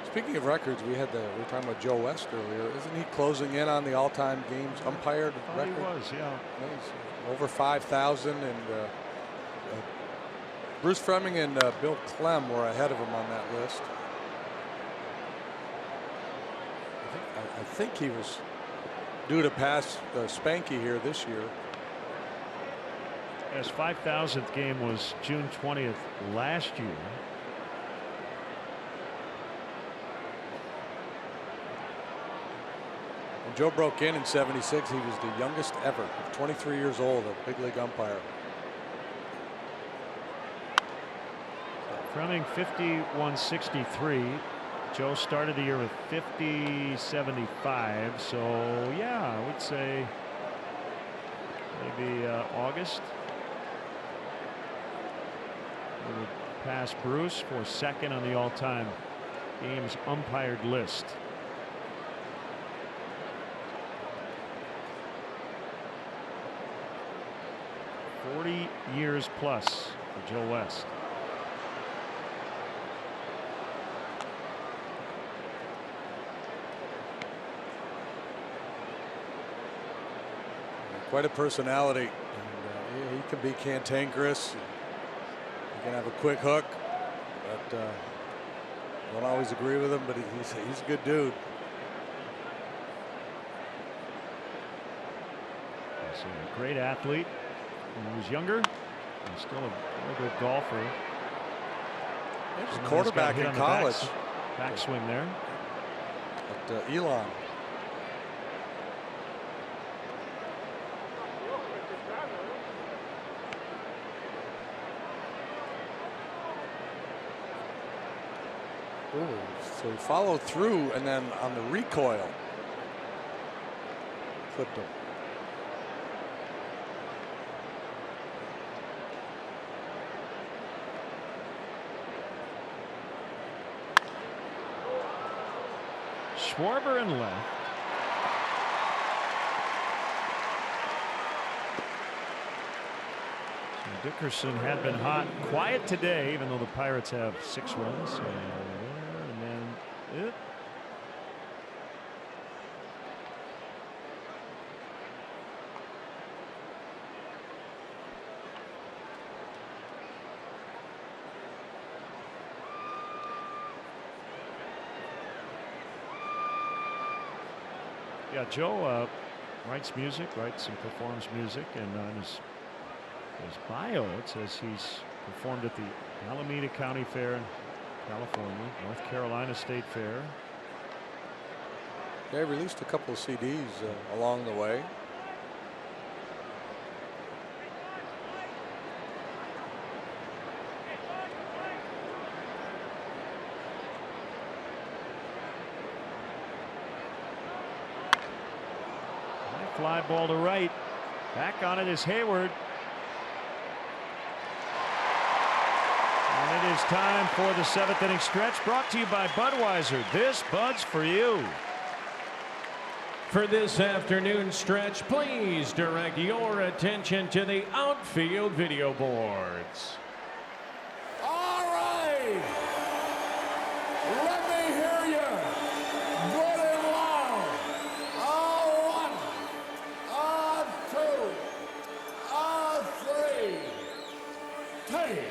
Speaking of records, we were talking about Joe West earlier. Isn't he closing in on the all-time games umpired record? He was, yeah. He's over 5,000, and Bruce Fleming and Bill Clem were ahead of him on that list. I think he was due to pass Spanky here this year. His 5,000th game was June 20th last year. When Joe broke in '76, he was the youngest ever, 23 years old, a big league umpire. Fleming 51.63. Joe started the year with 50.75. So yeah, I would say maybe August. He would pass Bruce for second on the all-time games umpired list. "40 years plus for Joe West." Quite a personality. And, he can be cantankerous. He can have a quick hook, but don't always agree with him. But he's a good dude. So a great athlete when he was younger. And still a very good golfer. He was a quarterback in college. Backswing there. At Elon. Ooh, so he followed through, and then on the recoil, clipped him. Schwarber and left. So Dickerson had been hot, quiet today, even though the Pirates have 6 runs. So and then yeah, Joe writes music, writes and performs music, and on his bio it says he's performed at the Alameda County Fair in California, North Carolina State Fair. They released a couple of CDs along the way. fly ball to right. Back on it is Hayward. And it is time for the 7th inning stretch, brought to you by Budweiser. This Bud's for you. For this afternoon stretch, please direct your attention to the outfield video boards. All right. Let me hear you. Good and loud. A 1, a 2, a 3. Take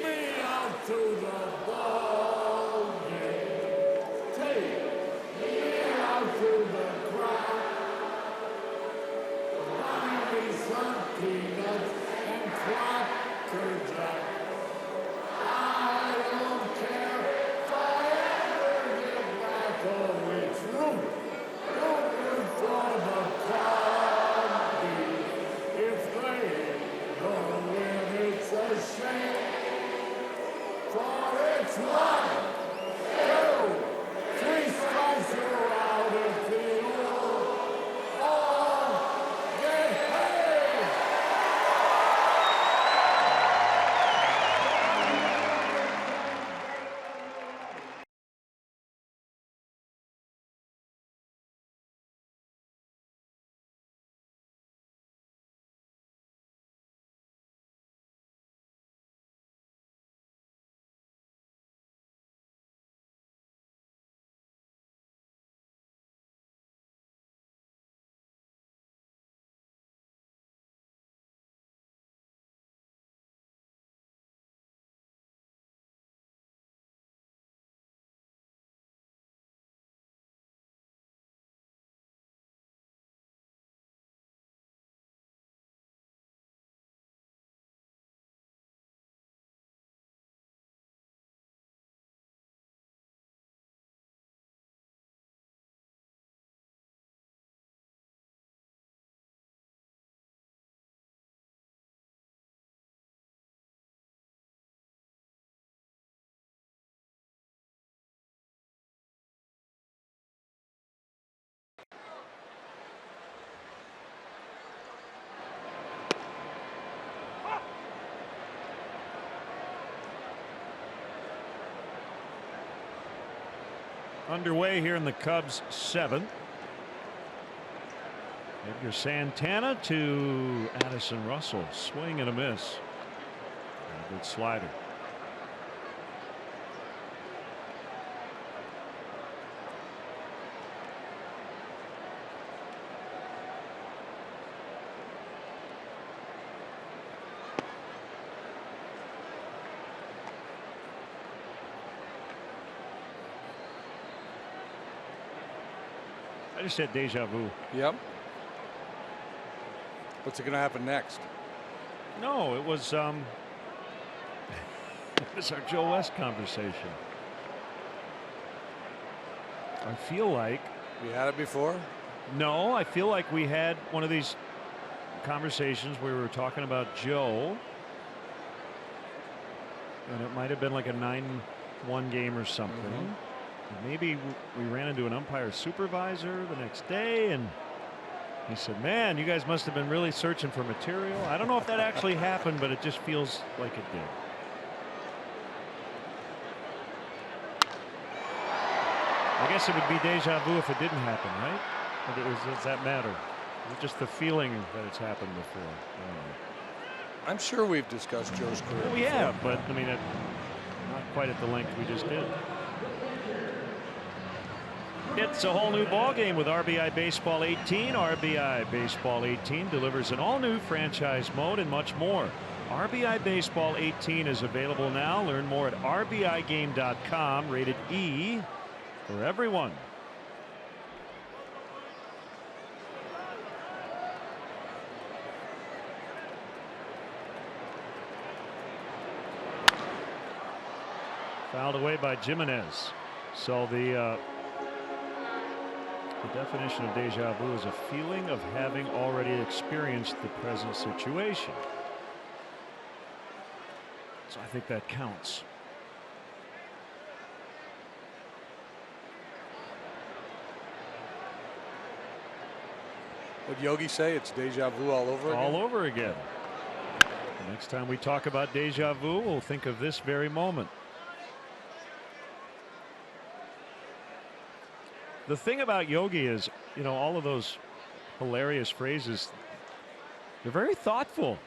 me out to the ball game. Take me out to the some peanuts and Cracker Jack. I don't care if I ever get back on its room. Looking for the Cubbies. If they don't win, it's a shame. For it's 1, 2, 3 strikes you're out of field. Underway here in the Cubs 7th. Edgar Santana to Addison Russell. Swing and a miss. And a good slider. I just said deja vu. Yep. What's going to happen next? No, it was it was our Joe West conversation. I feel like We had it before. no, I feel like we had one of these conversations where we were talking about Joe, and it might have been like a 9-1 game or something. Maybe we ran into an umpire supervisor the next day, and he said, man, you guys must have been really searching for material. I don't know if that actually happened, but it just feels like it did. I guess it would be deja vu if it didn't happen, right? Or does that matter? Is it just the feeling that it's happened before? I don't know. I'm sure we've discussed Joe's career. Well, yeah, but I mean, not quite at the length we just did. It's a whole new ball game with RBI Baseball 18. RBI Baseball 18 delivers an all-new franchise mode and much more. RBI Baseball 18 is available now. Learn more at rbigame.com. Rated E for everyone. Fouled away by Jimenez. So the definition of deja vu is a feeling of having already experienced the present situation. So I think that counts. What'd Yogi say? It's deja vu all over again? All over again. The next time we talk about deja vu, we'll think of this very moment. The thing about Yogi is, you know, all of those hilarious phrases, they're very thoughtful.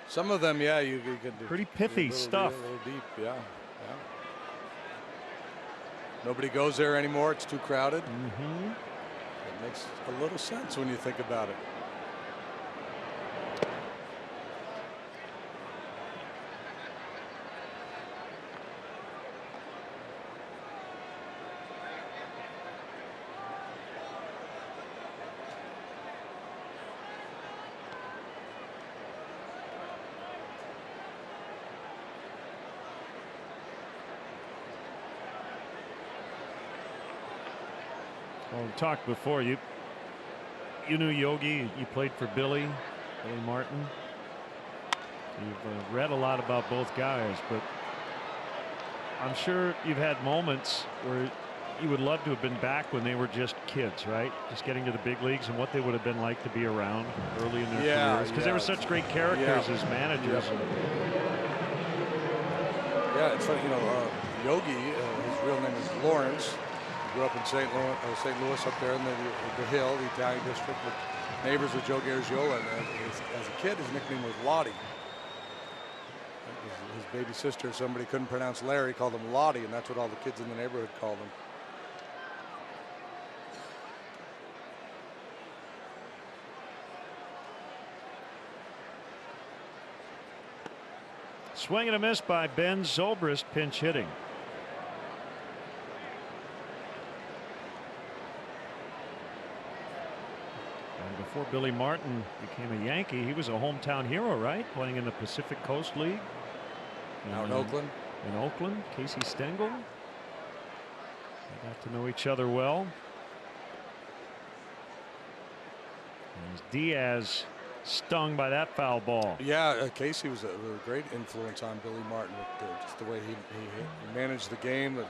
Some of them, yeah, you can do. Pretty pithy stuff. A little deep, yeah. Nobody goes there anymore. It's too crowded. Mm-hmm. It makes a little sense when you think about it. Well, we talked before. You knew Yogi. You played for Billy Martin. You've read a lot about both guys, but I'm sure you've had moments where you would love to have been back when they were just kids, right? Just getting to the big leagues and what they would have been like to be around early in their careers, because they were such great characters as managers. Yeah, it's funny, you know, Yogi, his real name is Lawrence. Grew up in St. Louis up there in the Hill, the Italian district, with neighbors with Joe Garagiola. And as a kid, his nickname was Lottie. His baby sister, somebody couldn't pronounce Larry, called him Lottie, and that's what all the kids in the neighborhood called him. Swing and a miss by Ben Zobrist, pinch hitting. Before Billy Martin became a Yankee, he was a hometown hero, right? Playing in the Pacific Coast League. Out in Oakland. In Oakland, Casey Stengel. They got to know each other well. As Diaz stung by that foul ball. Yeah, Casey was a great influence on Billy Martin with just the way he managed the game, and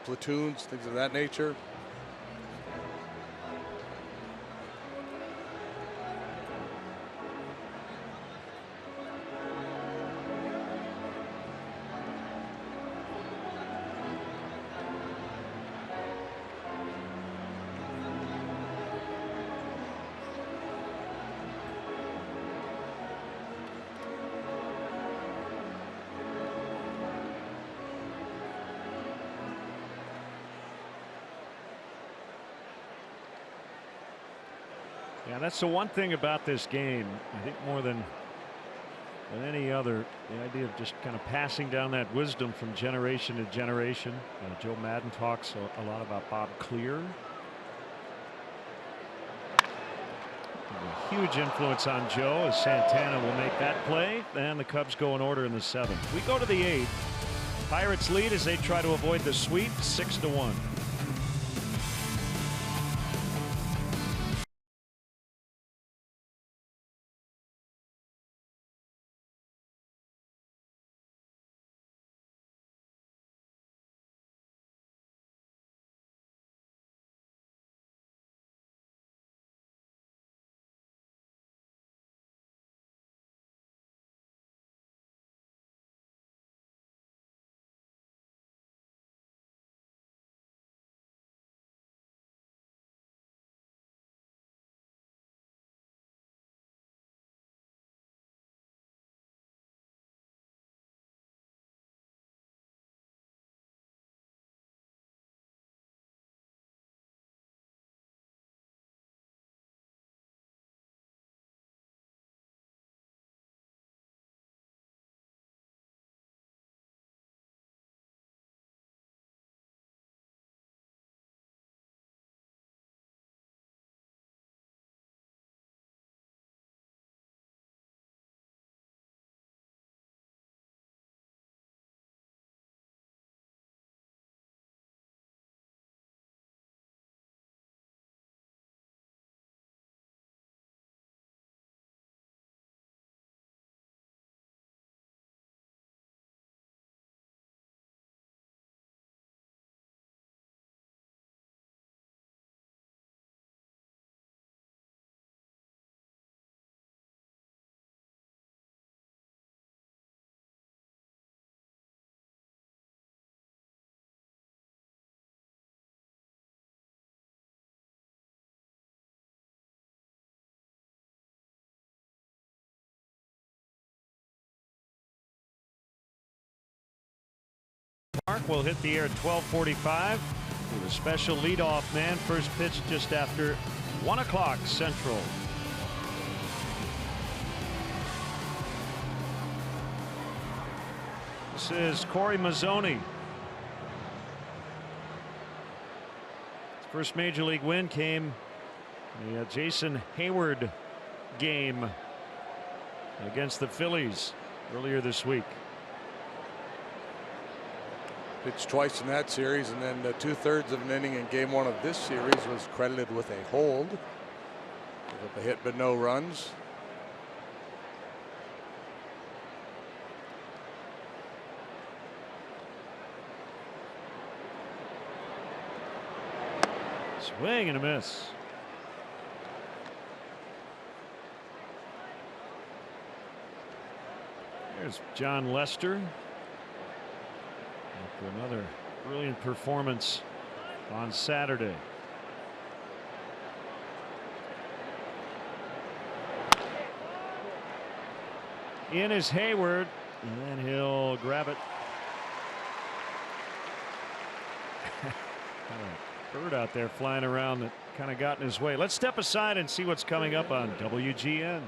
platoons, things of that nature. Yeah, that's the one thing about this game, I think more than any other, the idea of just kind of passing down that wisdom from generation to generation. Joe Maddon talks a lot about Bob Clear. A huge influence on Joe, as Santana will make that play, and the Cubs go in order in the 7th. We go to the 8th. Pirates lead as they try to avoid the sweep, 6-1. Mark will hit the air at 12:45 with a special leadoff man. First pitch just after 1 o'clock Central. This is Corey Mazzoni. His first major league win came in the Jason Hayward game against the Phillies earlier this week. Pitched twice in that series, and then 2/3 of an inning in game 1 of this series was credited with a hold. Gave up a hit but no runs. Swing and a miss. There's John Lester after another brilliant performance on Saturday. In is Hayward, and he'll grab it. Bird out there flying around that kind of got in his way. Let's step aside and see what's coming up on WGN.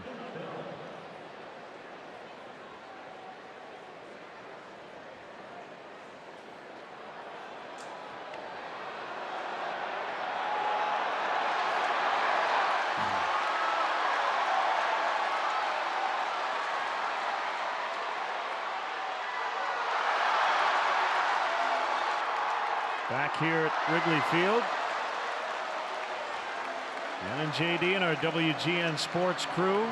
Back here at Wrigley Field. Ken and JD and our WGN Sports crew.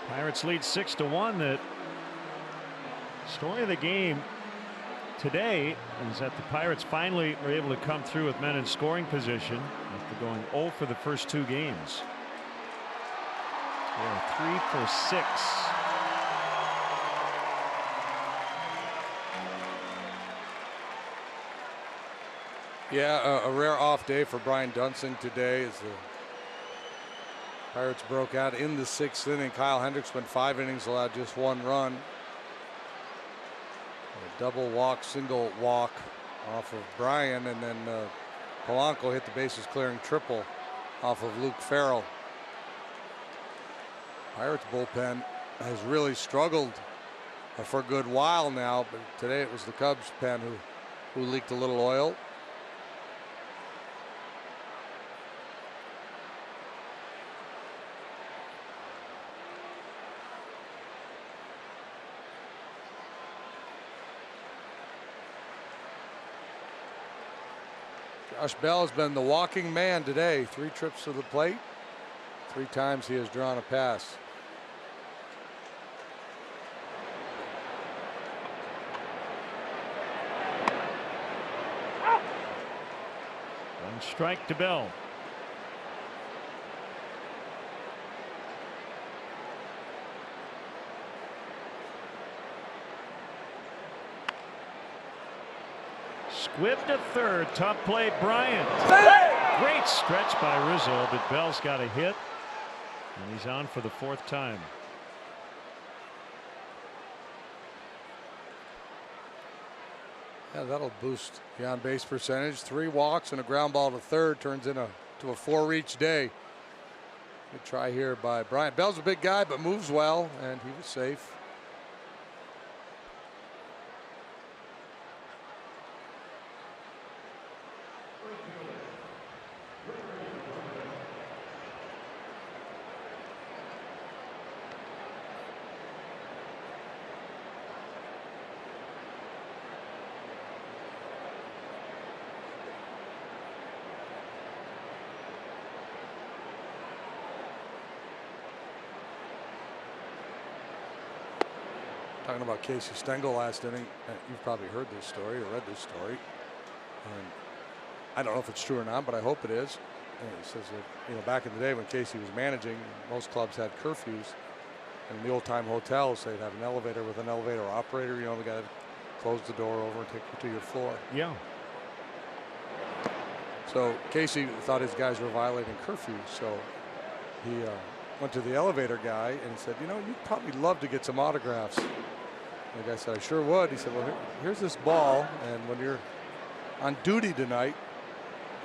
Pirates lead 6-1. The story of the game today is that the Pirates finally were able to come through with men in scoring position after going 0 for the first 2 games. They are 3 for 6. Yeah, a rare off day for Brian Dunston today as the Pirates broke out in the 6th inning. Kyle Hendricks went 5 innings, allowed just 1 run. A double walk, single walk off of Brian, and then Polanco hit the bases clearing triple off of Luke Farrell. Pirates bullpen has really struggled for a good while now, but today it was the Cubs pen who leaked a little oil. Josh Bell has been the walking man today. 3 trips to the plate. 3 times he has drawn a pass. One strike to Bell. Squibbed to third. Tough play, Bryant. Great stretch by Rizzo, but Bell's got a hit, and he's on for the 4th time. Yeah, that'll boost the on-base percentage. 3 walks and a ground ball to third turns into a 4-reach day. Good try here by Bryant. Bell's a big guy, but moves well, and he was safe. Talking about Casey Stengel last inning, you've probably heard this story or read this story. And I don't know if it's true or not, but I hope it is. And it says that, back in the day when Casey was managing, most clubs had curfews. And in the old-time hotels, they'd have an elevator with an elevator operator. The guy close the door over and take you to your floor. Yeah. So Casey thought his guys were violating curfew, so he went to the elevator guy and said, you know, you'd probably love to get some autographs. And the guy said, I sure would. He said, well, here's this ball, and when you're on duty tonight,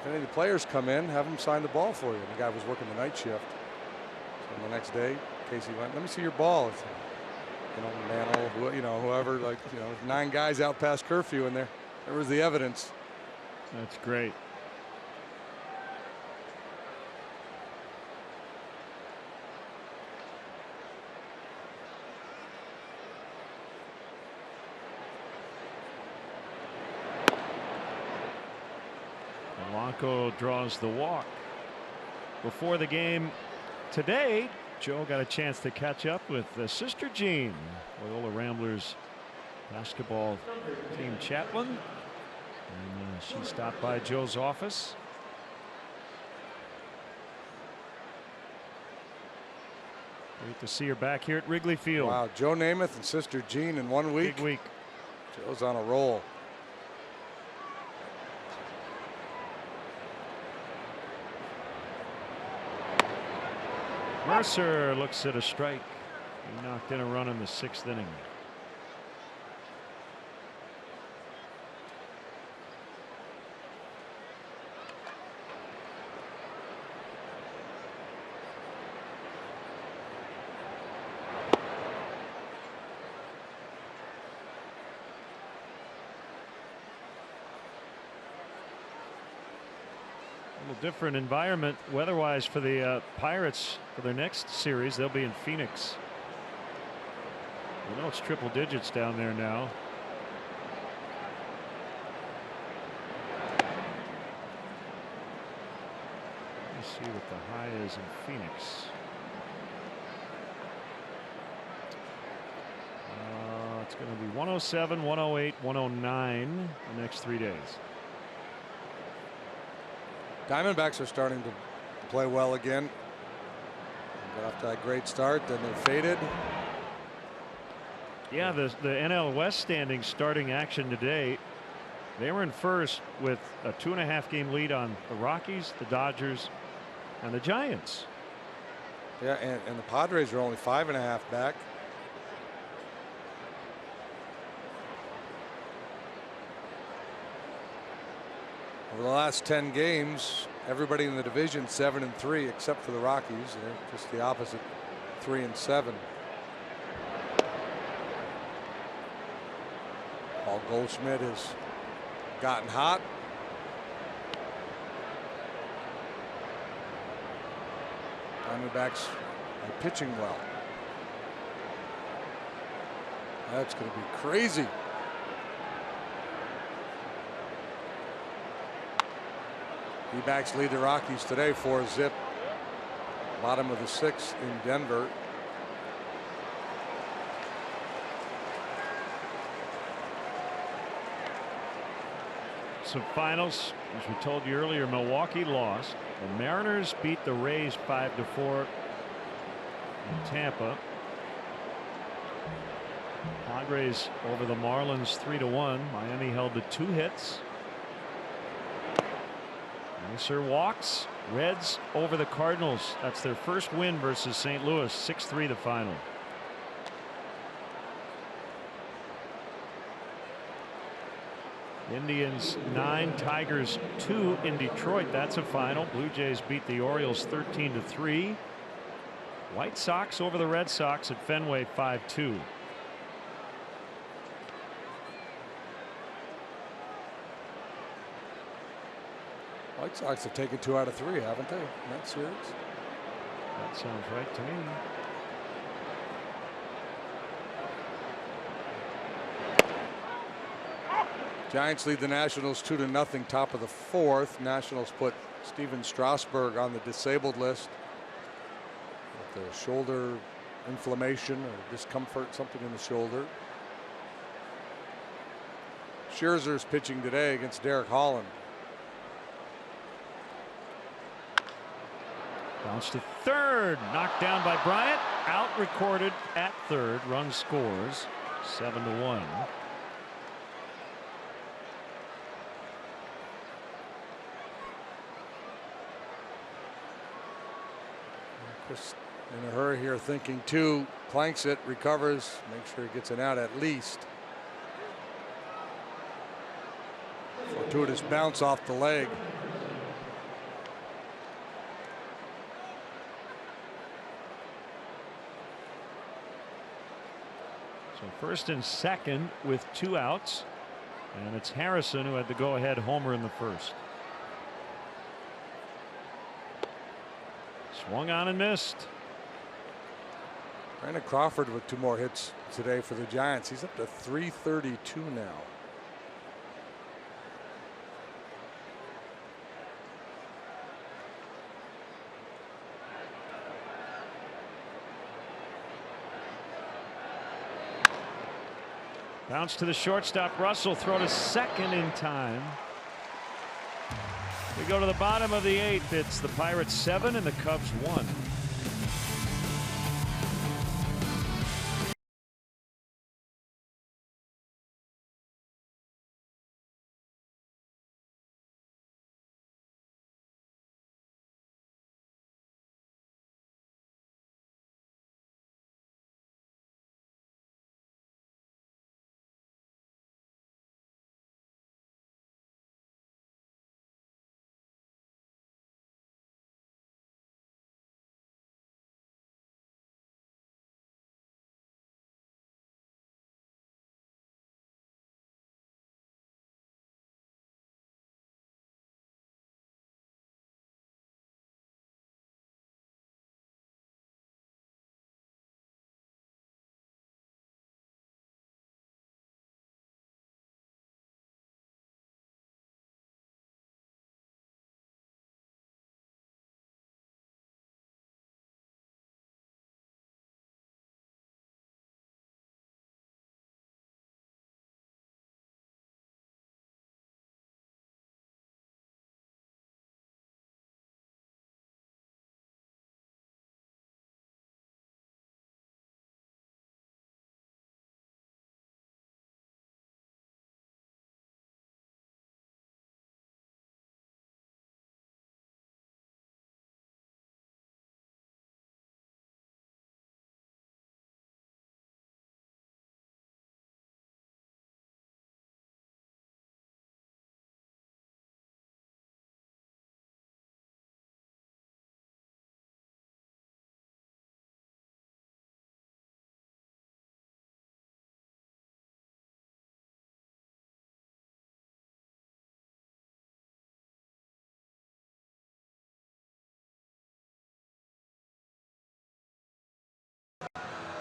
if any of the players come in, have them sign the ball for you. And the guy was working the night shift. So the next day, Casey went, let me see your ball. Said, you know, Mantle, you know, whoever, like, you know, 9 guys out past curfew, and there was the evidence. That's great. Blanco draws the walk. Before the game today, Joe got a chance to catch up with Sister Jean, Loyola Ramblers basketball team chaplain. And she stopped by Joe's office. Great to see her back here at Wrigley Field. Wow, Joe Namath and Sister Jean in 1 week. Big week. Joe's on a roll. Mercer looks at a strike. He knocked in a run in the 6th inning. Different environment weather-wise for the Pirates for their next series. They'll be in Phoenix. You know it's triple digits down there now. Let's see what the high is in Phoenix. It's going to be 107, 108, 109 the next 3 days. Diamondbacks are starting to play well again. Got off to that great start, then they faded. Yeah, the NL West standings starting action today. They were in first with a 2.5 game lead on the Rockies, the Dodgers, and the Giants. Yeah, and the Padres are only 5.5 back. Over the last 10 games, everybody in the division 7-3 except for the Rockies. They're just the opposite, 3-7. Paul Goldschmidt has gotten hot. Diamondbacks are pitching well. That's going to be crazy. D-backs lead the Rockies today 4-0. Bottom of the 6th in Denver. Some finals, as we told you earlier, Milwaukee lost. The Mariners beat the Rays 5-4 in Tampa. Padres over the Marlins 3-1. Miami held to 2 hits. Mercer walks. Reds over the Cardinals. That's their first win versus St. Louis. 6-3 the final. Indians 9, Tigers 2 in Detroit. That's a final. Blue Jays beat the Orioles 13-3. White Sox over the Red Sox at Fenway 5-2. White Sox have taken 2 out of 3, haven't they, in that series? That sounds right to me. Giants lead the Nationals 2-0, top of the 4th. Nationals put Steven Strasburg on the disabled list with the shoulder inflammation or discomfort, something in the shoulder. Scherzer's pitching today against Derek Holland. Bounce to third, knocked down by Bryant. Out recorded at third. Run scores 7-1. Just in a hurry here, thinking two, planks it, recovers, makes sure he gets an out at least. Fortuitous bounce off the leg. So first and second with 2 outs, and it's Harrison who had the go-ahead homer in the first. Swung on and missed. Brandon Crawford with 2 more hits today for the Giants. He's up to 332 now. Bounce to the shortstop. Russell throw to second in time. We go to the bottom of the 8th. It's the Pirates 7 and the Cubs 1.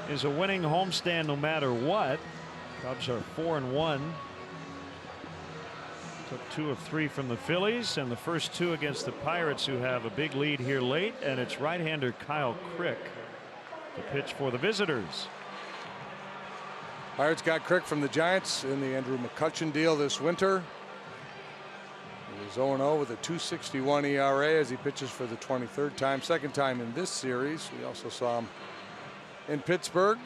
Is a winning homestand no matter what. Cubs are 4-1. Took 2 of 3 from the Phillies, and the first 2 against the Pirates, who have a big lead here late, and it's right-hander Kyle Crick to pitch for the visitors. Pirates got Crick from the Giants in the Andrew McCutchen deal this winter. He was 0-0 with a 2.61 ERA as he pitches for the 23rd time, second time in this series. We also saw him in Pittsburgh.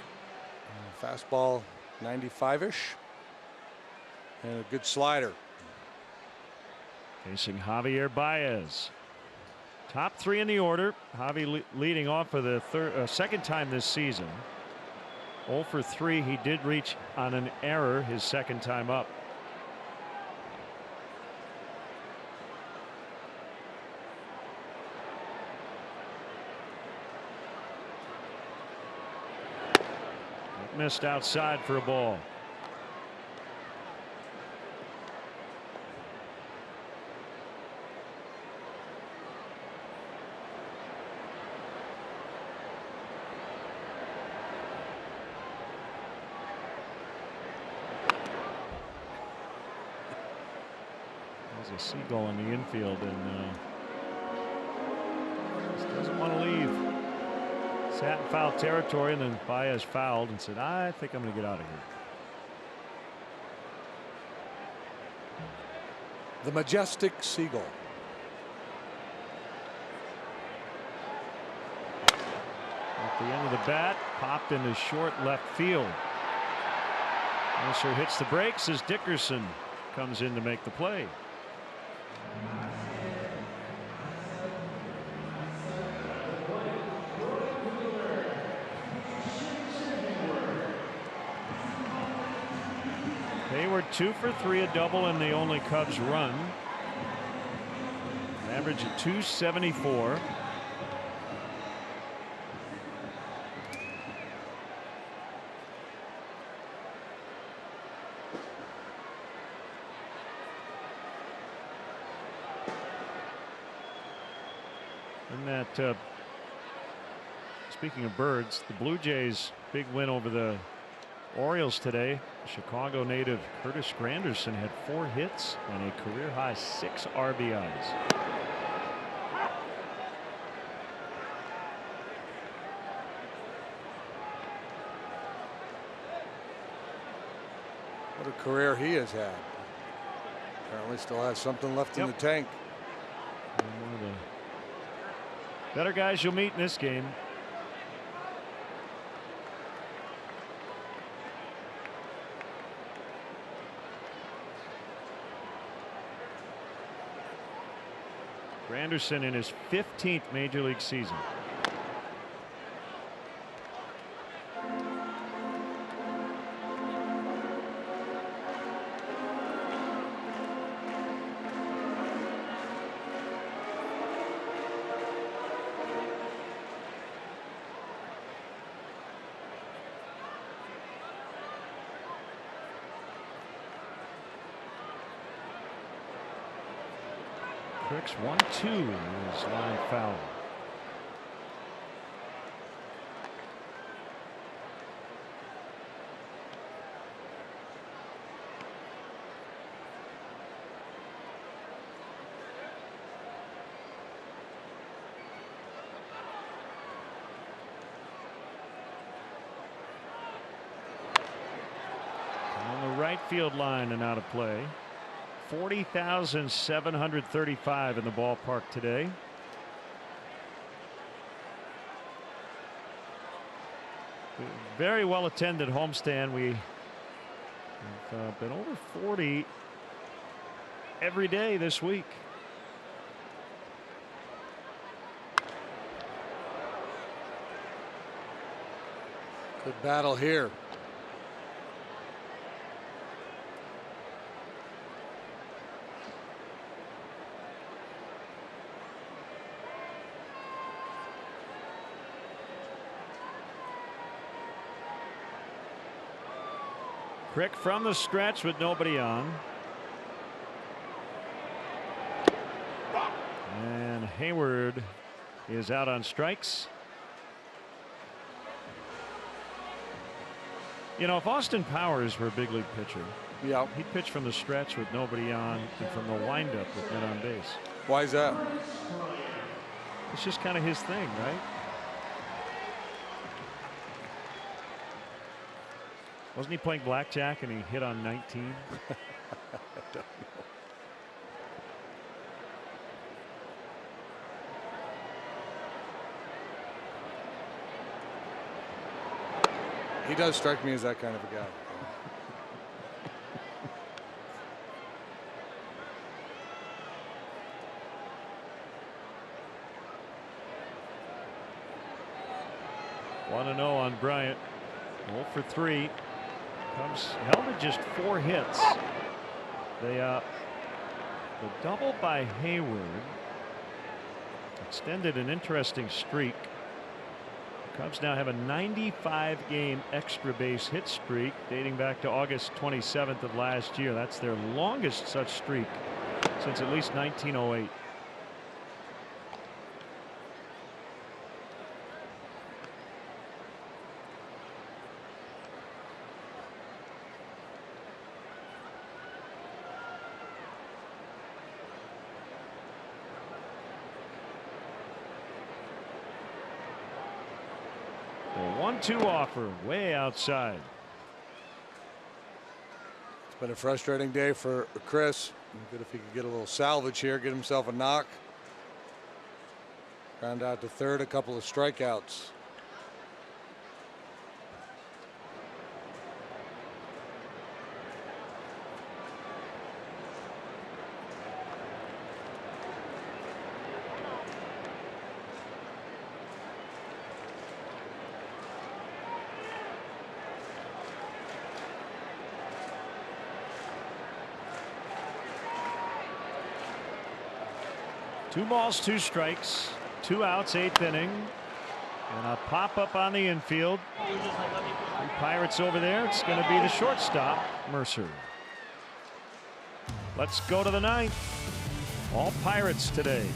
Fastball 95-ish and a good slider. Facing Javier Baez. Top 3 in the order. Javi leading off for the second time this season. 0 for 3. He did reach on an error his second time up. Missed outside for a ball. There's a seagull in the infield, and just doesn't want to leave. Sat in foul territory, and then Baez fouled and said, I think I'm going to get out of here. The majestic seagull. At the end of the bat, popped into short left field. Mercer hits the brakes as Dickerson comes in to make the play. Hayward 2 for 3, a double, and the only Cubs run. An average of 274. And that, speaking of birds, the Blue Jays' big win over the Orioles today. Chicago native Curtis Granderson had 4 hits and a career high 6 RBIs. What a career he has had. Apparently still has something left in the tank. And one of the better guys you'll meet in this game. Granderson in his 15th major league season. Crick's 1-2 is line foul. On the right field line and out of play. 40,735 in the ballpark today. Very well attended homestand. We have been over 40 every day this week. Good battle here. Crick from the stretch with nobody on. And Hayward is out on strikes. You know, if Austin Powers were a big league pitcher, he'd pitch from the stretch with nobody on and from the windup with men on base. Why is that? It's just kind of his thing, right? Wasn't he playing blackjack and he hit on 19? I don't know. He does strike me as that kind of a guy. Want to know on Bryant. 0 for 3. Cubs held to just 4 hits. The double by Hayward extended an interesting streak. The Cubs now have a 95-game extra base hit streak dating back to August 27th of last year. That's their longest such streak since at least 1908. The 1-2 offer way outside. It's been a frustrating day for Chris. Good if he could get a little salvage here, get himself a knock. Ground out to third, a couple of strikeouts. 2 balls, 2 strikes, 2 outs, 8th inning. And a pop up on the infield. The Pirates over there. It's going to be the shortstop, Mercer. Let's go to the 9th. All Pirates today.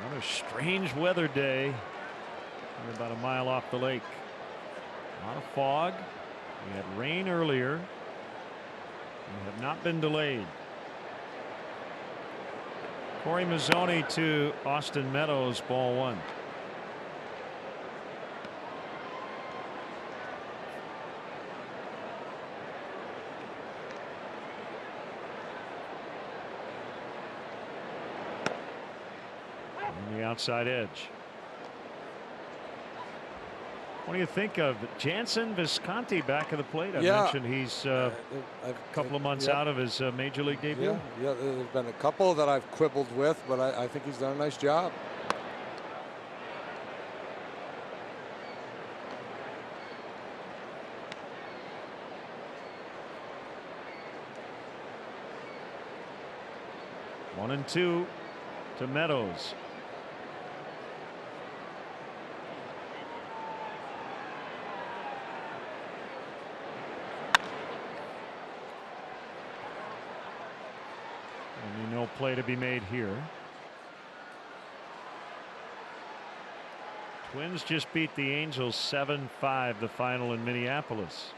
Another strange weather day. We're about a mile off the lake. A lot of fog. We had rain earlier. We have not been delayed. Corey Mazzoni to Austin Meadows, ball 1. On the outside edge. What do you think of Jansen Visconti back at the plate? I mentioned he's a couple of months out of his major league debut. Yeah, there's been a couple that I've quibbled with, but I think he's done a nice job. One and 2 to Meadows. No play to be made here. Twins just beat the Angels 7-5, the final in Minneapolis.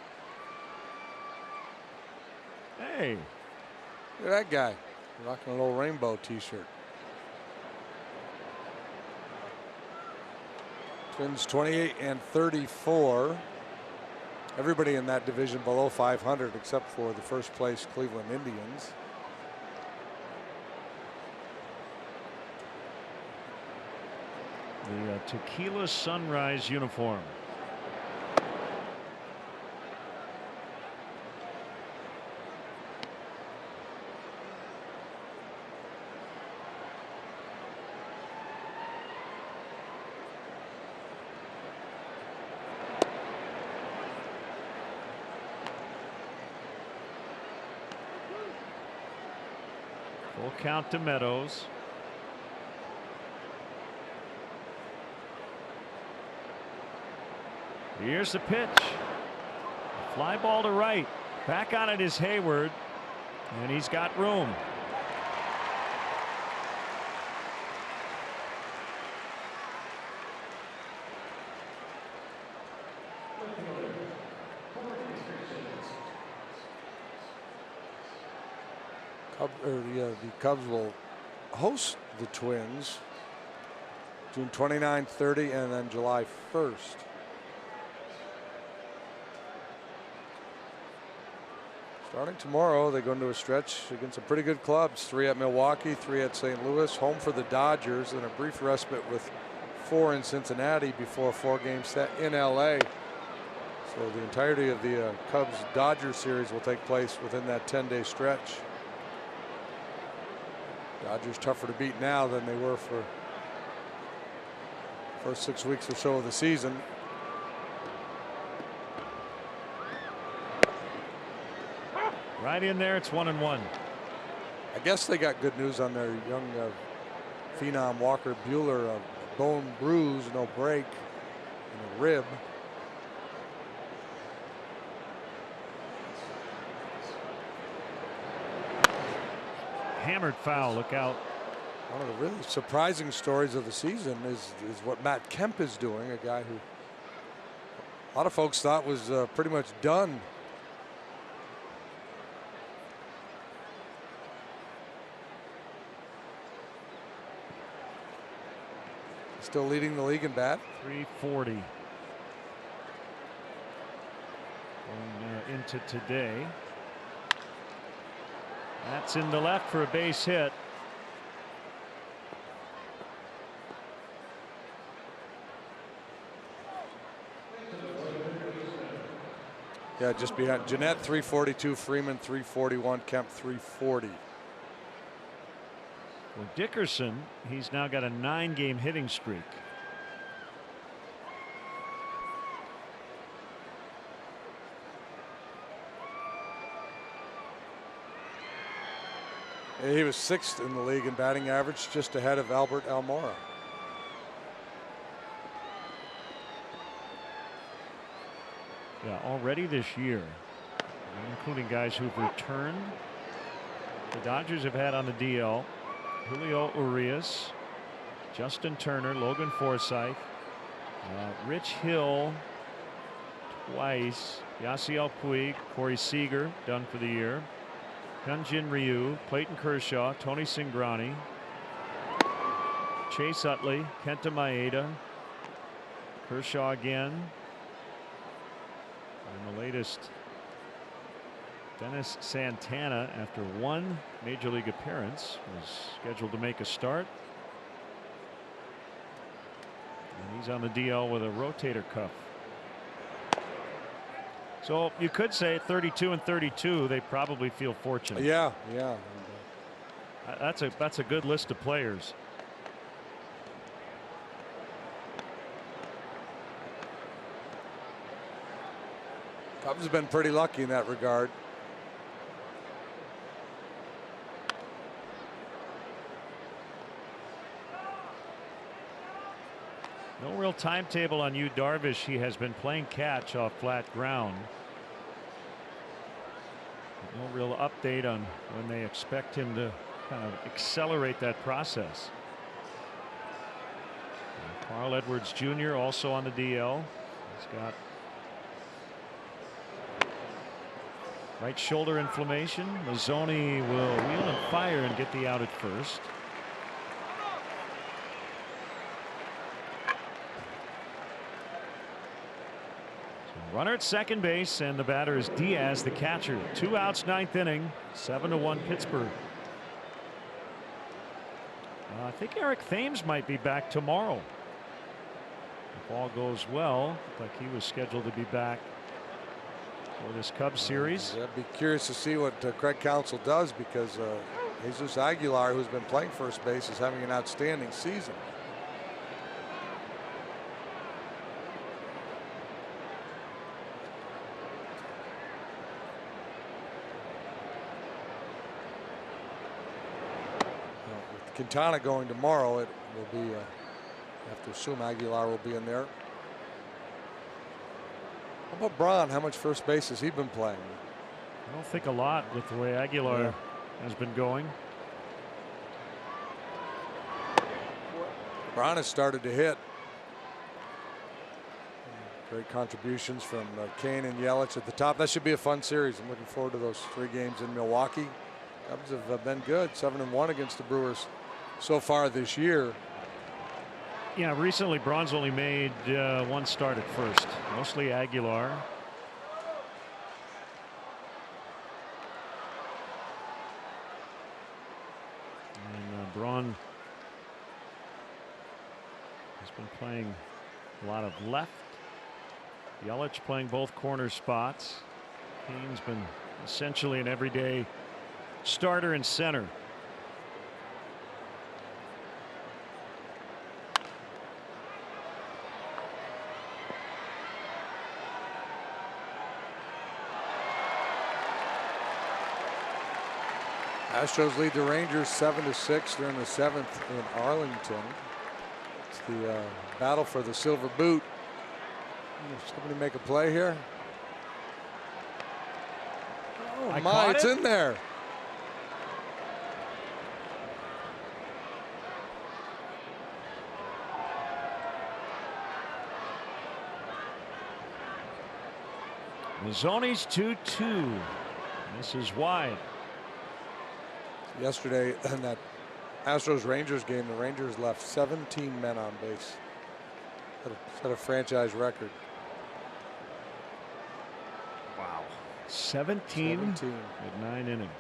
Hey, look at that guy rocking a little rainbow t-shirt. Twins 28-34. Everybody in that division below 500 except for the first place Cleveland Indians. The Tequila Sunrise uniform. Full count to Meadows. Here's the pitch. Fly ball to right. Back on it is Hayward. And he's got room. The Cubs will host the Twins June 29, 30, and then July 1st. Starting tomorrow, they go into a stretch against some pretty good clubs. 3 at Milwaukee, 3 at St. Louis, home for the Dodgers, and a brief respite with 4 in Cincinnati before a 4-game set in LA. So the entirety of the Cubs-Dodgers series will take place within that 10-day stretch. Dodgers tougher to beat now than they were for the first 6 weeks or so of the season. Right in there, it's 1-1. I guess they got good news on their young phenom Walker Buehler. A bone bruise, no break, and a rib. Hammered foul, look out. One of the really surprising stories of the season is what Matt Kemp is doing, a guy who a lot of folks thought was pretty much done. Still leading the league in bat. 340. Going into today. That's in the left for a base hit. Yeah, just behind Jeanette 342, Freeman 341, Kemp 340. Well, Dickerson, he's now got a 9-game hitting streak. He was 6th in the league in batting average, just ahead of Albert Almora. Yeah, already this year, including guys who've returned. The Dodgers have had on the DL Julio Urias, Justin Turner, Logan Forsythe, Rich Hill twice, Yasiel Puig, Corey Seager done for the year, Hyunjin Ryu, Clayton Kershaw, Tony Cingrani, Chase Utley, Kenta Maeda, Kershaw again, and the latest Dennis Santana, after 1 major league appearance, was scheduled to make a start. And he's on the DL with a rotator cuff. So you could say 32 and 32, they probably feel fortunate. Yeah. That's a good list of players. Cubs have been pretty lucky in that regard. No real timetable on Yu Darvish. He has been playing catch off flat ground. No real update on when they expect him to kind of accelerate that process. And Carl Edwards Jr. also on the DL. He's got right shoulder inflammation. Mazzoni will wheel and fire and get the out at first. Runner at second base, and the batter is Diaz, the catcher. 2 outs, 9th inning, 7-1 Pittsburgh. I think Eric Thames might be back tomorrow. If all goes well, like he was scheduled to be back for this Cubs series. I'd be curious to see what Craig Counsell does, because Jesus Aguilar, who's been playing first base, is having an outstanding season. Quintana going tomorrow, it will be, have to assume Aguilar will be in there. How about Braun? How much first base has he been playing? I don't think a lot with the way Aguilar has been going. Braun has started to hit. Great contributions from Kane and Yelich at the top. That should be a fun series. I'm looking forward to those 3 games in Milwaukee. Cubs have been good, 7-1 against the Brewers so far this year. Yeah, recently Braun's only made one start at first, mostly Aguilar. And Braun has been playing a lot of left. Yelich playing both corner spots. Kane's been essentially an everyday starter in center. Astros lead the Rangers 7-6 during the 7th in Arlington. It's the battle for the silver boot. Somebody make a play here. Oh my, it's in there. Mazzoni's 2-2. This is wide. Yesterday in that Astros-Rangers game, the Rangers left 17 men on base. Set a franchise record. Wow. 17 with 9 innings.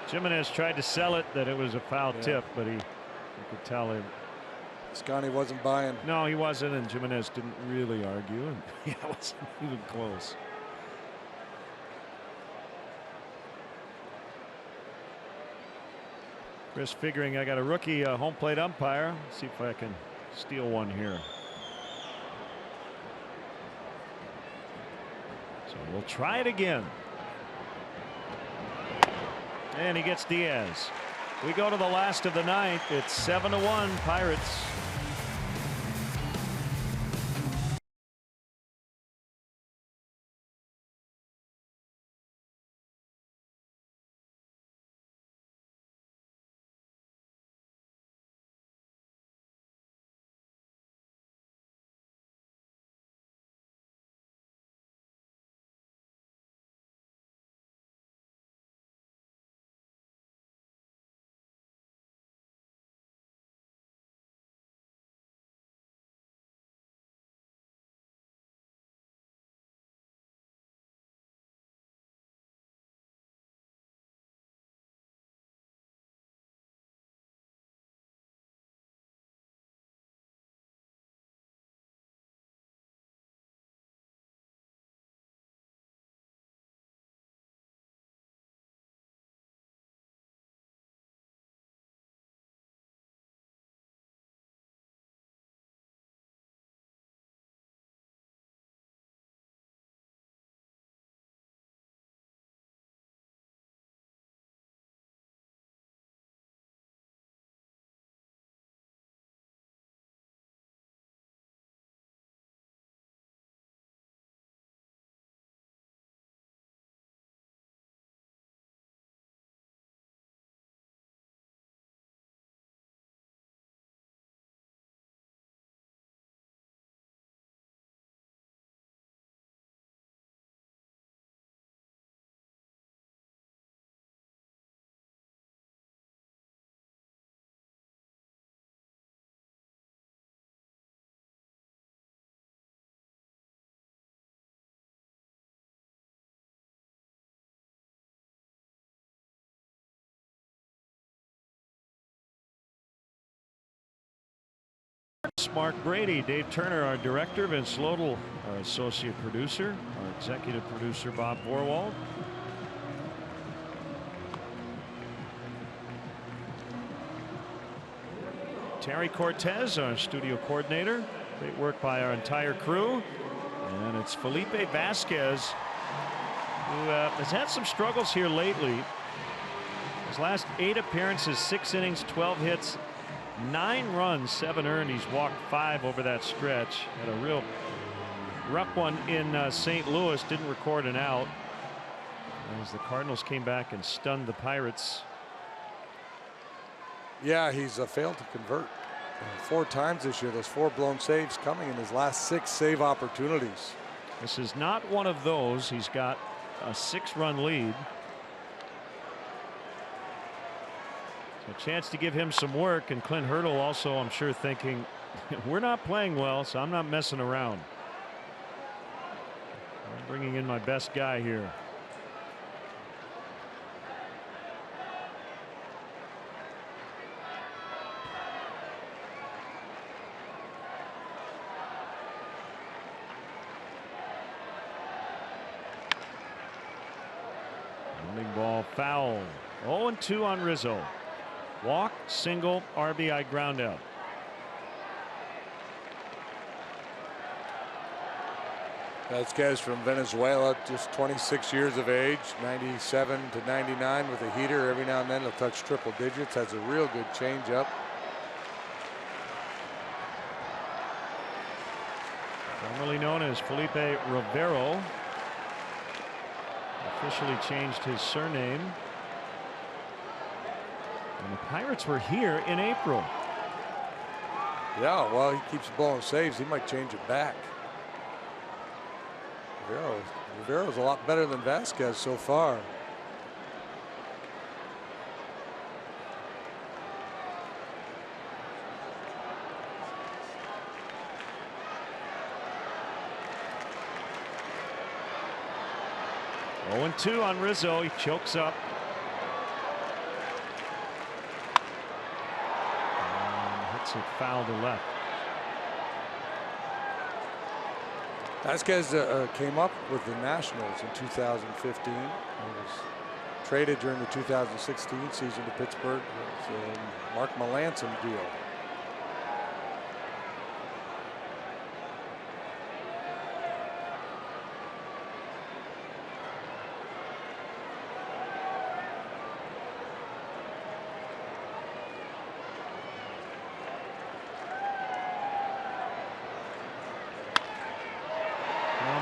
Jimenez tried to sell it that it was a foul tip, but you could tell him. Scotty wasn't buying. No, he wasn't, and Jimenez didn't really argue, and it wasn't even close. Chris figuring I got a rookie home plate umpire. Let's see if I can steal one here. So we'll try it again. And he gets Diaz. We go to the last of the ninth. It's 7-1 Pirates. Mark Brady, Dave Turner, our director, Vince Lodel, our associate producer, our executive producer, Bob Borwald. Terry Cortez, our studio coordinator. Great work by our entire crew. And it's Felipe Vasquez, who has had some struggles here lately. His last 8 appearances, 6 innings, 12 hits, 9 runs, 7 earned. He's walked 5 over that stretch. Had a real rough one in St. Louis. Didn't record an out as the Cardinals came back and stunned the Pirates Yeah, he's failed to convert 4 times this year. Those 4 blown saves coming in his last 6 save opportunities. This is not one of those. He's got a 6-run lead. A chance to give him some work, and Clint Hurdle also, I'm sure, thinking, we're not playing well, so I'm not messing around. I'm bringing in my best guy here. Running ball foul. 0-2 on Rizzo. Walk, single, RBI ground out. Vasquez from Venezuela, just 26 years of age, 97 to 99 with a heater. Every now and then he'll touch triple digits. Has a real good changeup. Formerly known as Felipe Rivero. Officially changed his surname. And the Pirates were here in April. Yeah, well, he keeps blowing saves. He might change it back. Rivero's a lot better than Vasquez so far. Oh, 2 on Rizzo. He chokes up. And hits it foul to left. Vasquez came up with the Nationals in 2015. He was traded during the 2016 season to Pittsburgh. It's a Mark Melanson deal.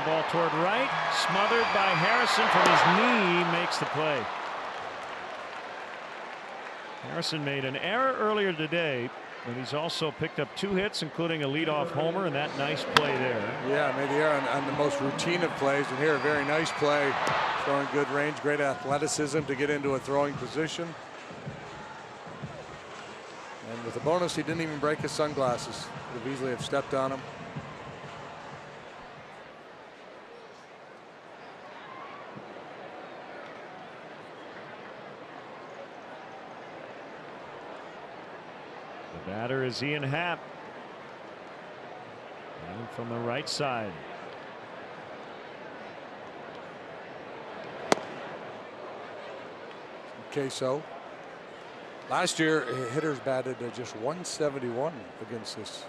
Ball toward right, smothered by Harrison from his knee, makes the play. Harrison made an error earlier today, but he's also picked up 2 hits, including a leadoff homer, and that nice play there. Yeah, made the error on the most routine of plays, and here a very nice play, showing good range, great athleticism to get into a throwing position. And with the bonus, he didn't even break his sunglasses. Could have easily have stepped on him. The batter is Ian Happ. And from the right side. Queso. Last year, hitters batted just 171 against this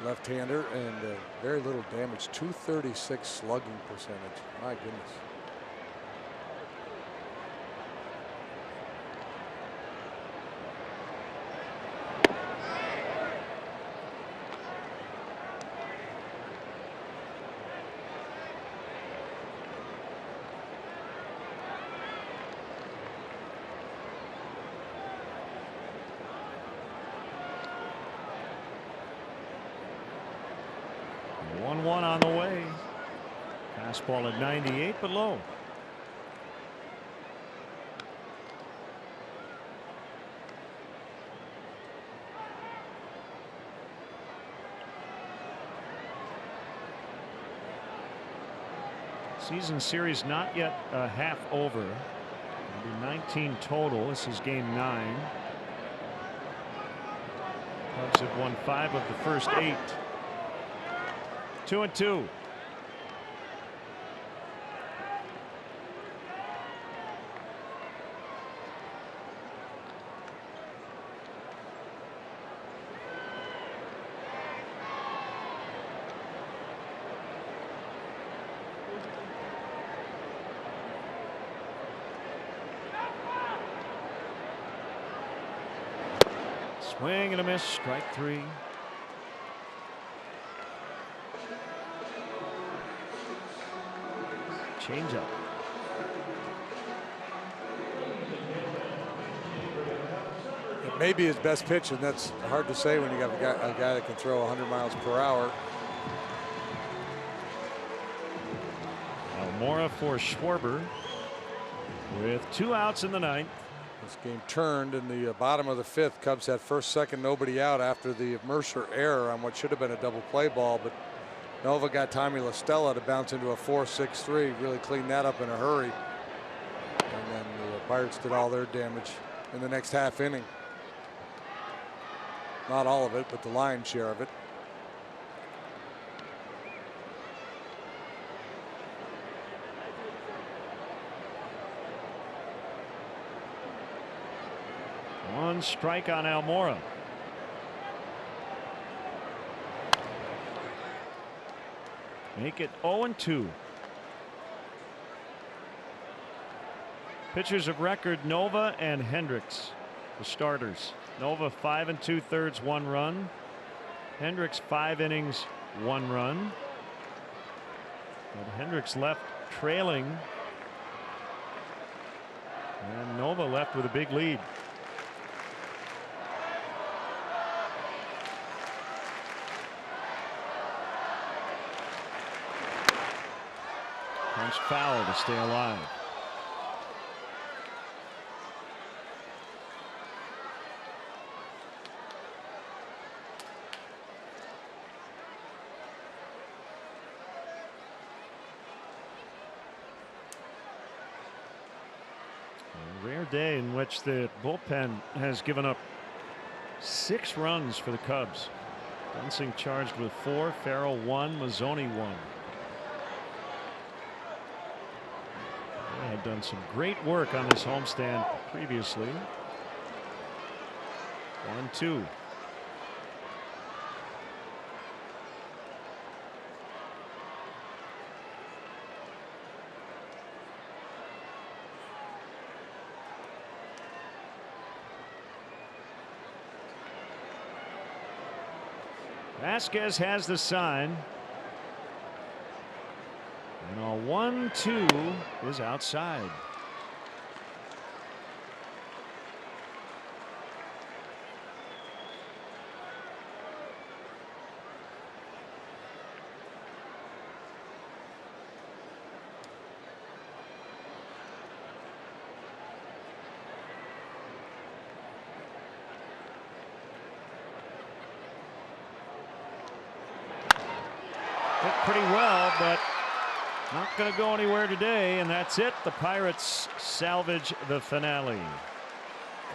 left-hander, and very little damage. 236 slugging percentage. My goodness. One on the way. Fastball at 98, but low. Season series not yet half over. It'll be 19 total. This is game 9. Cubs have won 5 of the first 8. 2-2. Swing and a miss. Strike 3. Change up. may be his best pitch, and that's hard to say when you got a guy that can throw 100 miles per hour. Almora for Schwarber with 2 outs in the ninth. This game turned in the bottom of the 5th. Cubs had first, second, nobody out after the Mercer error on what should have been a double play ball, but Nova got Tommy La Stella to bounce into a 4-6-3, really cleaned that up in a hurry. And then the Pirates did all their damage in the next half inning. Not all of it, but the lion's share of it. One strike on Almora. Make it 0-2. Pitchers of record, Nova and Hendricks, the starters. Nova 5 2/3, 1 run. Hendricks 5 innings, 1 run. But Hendricks left trailing, and Nova left with a big lead. Punch foul to stay alive. A rare day in which the bullpen has given up 6 runs for the Cubs. Dunsing charged with 4, Farrell 1, Mazzoni 1. They had done some great work on this homestand previously. 1-2. Vasquez has the sign. And a 1-2 is outside. Hit pretty well, but not going to go anywhere today, and that's it. The Pirates salvage the finale.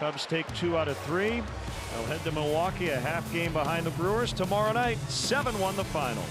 Cubs take 2 out of 3. They'll head to Milwaukee, a half game behind the Brewers tomorrow night. 7-1 the final.